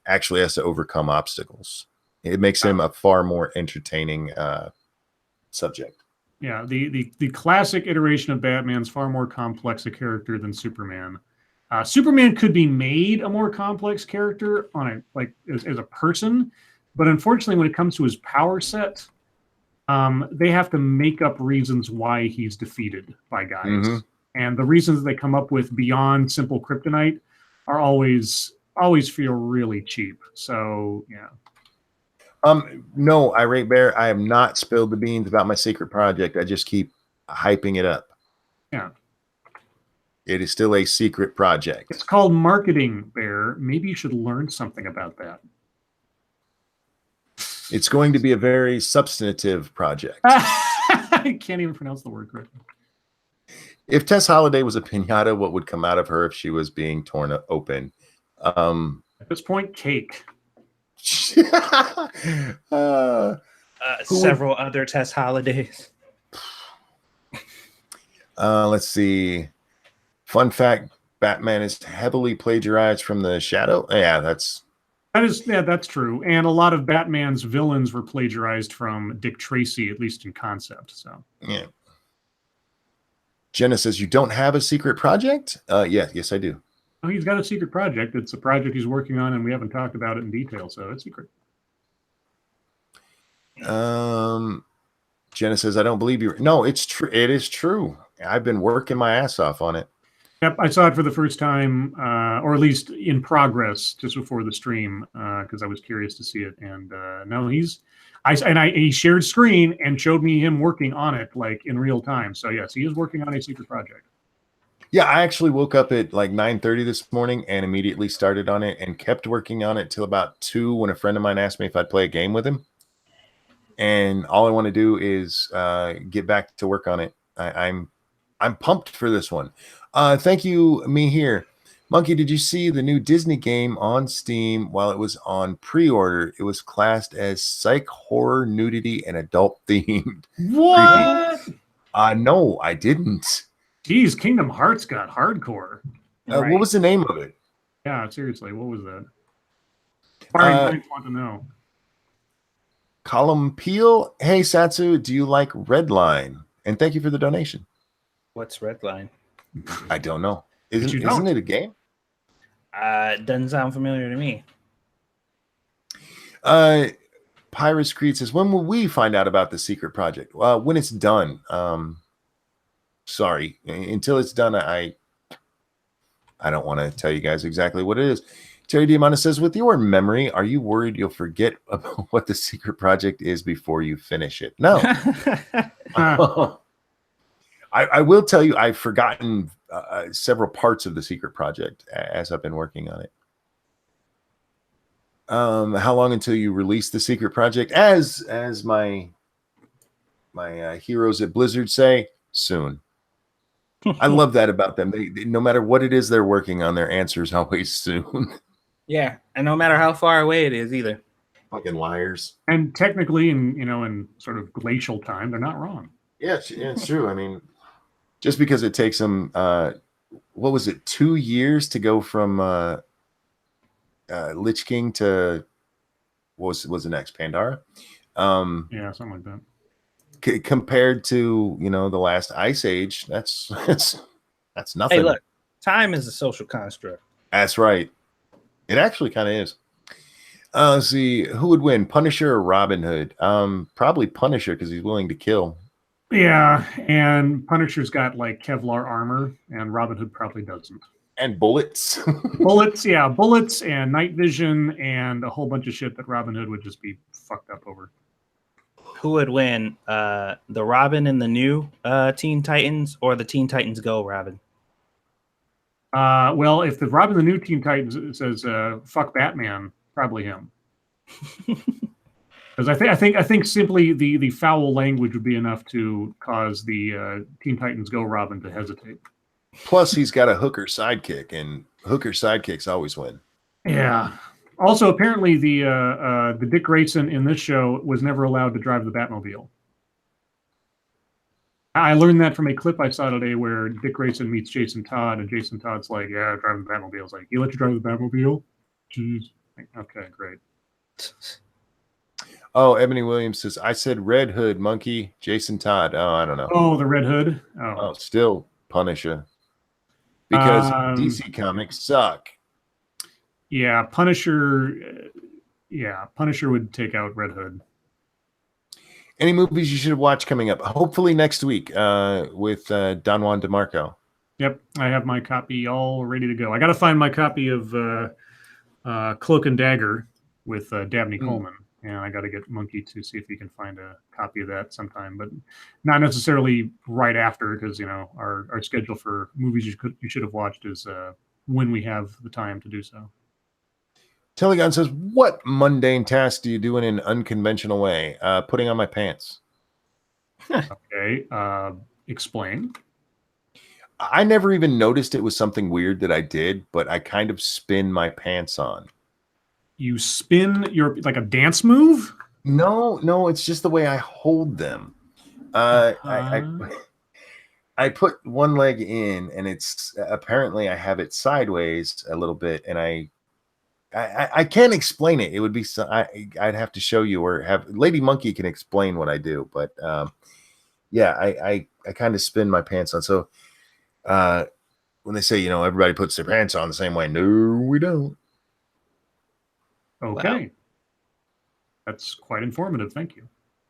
[SPEAKER 1] actually has to overcome obstacles. It makes him a far more entertaining subject.
[SPEAKER 2] Yeah, the classic iteration of Batman's far more complex a character than Superman. Superman could be made a more complex character as a person, but unfortunately, when it comes to his power set, they have to make up reasons why he's defeated by guys, and the reasons they come up with beyond simple kryptonite are always feel really cheap. So yeah.
[SPEAKER 1] No, Irate Bear, I have not spilled the beans about my secret project. I just keep hyping it up.
[SPEAKER 2] Yeah.
[SPEAKER 1] It is still a secret project.
[SPEAKER 2] It's called marketing, Bear. Maybe you should learn something about that.
[SPEAKER 1] It's going to be a very substantive project.
[SPEAKER 2] I can't even pronounce the word correctly.
[SPEAKER 1] If Tess Holiday was a piñata, what would come out of her if she was being torn open?
[SPEAKER 2] At this point, cake.
[SPEAKER 3] Several other Tess Holidays.
[SPEAKER 1] Let's see. Fun fact, Batman is heavily plagiarized from The Shadow. Yeah, that's
[SPEAKER 2] true. And a lot of Batman's villains were plagiarized from Dick Tracy, at least in concept. So
[SPEAKER 1] yeah. Jenna says, you don't have a secret project? Yes, I do.
[SPEAKER 2] Oh, he's got a secret project. It's a project he's working on, and we haven't talked about it in detail, so it's secret.
[SPEAKER 1] Jenna says, I don't believe you. No, it's true. It is true. I've been working my ass off on it.
[SPEAKER 2] Yep, I saw it for the first time, or at least in progress, just before the stream, because I was curious to see it. And no, he shared screen and showed me him working on it like in real time. So yes, he is working on a secret project.
[SPEAKER 1] Yeah, I actually woke up at like 9:30 this morning and immediately started on it and kept working on it till about 2 when a friend of mine asked me if I'd play a game with him. and all I want to do is get back to work on it. I'm pumped for this one. Thank you, me here. Monkey, did you see the new Disney game on Steam while it was on pre-order? It was classed as psych, horror, nudity, and adult themed.
[SPEAKER 2] What?
[SPEAKER 1] No, I didn't.
[SPEAKER 2] Geez, Kingdom Hearts got hardcore.
[SPEAKER 3] Right.
[SPEAKER 1] What was the name of it?
[SPEAKER 2] Yeah, seriously, what was that? I want to know.
[SPEAKER 1] Column Peel. Hey, Satsu, do you like Redline? And thank you for the donation.
[SPEAKER 3] What's Redline?
[SPEAKER 1] I don't know. Isn't it a game?
[SPEAKER 3] It doesn't sound familiar to me.
[SPEAKER 1] Pyrus Creed says, when will we find out about the secret project? Well, when it's done. Sorry. Until it's done, I don't want to tell you guys exactly what it is. Terry Diamanda says, with your memory, are you worried you'll forget about what the secret project is before you finish it? No. I will tell you, I've forgotten several parts of the secret project as I've been working on it. How long until you release the secret project? As my heroes at Blizzard say, soon. I love that about them. They no matter what it is they're working on, their answer is always soon.
[SPEAKER 3] Yeah, and no matter how far away it is either.
[SPEAKER 1] Fucking liars.
[SPEAKER 2] And technically, in sort of glacial time, they're not wrong.
[SPEAKER 1] Yeah, it's true. I mean, just because it takes them, what was it, 2 years to go from Lich King to what was the next Pandora?
[SPEAKER 2] Yeah, something like that.
[SPEAKER 1] Compared to the last Ice Age, that's nothing.
[SPEAKER 3] Hey, look, time is a social construct.
[SPEAKER 1] That's right. It actually kind of is. Let's see, who would win, Punisher or Robin Hood? Probably Punisher because he's willing to kill.
[SPEAKER 2] Yeah, and Punisher's got like Kevlar armor, and Robin Hood probably doesn't.
[SPEAKER 1] And bullets.
[SPEAKER 2] Bullets and night vision and a whole bunch of shit that Robin Hood would just be fucked up over.
[SPEAKER 3] Who would win, the Robin in the new Teen Titans or the Teen Titans Go Robin?
[SPEAKER 2] Well, if the Robin the new Teen Titans says "fuck Batman," probably him. Because I think simply the foul language would be enough to cause the Teen Titans Go Robin to hesitate.
[SPEAKER 1] Plus, he's got a hooker sidekick, and hooker sidekicks always win.
[SPEAKER 2] Yeah. Also, apparently, the Dick Grayson in this show was never allowed to drive the Batmobile. I learned that from a clip I saw today where Dick Grayson meets Jason Todd, and Jason Todd's like, "Yeah, driving the Batmobile." I was like, "You let you drive the Batmobile?" Jeez. Okay, great.
[SPEAKER 1] Oh, Ebony Williams says, I said Red Hood, Monkey, Jason Todd. Oh, I don't know.
[SPEAKER 2] Oh, the Red Hood?
[SPEAKER 1] Oh, still Punisher. Because DC comics suck.
[SPEAKER 2] Yeah, Punisher would take out Red Hood.
[SPEAKER 1] Any movies you should watch coming up? Hopefully next week with Don Juan DeMarco.
[SPEAKER 2] Yep, I have my copy all ready to go. I got to find my copy of Cloak and Dagger with Dabney Coleman, and I got to get Monkey to see if he can find a copy of that sometime, but not necessarily right after, because our schedule for movies you should have watched is when we have the time to do so.
[SPEAKER 1] Telegon says, what mundane task do you do in an unconventional way? Putting on my pants.
[SPEAKER 2] Okay. Explain.
[SPEAKER 1] I never even noticed it was something weird that I did, but I kind of spin my pants on.
[SPEAKER 2] You spin like a dance move?
[SPEAKER 1] No, it's just the way I hold them. I put one leg in, and it's apparently I have it sideways a little bit, and I can't explain it. It would be I'd have to show you, or have Lady Monkey can explain what I do. But yeah, I kind of spin my pants on. So when they say everybody puts their pants on the same way, no, we don't.
[SPEAKER 2] Okay,
[SPEAKER 3] wow.
[SPEAKER 2] That's quite informative. Thank you.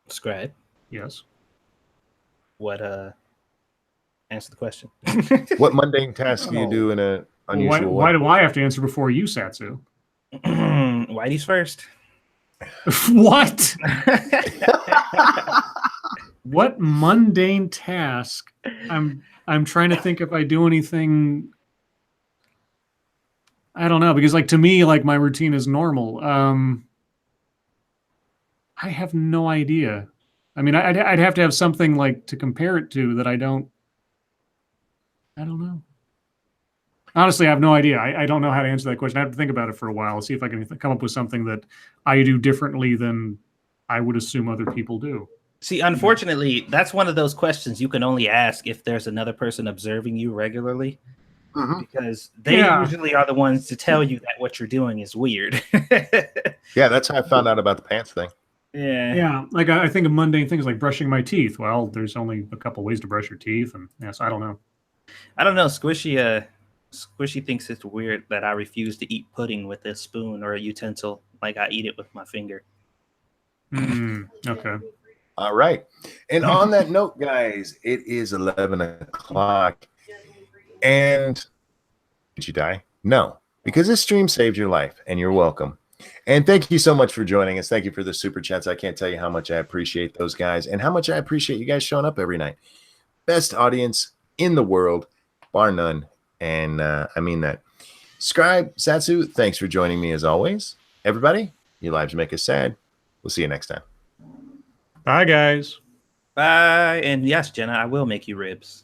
[SPEAKER 3] Scribe.
[SPEAKER 2] Yes.
[SPEAKER 3] What? Answer the question.
[SPEAKER 1] What mundane task do you do in a unusual way?
[SPEAKER 2] Why do I have to answer before you, Satsu?
[SPEAKER 3] Whitey's first.
[SPEAKER 2] What? What mundane task? I'm trying to think if I do anything. I don't know, because to me, my routine is normal. I have no idea. I mean, I'd have to have something like to compare it to that I don't know. Honestly, I have no idea. I don't know how to answer that question. I have to think about it for a while, see if I can come up with something that I do differently than I would assume other people do.
[SPEAKER 3] See, unfortunately, that's one of those questions you can only ask if there's another person observing you regularly, because they usually are the ones to tell you that what you're doing is weird.
[SPEAKER 1] Yeah, that's how I found out about the pants thing.
[SPEAKER 2] Yeah. Like I think of mundane things like brushing my teeth. Well, there's only a couple ways to brush your teeth, and yes, I don't know.
[SPEAKER 3] I don't know. Squishy thinks it's weird that I refuse to eat pudding with a spoon or a utensil, like I eat it with my finger.
[SPEAKER 2] Okay.
[SPEAKER 1] All right. And on that note, guys, it is 11 o'clock. And did you die? No, because this stream saved your life, and you're welcome. And thank you so much for joining us. Thank you for the super chats. I can't tell you how much I appreciate those guys and how much I appreciate you guys showing up every night. Best audience in the world, bar none. And I mean that. Scribe, Satsu, thanks for joining me as always. Everybody, your lives make us sad. We'll see you next time.
[SPEAKER 2] Bye, guys.
[SPEAKER 3] Bye. And yes, Jenna, I will make you ribs.